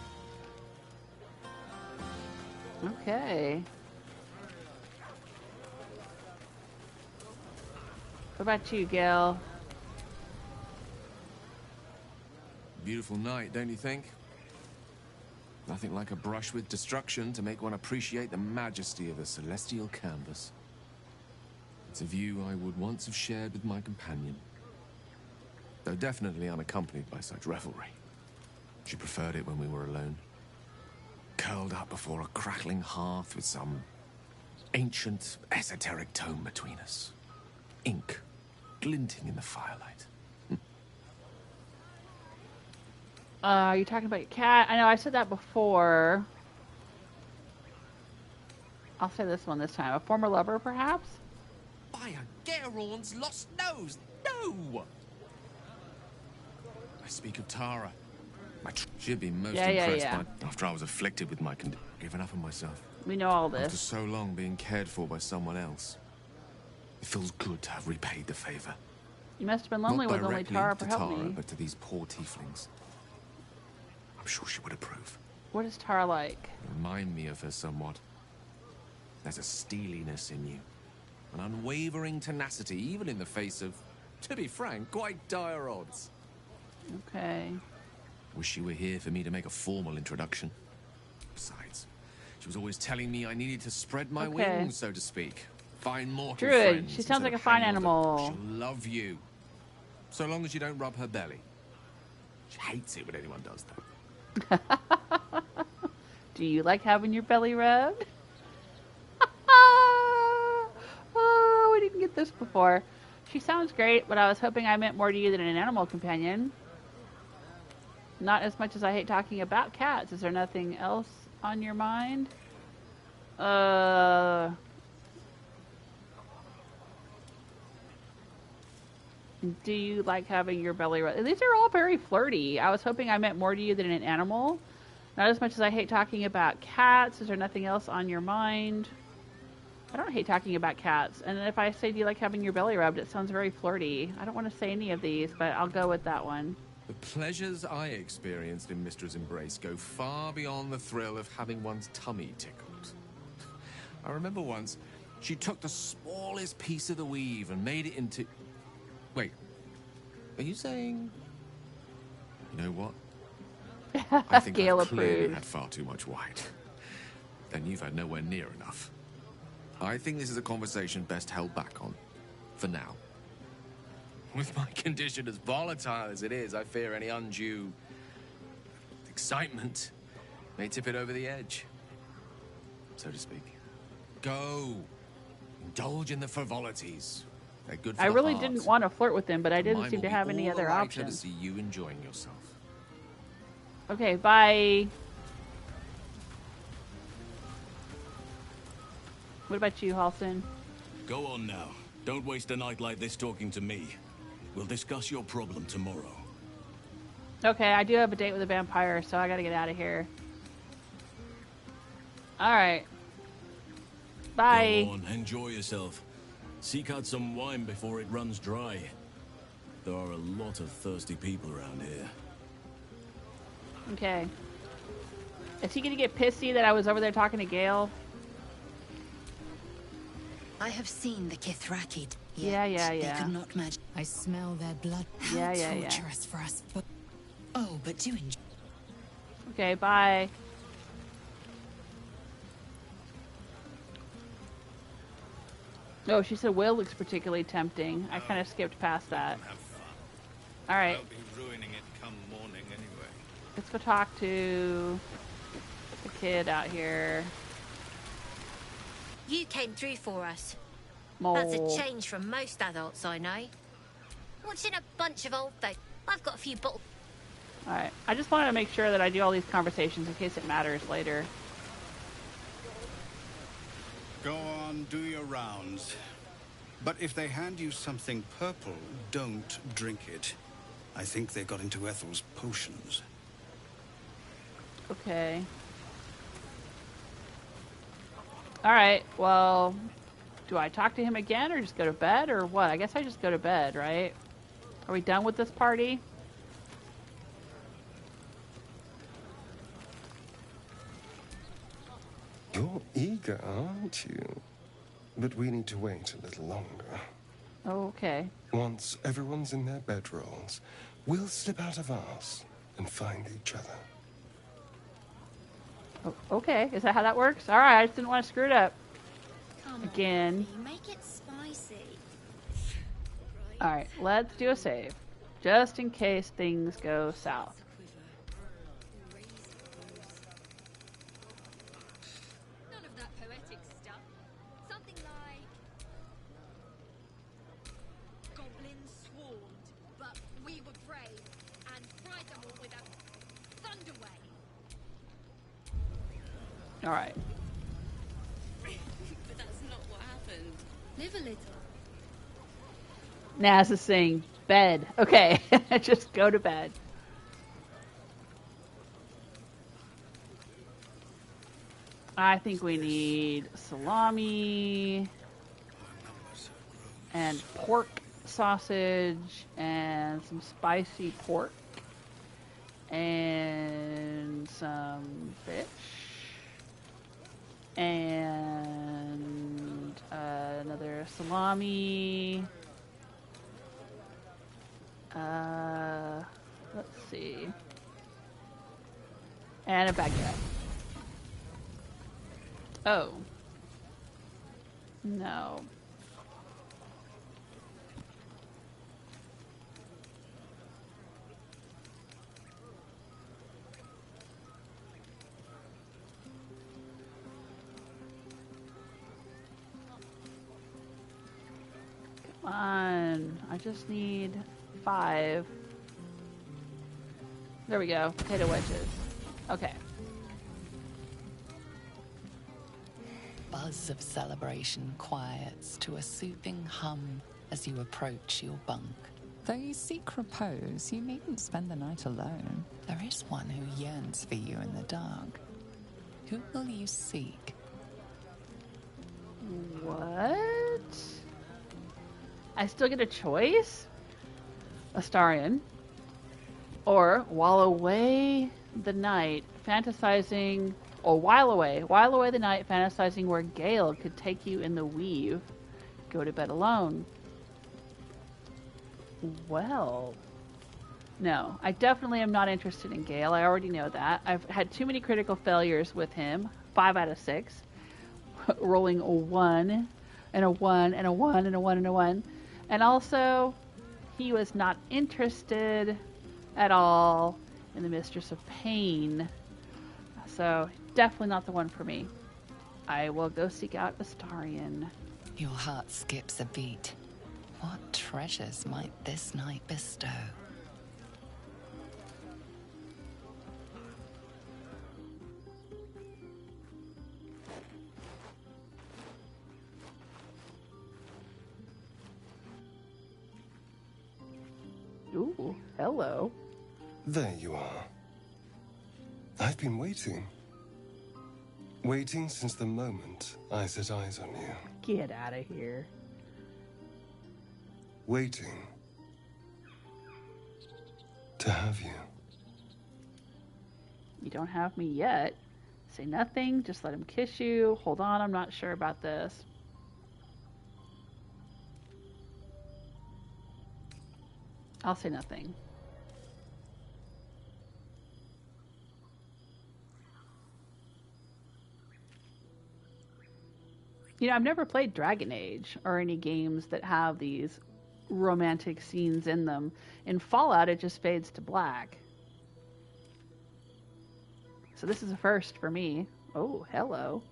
Okay. What about you, Gale? Beautiful night, don't you think? Nothing like a brush with destruction to make one appreciate the majesty of a celestial canvas. It's a view I would once have shared with my companion, though definitely unaccompanied by such revelry. She preferred it when we were alone. Curled up before a crackling hearth with some ancient, esoteric tome between us. Ink glinting in the firelight. Are you talking about your cat? I know I said that before. I'll say this one this time. A former lover, perhaps? By a Garon's lost nose! No! I speak of Tara. She'd be most impressed by after I was afflicted with my condition. Given up on myself. We know all this. After so long being cared for by someone else. It feels good to have repaid the favor. You must have been lonely with only Tara for helping me. But to these poor tieflings. I'm sure she would approve. What is Tara like? Remind me of her somewhat. There's a steeliness in you. An unwavering tenacity, even in the face of, to be frank, quite dire odds. Okay. Wish you were here for me to make a formal introduction. Besides, she was always telling me I needed to spread my wings, so to speak. Find mortal Druid. friends. She sounds like a fine animal. She'll love you. So long as you don't rub her belly. She hates it when anyone does that. Do you like having your belly rubbed? We didn't get this before. She sounds great, but I was hoping I meant more to you than an animal companion. Not as much as I hate talking about cats. Is there nothing else on your mind? Do you like having your belly rubbed? These are all very flirty. I was hoping I meant more to you than an animal. Not as much as I hate talking about cats. Is there nothing else on your mind? I don't hate talking about cats. And if I say, do you like having your belly rubbed, it sounds very flirty. I don't want to say any of these, but I'll go with that one. The pleasures I experienced in Mistra's embrace go far beyond the thrill of having one's tummy tickled. I remember once, she took the smallest piece of the weave and made it into... Wait, are you saying... You know what? I think Gale I've clearly approved. had far too much wine. Then you've had nowhere near enough. I think this is a conversation best held back on. For now. With my condition as volatile as it is, I fear any undue... excitement may tip it over the edge. So to speak. Go! Indulge in the frivolities. They're good for I the really heart. didn't want to flirt with him, but I didn't Mine seem will to be have any all other the lighter options. to see you enjoying yourself. Okay, bye. What about you, Halsin? Go on now. Don't waste a night like this talking to me. We'll discuss your problem tomorrow. Okay, I do have a date with a vampire, so I gotta get out of here. Alright. Bye. Go on, enjoy yourself. Seek out some wine before it runs dry. There are a lot of thirsty people around here. Okay. Is he gonna get pissy that I was over there talking to Gale? I have seen the Kithraki. Yeah. They could not match. I smell their blood. Yeah. Torturous for us. But oh, but do enjoy. Okay, bye. Oh, she said Wyll looks particularly tempting. I kind of skipped past that. Alright. I'll be ruining it come morning anyway. Let's go talk to the kid out here. You came through for us. Mole. That's a change from most adults I know. Watching a bunch of old folk. I've got a few bottles. Alright. I just wanted to make sure that I do all these conversations in case it matters later. Go on, do your rounds. But if they hand you something purple, don't drink it. I think they got into Ethel's potions. Okay. Alright, well, do I talk to him again or just go to bed or what? I guess I just go to bed, right? Are we done with this party? You're eager, aren't you? But we need to wait a little longer. Oh, okay. Once everyone's in their bedrolls, we'll slip out of ours and find each other. Oh, okay, is that how that works? Alright, I just didn't want to screw it up. Come Again. on, make it spicy. Alright, let's do a save. Just in case things go south. All right. But that's not what happened. Live a little. Naz is saying bed. Okay, just go to bed. I think we need salami and pork sausage and some spicy pork and some fish and another salami. Let's see. And a baguette. Oh. No. Come on. I just need 5. There we go. Potato wedges. Okay. Buzz of celebration quiets to a soothing hum as you approach your bunk. Though you seek repose, you needn't spend the night alone. There is one who yearns for you in the dark. Who will you seek? What? I still get a choice? Astarion. Or while away the night, fantasizing... Or while away the night, fantasizing where Gale could take you in the weave. Go to bed alone. Well... No, I definitely am not interested in Gale. I already know that. I've had too many critical failures with him. 5 out of 6. Rolling a 1, and a 1, and a 1, and a 1, and a 1. And also, he was not interested at all in the Mistress of Pain. So, definitely not the one for me. I will go seek out Astarion. Your heart skips a beat. What treasures might this night bestow? Ooh, hello. There you are. I've been waiting. Waiting since the moment I set eyes on you. Get out of here. Waiting to have you. You don't have me yet. Say nothing, just let him kiss you. Hold on, I'm not sure about this. I'll say nothing. You know, I've never played Dragon Age or any games that have these romantic scenes in them. In Fallout, it just fades to black. So this is a first for me. Oh, hello.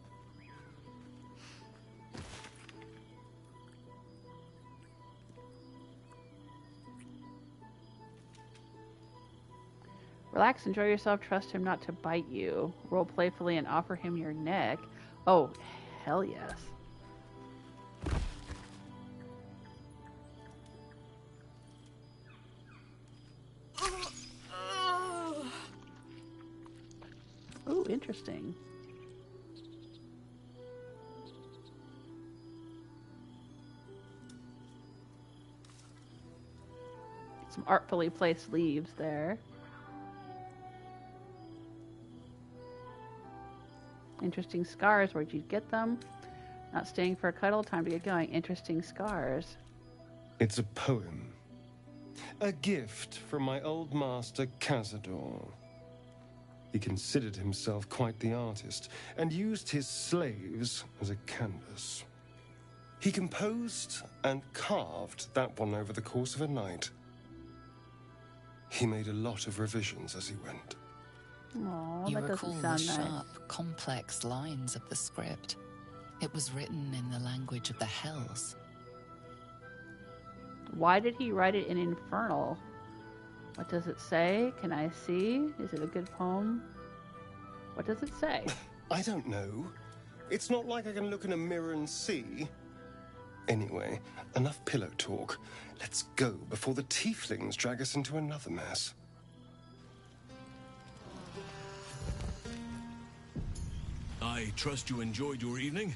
Relax, enjoy yourself, trust him not to bite you. Roll playfully and offer him your neck. Oh, hell yes. Ooh, interesting. Some artfully placed leaves there. Interesting scars. Where'd you get them? Not staying for a cuddle. Time to get going. Interesting scars. It's a poem. A gift from my old master, Cazador. He considered himself quite the artist, and used his slaves as a canvas. He composed and carved that one over the course of a night. He made a lot of revisions as he went. Aww, You that recall doesn't the sound nice. sharp, complex lines of the script. It was written in the language of the Hells. Why did he write it in Infernal? What does it say? Can I see? Is it a good poem? What does it say? I don't know. It's not like I can look in a mirror and see. Anyway, enough pillow talk. Let's go before the Tieflings drag us into another mess. I trust you enjoyed your evening.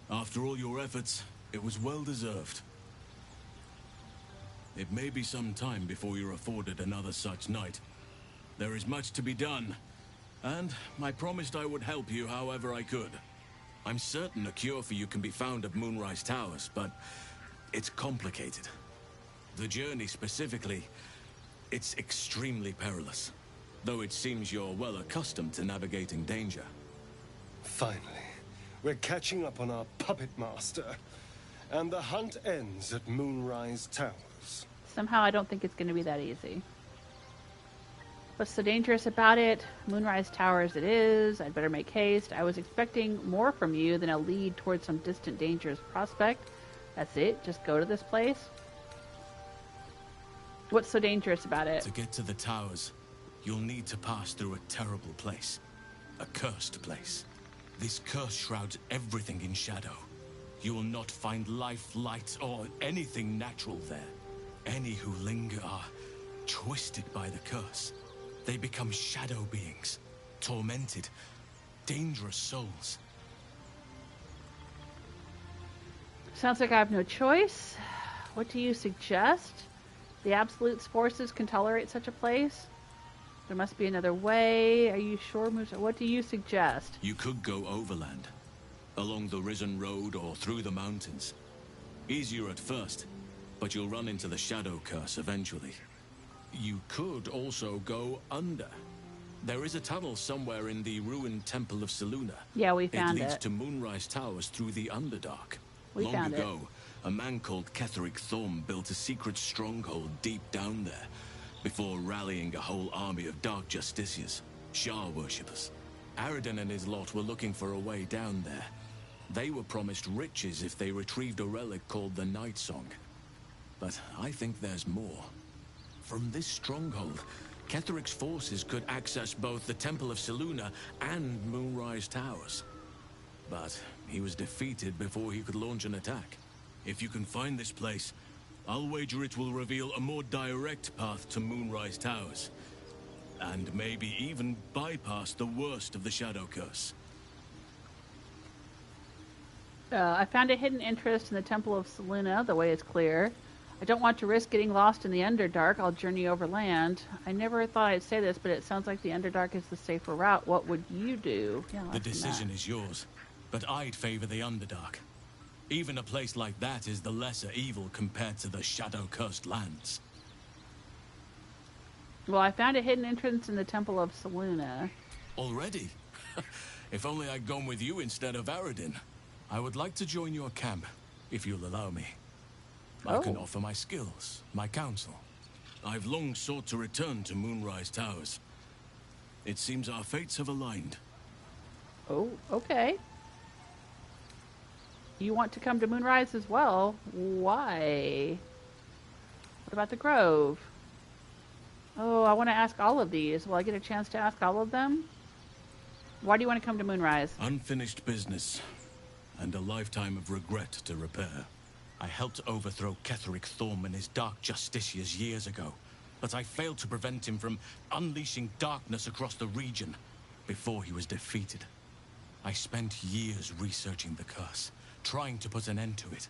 After all your efforts, it was well deserved. It may be some time before you're afforded another such night. There is much to be done, and I promised I would help you however I could. I'm certain a cure for you can be found at Moonrise Towers, but it's complicated. The journey specifically, it's extremely perilous, though it seems you're well accustomed to navigating danger. Finally, we're catching up on our puppet master, and the hunt ends at Moonrise Towers. Somehow I don't think it's going to be that easy. What's so dangerous about it? Moonrise Towers it is. I'd better make haste. I was expecting more from you than a lead towards some distant dangerous prospect. That's it? Just go to this place? What's so dangerous about it? To get to the towers, you'll need to pass through a terrible place. A cursed place. This curse shrouds everything in shadow. You will not find life, light, or anything natural there. Any who linger are twisted by the curse. They become shadow beings, tormented, dangerous souls. Sounds like I have no choice. What do you suggest? The Absolute's forces can tolerate such a place? There must be another way. Are you sure? What do you suggest? You could go overland, along the Risen Road or through the mountains. Easier at first, but you'll run into the shadow curse eventually. You could also go under. There is a tunnel somewhere in the ruined Temple of Selûne. Yeah, we found it. It leads it. to Moonrise Towers through the Underdark. Long ago, a man called Ketheric Thorm built a secret stronghold deep down there, before rallying a whole army of Dark Justiciars, Shah worshippers. Aradin and his lot were looking for a way down there. They were promised riches if they retrieved a relic called the Night Song. But I think there's more. From this stronghold, Ketheric's forces could access both the Temple of Selûne and Moonrise Towers. But he was defeated before he could launch an attack. If you can find this place, I'll wager it will reveal a more direct path to Moonrise Towers. And maybe even bypass the worst of the Shadow Curse. I found a hidden interest in the Temple of Selûne. The way is clear. I don't want to risk getting lost in the Underdark. I'll journey overland. I never thought I'd say this, but it sounds like the Underdark is the safer route. What would you do? Yeah, the decision is yours, but I'd favor the Underdark. Even a place like that is the lesser evil compared to the shadow-cursed lands. Well, I found a hidden entrance in the Temple of Selûne. Already? If only I'd gone with you instead of Aradin. I would like to join your camp, if you'll allow me. I can offer my skills, my counsel. I've long sought to return to Moonrise Towers. It seems our fates have aligned. Oh, okay. You want to come to Moonrise as well? Why? What about the Grove? Oh, I want to ask all of these. Will I get a chance to ask all of them? Why do you want to come to Moonrise? Unfinished business, and a lifetime of regret to repair. I helped overthrow Ketheric Thorm and his Dark Justiciars years ago, but I failed to prevent him from unleashing darkness across the region before he was defeated. I spent years researching the curse, trying to put an end to it.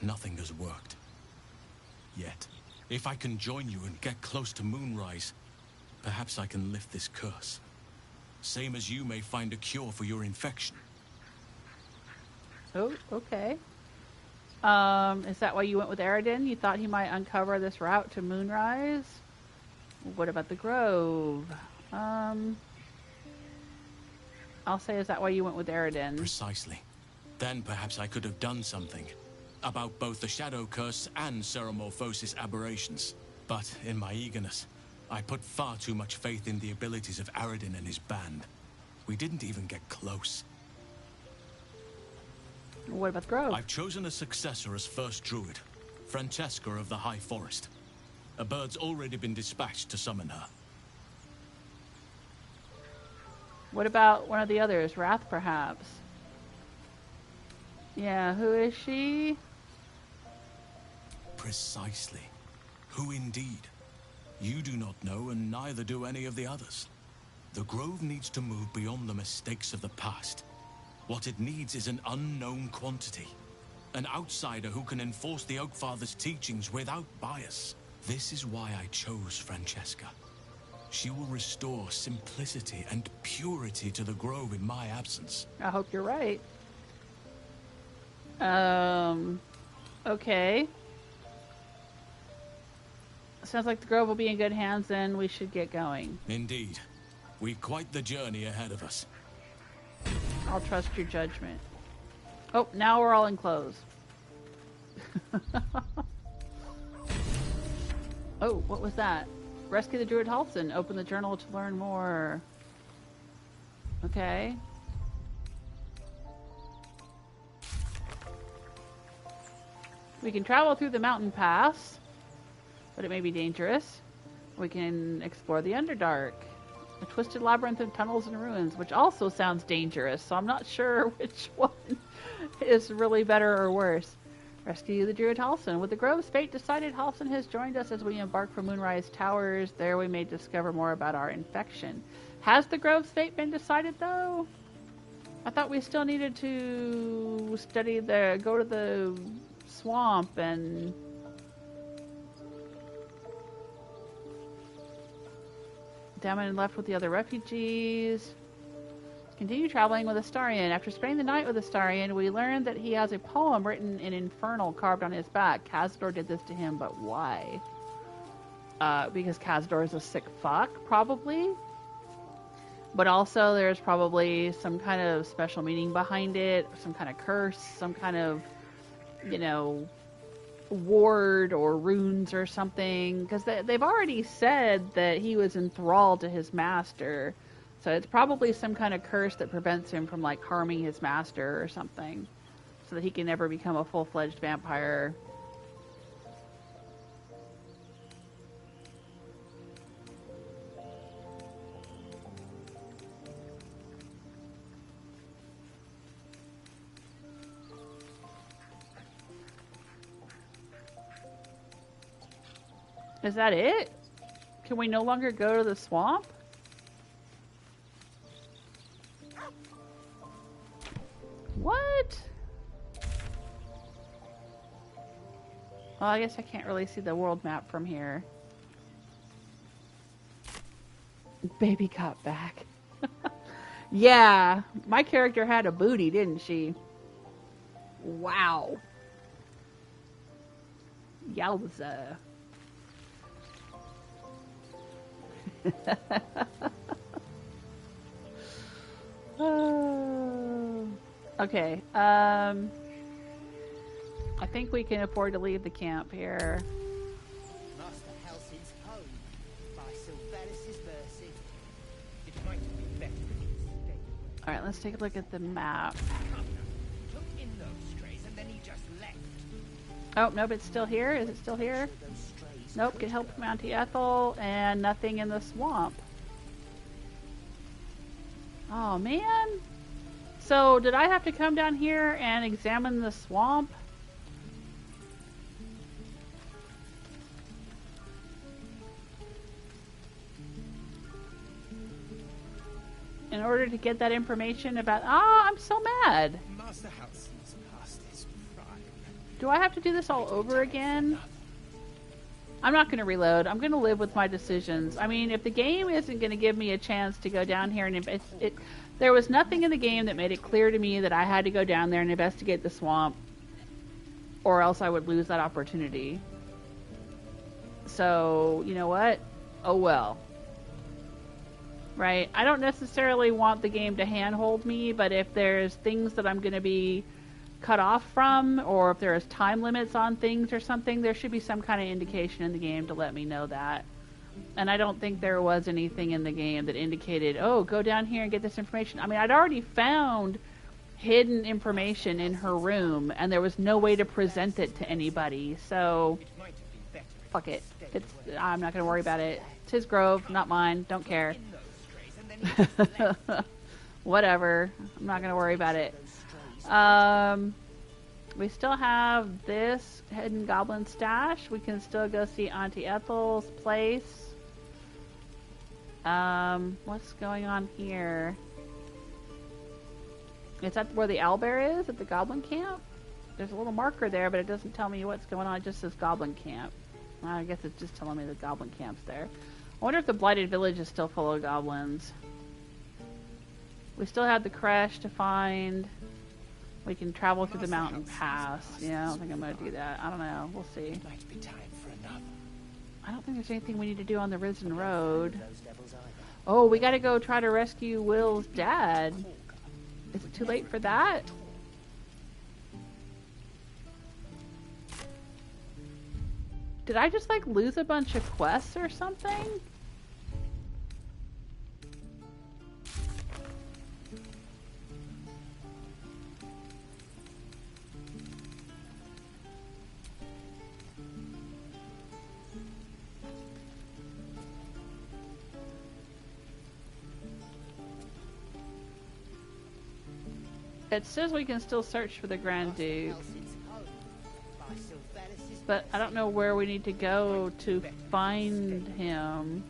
Nothing has worked. Yet, if I can join you and get close to Moonrise, perhaps I can lift this curse. Same as you may find a cure for your infection. Oh, okay. Is that why you went with Aradin? You thought he might uncover this route to Moonrise? What about the Grove? I'll say, is that why you went with Aradin? Precisely. Then perhaps I could have done something about both the Shadow Curse and Ceremorphosis aberrations. But in my eagerness, I put far too much faith in the abilities of Aradin and his band. We didn't even get close. What about the Grove? I've chosen a successor as first druid, Francesca of the High Forest. A bird's already been dispatched to summon her. What about one of the others? Wrath, perhaps? Yeah, who is she? Precisely. Who indeed? You do not know, and neither do any of the others. The Grove needs to move beyond the mistakes of the past. What it needs is an unknown quantity. An outsider who can enforce the Oakfather's teachings without bias. This is why I chose Francesca. She will restore simplicity and purity to the Grove in my absence. I hope you're right. Okay. Sounds like the Grove will be in good hands, and we should get going. Indeed. We've quite the journey ahead of us. I'll trust your judgment. Oh, now we're all in clothes. Oh, what was that? Rescue the druid Halsin. Open the journal to learn more. Okay. We can travel through the mountain pass, but it may be dangerous. We can explore the Underdark. A twisted labyrinth of tunnels and ruins, which also sounds dangerous, so I'm not sure which one is really better or worse. Rescue the druid Halsin. With the Grove's fate decided, Halsin has joined us as we embark for Moonrise Towers. There we may discover more about our infection. Has the Grove's fate been decided, though? I thought we still needed to go to the swamp and... Down and left with the other refugees. Continue traveling with Astarion. After spending the night with Astarion, we learned that he has a poem written in Infernal carved on his back. Cazador did this to him, but why? Because Cazador is a sick fuck, probably. But also there's probably some kind of special meaning behind it, some kind of curse, some kind of, you know, ward or runes or something, because they've already said that he was enthralled to his master, so it's probably some kind of curse that prevents him from like harming his master or something, so that he can never become a full-fledged vampire. Is that it? Can we no longer go to the swamp? What? Well, I guess I can't really see the world map from here. Baby got back. Yeah, my character had a booty, didn't she? Wow. Yowza. Okay, I think we can afford to leave the camp here. Master Halsin's home by Sylvanas' mercy. It might be better if he stayed. Alright, let's take a look at the map. Took in those strays and then he just left. Oh, nope, it's still here. Is it still here? Nope, get help from Auntie Ethel, and nothing in the swamp. Oh, man. So, did I have to come down here and examine the swamp? In order to get that information about... Ah, I'm so mad. Master Halsin's past his prime. Do I have to do this all over again? I'm not going to reload. I'm going to live with my decisions. I mean, if the game isn't going to give me a chance to go down here and there was nothing in the game that made it clear to me that I had to go down there and investigate the swamp, or else I would lose that opportunity. So, you know what? Oh well. Right? I don't necessarily want the game to handhold me, but if there's things that I'm going to be cut off from, or if there's time limits on things or something, there should be some kind of indication in the game to let me know that. And I don't think there was anything in the game that indicated, oh, go down here and get this information. I mean, I'd already found hidden information in her room, and there was no way to present it to anybody, so fuck it. I'm not going to worry about it. It's his grove, not mine. Don't care. Whatever. I'm not going to worry about it. We still have this hidden goblin stash. We can still go see Auntie Ethel's place. What's going on here? Is that where the owlbear is? At the goblin camp? There's a little marker there, but it doesn't tell me what's going on. It just says goblin camp. I guess it's just telling me the goblin camp's there. I wonder if the blighted village is still full of goblins. We still have the crash to find. We can travel through the mountain pass. Yeah, I don't think I'm going to do that. I don't know. We'll see. I don't think there's anything we need to do on the Risen Road. Oh, we got to go try to rescue Wyll's dad. Is it too late for that? Did I just like lose a bunch of quests or something? It says we can still search for the Grand Duke, but I don't know where we need to go to find him.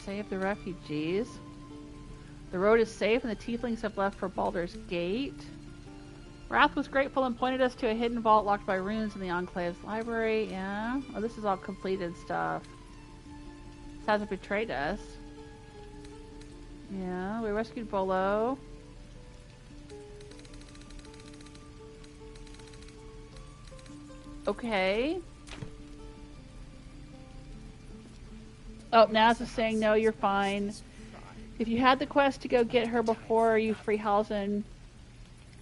Save the refugees. The road is safe and the Tieflings have left for Baldur's Gate. Wrath was grateful and pointed us to a hidden vault locked by runes in the Enclave's library. Yeah. Oh, this is all completed stuff. This hasn't betrayed us. Yeah, we rescued Bolo. Okay. Oh, Naz is saying, no, you're fine. If you had the quest to go get her before you free Halsin,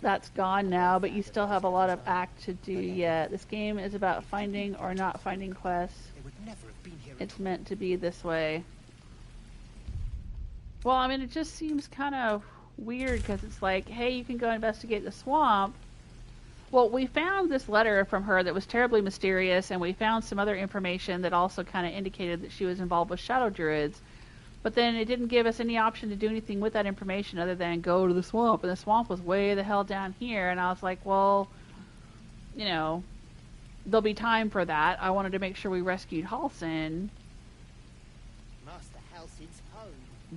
that's gone now, but you still have a lot of act to do yet. This game is about finding or not finding quests. It's meant to be this way. Well, I mean, it just seems kind of weird because it's like, hey, you can go investigate the swamp. Well, we found this letter from her that was terribly mysterious, and we found some other information that also kind of indicated that she was involved with shadow druids. But then it didn't give us any option to do anything with that information other than go to the swamp. And the swamp was way the hell down here. And I was like, well, you know, there'll be time for that. I wanted to make sure we rescued Halsin.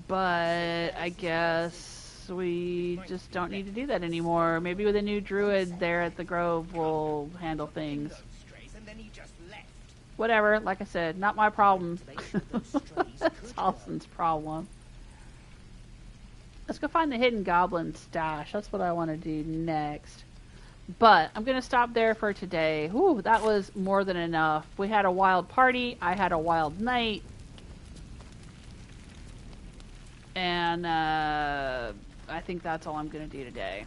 But I guess we just don't need to do that anymore. Maybe with a new druid there at the Grove we'll handle things. Whatever, like I said, not my problem. That's Halsin's problem. Let's go find the hidden goblin stash. That's what I want to do next. But I'm going to stop there for today. Whew, that was more than enough. We had a wild party. I had a wild night. And I think that's all I'm going to do today.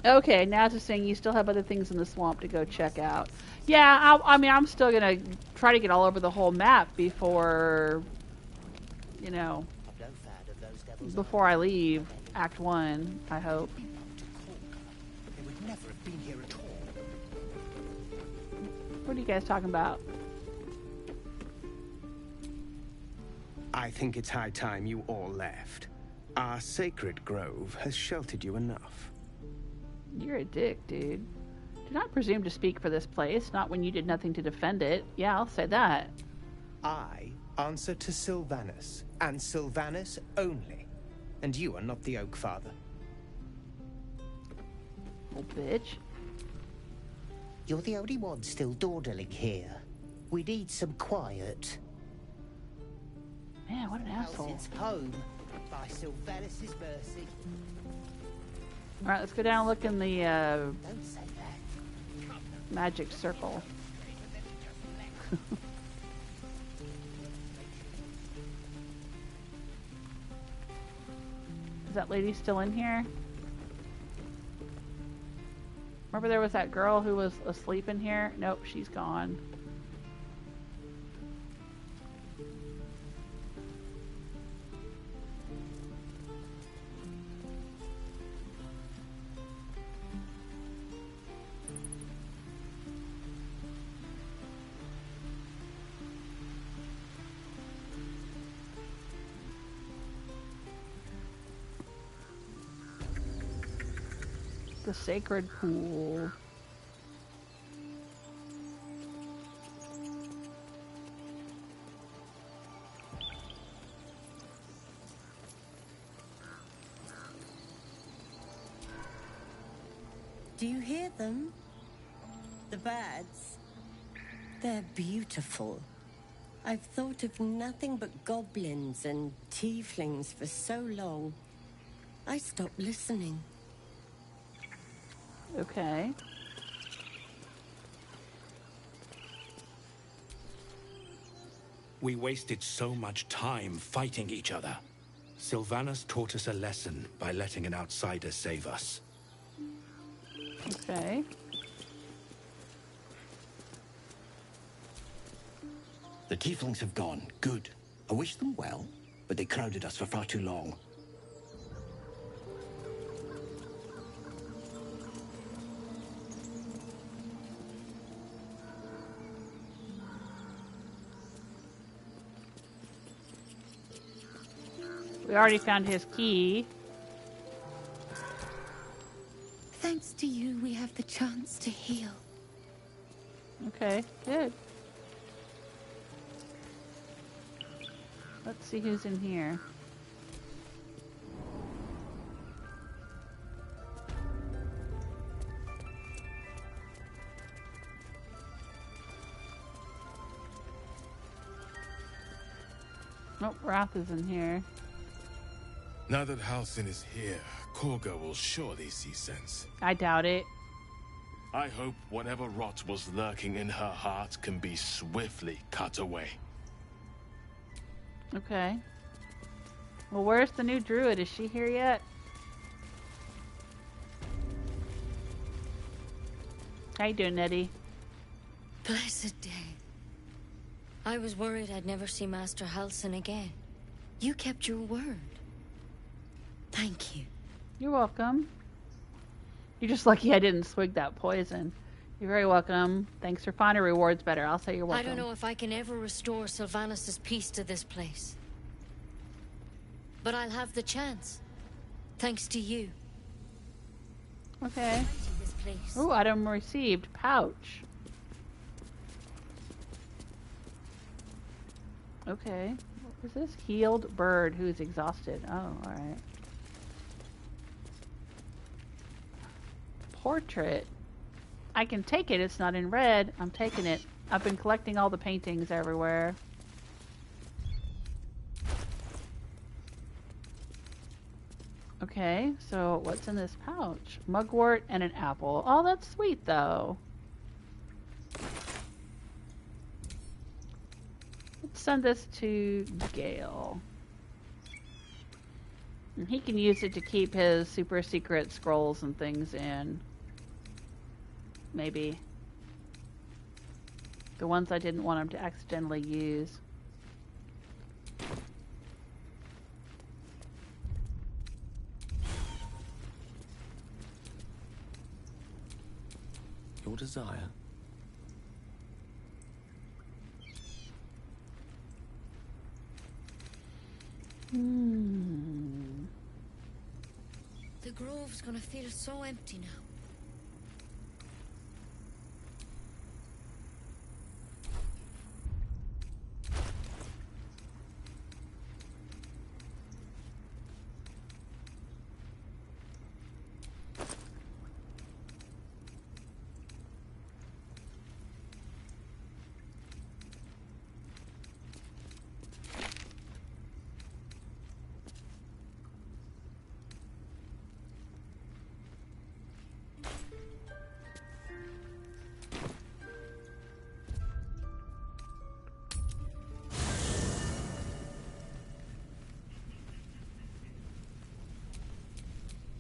Okay, now it's just saying you still have other things in the swamp to go check out. Yeah, I mean, I'm still going to try to get all over the whole map before, you know, before I leave Act 1, I hope. They would never have been here at all. What are you guys talking about? I think it's high time you all left. Our sacred grove has sheltered you enough. You're a dick, dude. Do not presume to speak for this place, not when you did nothing to defend it. Yeah, I'll say that. I answer to Sylvanus, and Sylvanus only. And you are not the Oak Father. Oh, bitch. You're the only one still dawdling here. We need some quiet. Man, what an asshole. Halsin's home by Sylvanus's mercy. Alright, let's go down and look in the magic circle. Is that lady still in here? Remember there was that girl who was asleep in here? Nope, she's gone. The sacred pool. Do you hear them? The birds. They're beautiful. I've thought of nothing but goblins and tieflings for so long. I stopped listening. Okay. We wasted so much time fighting each other. Sylvanas taught us a lesson by letting an outsider save us. Okay. The Tieflings have gone. Good. I wish them well, but they crowded us for far too long. We already found his key. Thanks to you, we have the chance to heal. Okay, good. Let's see who's in here. Nope, Wrath is in here. Now that Halsin is here, Kagha will surely see sense. I doubt it. I hope whatever rot was lurking in her heart can be swiftly cut away. Okay. Well, where's the new druid? Is she here yet? How you doing, Nettie? Blessed day. I was worried I'd never see Master Halsin again. You kept your word. Thank you. You're welcome. You're just lucky I didn't swig that poison. You're very welcome. Thanks for finding rewards better. I'll say you're welcome. I don't know if I can ever restore Sylvanas' peace to this place. But I'll have the chance. Thanks to you. Okay. This place. Ooh, item received. Pouch. Okay. What is this? Healed bird who's exhausted. Oh, alright. Portrait. I can take it. It's not in red. I'm taking it. I've been collecting all the paintings everywhere. Okay, so what's in this pouch? Mugwort and an apple. Oh, that's sweet, though. Let's send this to Gale. And he can use it to keep his super secret scrolls and things in. Maybe. The ones I didn't want him to accidentally use. Your desire. The grove's gonna feel so empty now.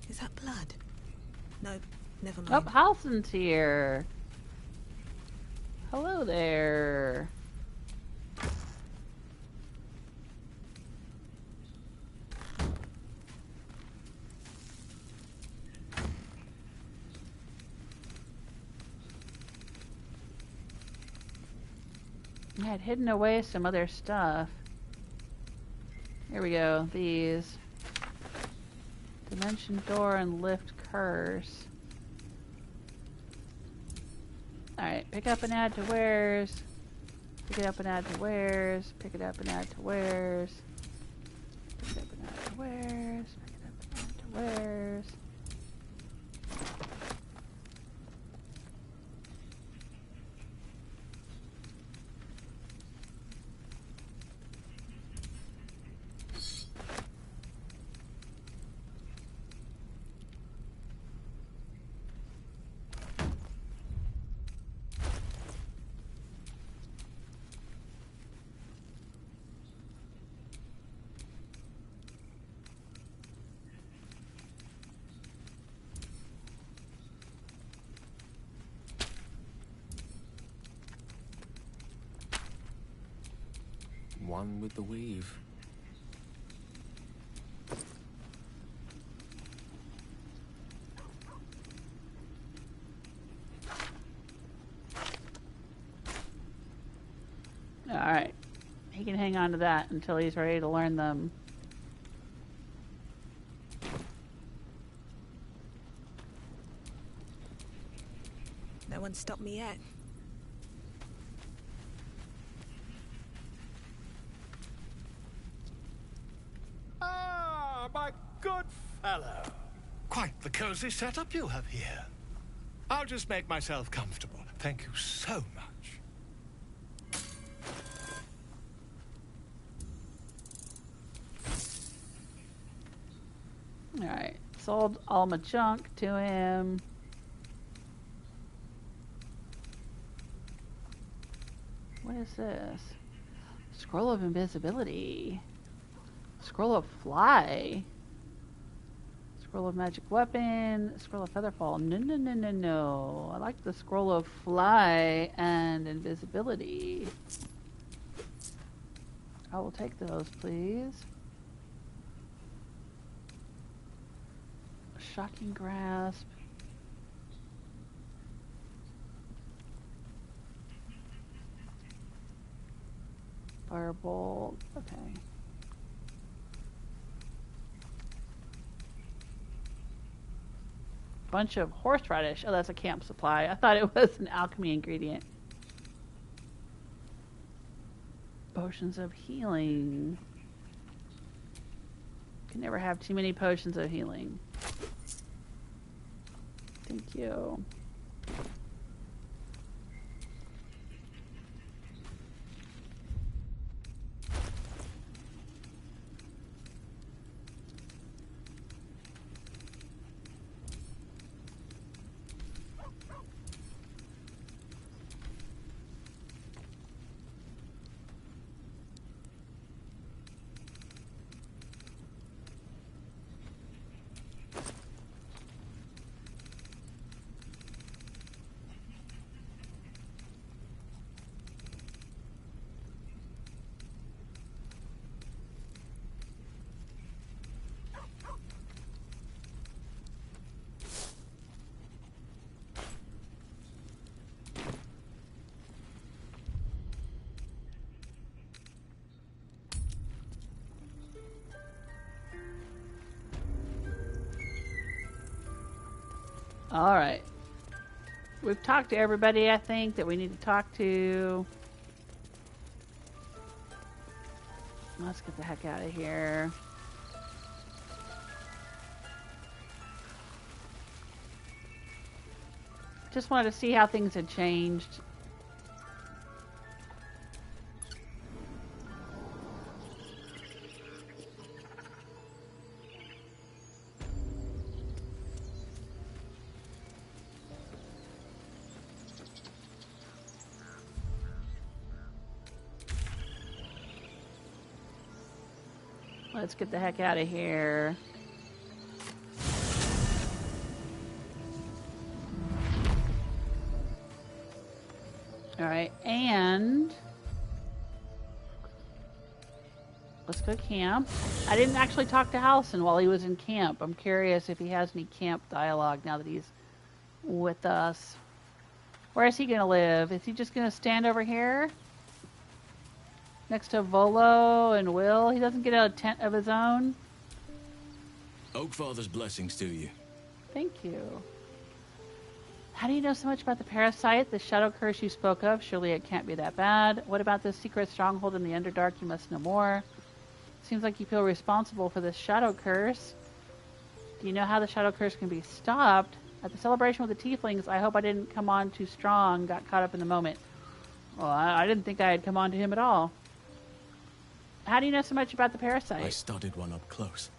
Is that blood? No, never Oh, mind. Halsin's here. Hello there. I had hidden away some other stuff. Here we go. These. Dimension door and lift curse. Alright, pick up and add to wares. Pick it up and add to wares. Pick it up and add to wares. Pick it up and add to wares. Pick it up and add to wares. One with the weave. Alright. He can hang on to that until he's ready to learn them. No one stopped me yet. Ah, my good fellow. Quite the cozy setup you have here. I'll just make myself comfortable. Thank you so much. Alright. Sold all my junk to him. What is this? Scroll of invisibility. Scroll of fly. Scroll of magic weapon. Scroll of featherfall. No, no, no, no, no. I like the scroll of fly and invisibility. I will take those, please. Shocking grasp. Firebolt. Okay. Bunch of horseradish. Oh, that's a camp supply. I thought it was an alchemy ingredient. Potions of healing. Can never have too many potions of healing. Thank you. Alright. We've talked to everybody, I think, that we need to talk to. Let's get the heck out of here. Just wanted to see how things had changed. Let's get the heck out of here. Alright, and let's go camp. I didn't actually talk to Halsin while he was in camp. I'm curious if he has any camp dialogue now that he's with us. Where is he going to live? Is he just going to stand over here? Next to Volo and Wyll? He doesn't get a tent of his own? Oakfather's blessings to you. Thank you. How do you know so much about the parasite, the shadow curse you spoke of? Surely it can't be that bad. What about this secret stronghold in the Underdark? You must know more. Seems like you feel responsible for this shadow curse. Do you know how the shadow curse can be stopped? At the celebration with the Tieflings, I hope I didn't come on too strong, got caught up in the moment. Well, I didn't think I had come on to him at all. How do you know so much about the parasite? I studied one up close.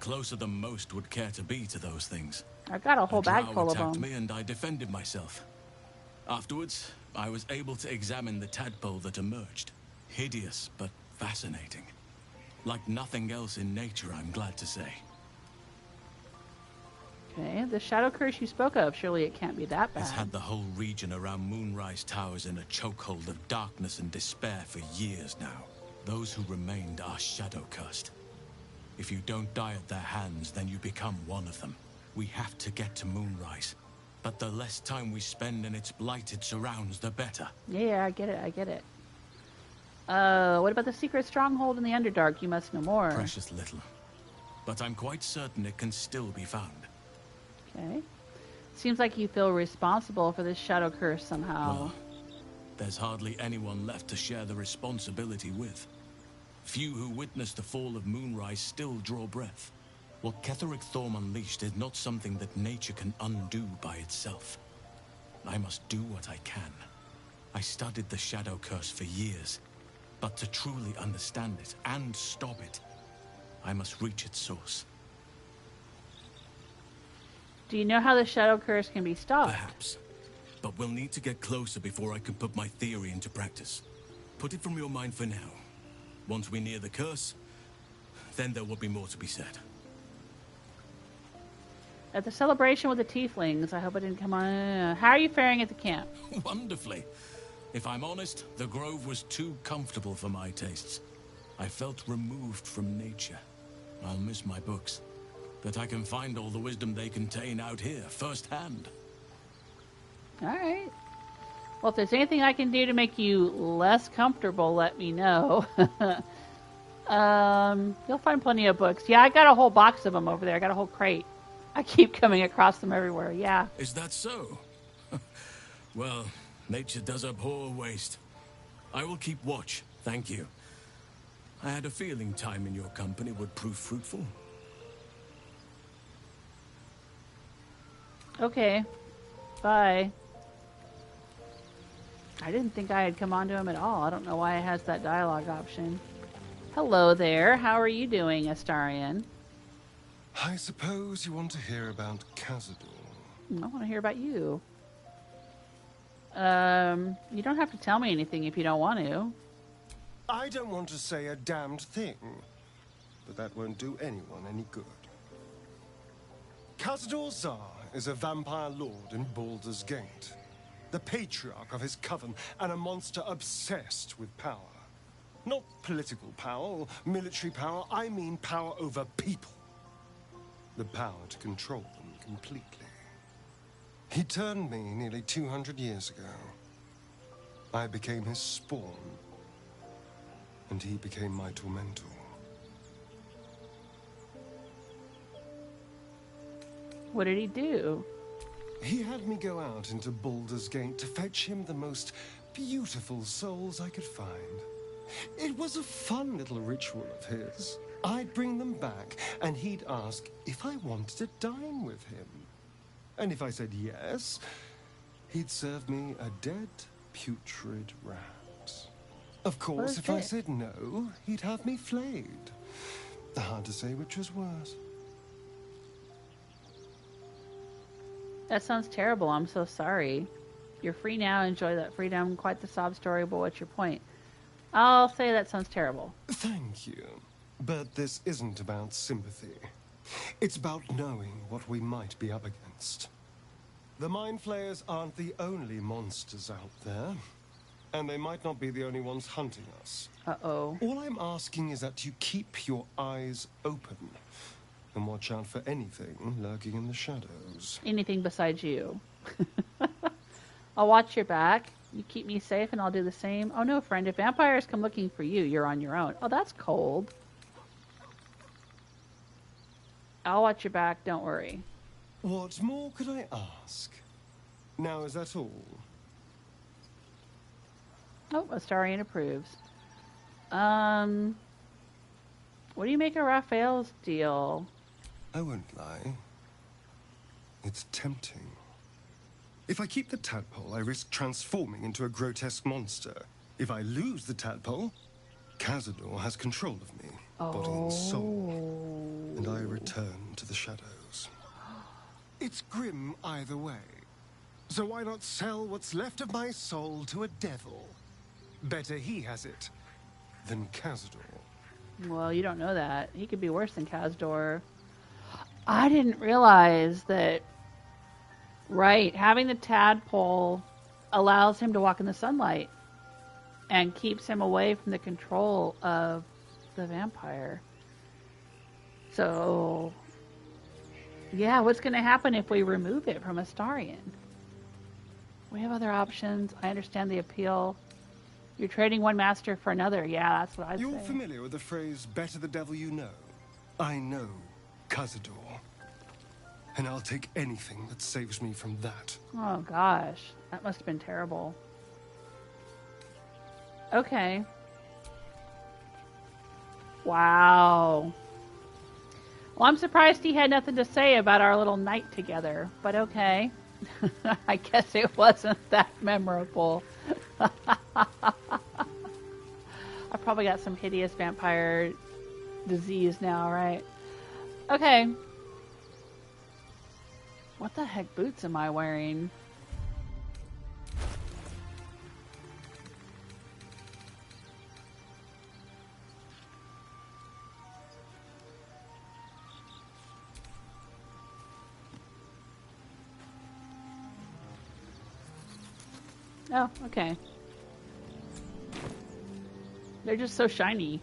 Closer than most would care to be to those things. I've got a whole bag full of attacked them. me and I defended myself. Afterwards, I was able to examine the tadpole that emerged. Hideous, but fascinating. Like nothing else in nature, I'm glad to say. Okay, the shadow curse you spoke of, surely it can't be that bad. It's had the whole region around Moonrise Towers in a chokehold of darkness and despair for years now. Those who remained are shadow cursed. If you don't die at their hands, then you become one of them. We have to get to Moonrise. But the less time we spend in its blighted surrounds, the better. Yeah, I get it. What about the secret stronghold in the Underdark? You must know more. Precious little. But I'm quite certain it can still be found. Okay. Seems like you feel responsible for this shadow curse somehow. Well, there's hardly anyone left to share the responsibility with. Few who witnessed the fall of Moonrise still draw breath. What Ketheric Thorm unleashed is not something that nature can undo by itself. I must do what I can. I studied the shadow curse for years, but to truly understand it and stop it, I must reach its source. Do you know how the shadow curse can be stopped? Perhaps, but we'll need to get closer before I can put my theory into practice. Put it from your mind for now. Once we near the curse, then there will be more to be said. At the celebration with the Tieflings, I hope I didn't come on. How are you faring at the camp? Wonderfully. If I'm honest, the grove was too comfortable for my tastes. I felt removed from nature. I'll miss my books, but I can find all the wisdom they contain out here, firsthand. Alright. Well, if there's anything I can do to make you less comfortable, let me know. You'll find plenty of books. Yeah, I got a whole box of them over there. I got a whole crate. I keep coming across them everywhere, yeah. Is that so? Well, nature does abhor waste. I will keep watch, thank you. I had a feeling time in your company would prove fruitful. Okay. Bye. I didn't think I had come onto him at all. I don't know why it has that dialogue option. Hello there. How are you doing, Astarion? I suppose you want to hear about Khazad-dûr. I want to hear about you. You don't have to tell me anything if you don't want to. I don't want to say a damned thing, but that won't do anyone any good. Khazad-dûr Zar is a vampire lord in Baldur's Gate, the patriarch of his coven, and a monster obsessed with power. Not political power or military power, I mean power over people. The power to control them completely. He turned me nearly 200 years ago. I became his spawn, and he became my tormentor. What did he do? He had me go out into Baldur's Gate to fetch him the most beautiful souls I could find. It was a fun little ritual of his. I'd bring them back, and he'd ask if I wanted to dine with him. And if I said yes, he'd serve me a dead, putrid rat. Of course, if I said no, he'd have me flayed. Hard to say which was worse. That sounds terrible. I'm so sorry. You're free now. Enjoy that freedom. Quite the sob story, but what's your point? I'll say that sounds terrible. Thank you. But this isn't about sympathy. It's about knowing what we might be up against. The Mind Flayers aren't the only monsters out there, and they might not be the only ones hunting us. Uh-oh. All I'm asking is that you keep your eyes open and watch out for anything lurking in the shadows. Anything besides you. I'll watch your back. You keep me safe and I'll do the same. Oh no, friend. If vampires come looking for you, you're on your own. Oh, that's cold. I'll watch your back. Don't worry. What more could I ask? Now, is that all? Oh, Astarion approves. What do you make of Raphael's deal? I won't lie. It's tempting. If I keep the tadpole, I risk transforming into a grotesque monster. If I lose the tadpole, Cazador has control of me, body and soul, and I return to the shadows. It's grim either way. So why not sell what's left of my soul to a devil? Better he has it than Cazador. Well, you don't know that. He could be worse than Cazador. I didn't realize that. Right, having the tadpole allows him to walk in the sunlight and keeps him away from the control of the vampire. So, yeah, what's going to happen if we remove it from Astarion? We have other options. I understand the appeal. You're trading one master for another. Yeah, that's what I'd say. You're familiar with the phrase, better the devil you know? I know Cazador. And I'll take anything that saves me from that. Oh, gosh. That must have been terrible. Okay. Wow. Well, I'm surprised he had nothing to say about our little night together. But okay. I guess it wasn't that memorable. I probably got some hideous vampire disease now, right? Okay. What the heck boots am I wearing? Oh, okay. They're just so shiny.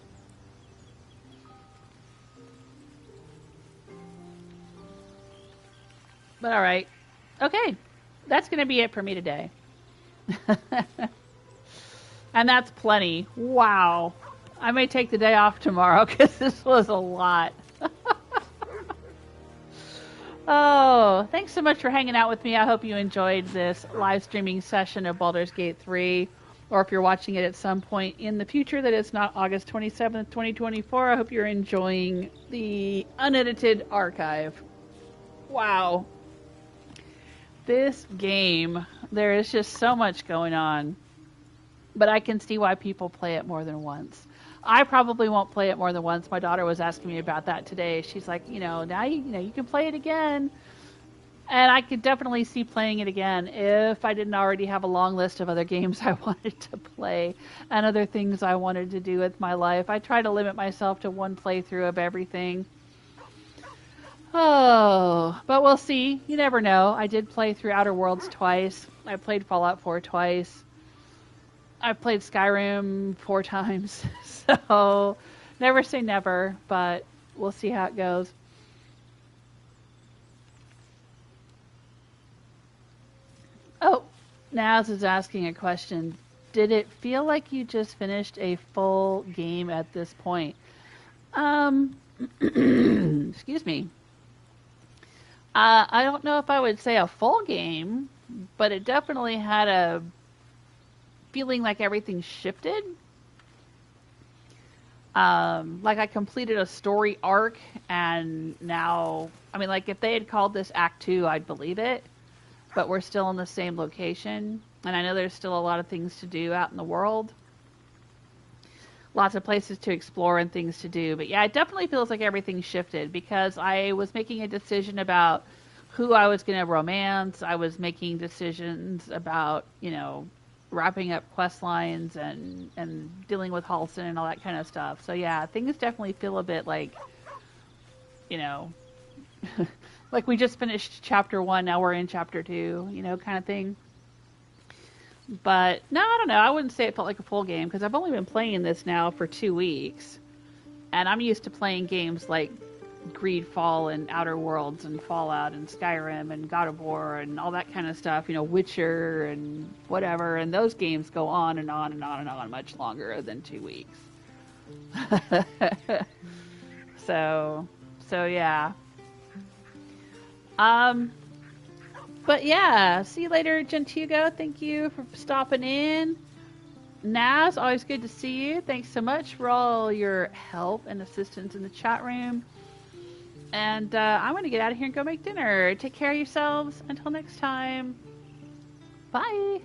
But alright. Okay. That's going to be it for me today. And that's plenty. Wow. I may take the day off tomorrow because this was a lot. Oh, thanks so much for hanging out with me. I hope you enjoyed this live streaming session of Baldur's Gate 3. Or if you're watching it at some point in the future that it's not August 27th, 2024, I hope you're enjoying the unedited archive. Wow. This game, there is just so much going on. But I can see why people play it more than once. I probably won't play it more than once. My daughter was asking me about that today. She's like, now you can play it again. And I could definitely see playing it again if I didn't already have a long list of other games I wanted to play and other things I wanted to do with my life. I try to limit myself to one playthrough of everything. Oh, but we'll see. You never know. I did play through Outer Worlds twice. I played Fallout 4 twice. I played Skyrim 4 times. So, never say never, but we'll see how it goes. Oh, Naz is asking a question. Did it feel like you just finished a full game at this point? Excuse me. I don't know if I would say a full game, but it definitely had a feeling like everything shifted. Like I completed a story arc, and now, if they had called this Act 2, I'd believe it, but we're still in the same location, and I know there's still a lot of things to do out in the world. Lots of places to explore and things to do. But yeah, it definitely feels like everything shifted because I was making a decision about who I was going to romance. I was making decisions about, wrapping up quest lines and dealing with Halsin and all that kind of stuff. So yeah, things definitely feel a bit like, like we just finished chapter 1, now we're in chapter 2, kind of thing. But, no, I don't know. I wouldn't say it felt like a full game, because I've only been playing this now for 2 weeks. And I'm used to playing games like Greedfall and Outer Worlds and Fallout and Skyrim and God of War and all that kind of stuff. Witcher and whatever. And those games go on and on and on and on much longer than 2 weeks. So yeah. But yeah, see you later, Gentugo. Thank you for stopping in. Naz, always good to see you. Thanks so much for all your help and assistance in the chat room. And I'm going to get out of here and go make dinner. Take care of yourselves. Until next time. Bye.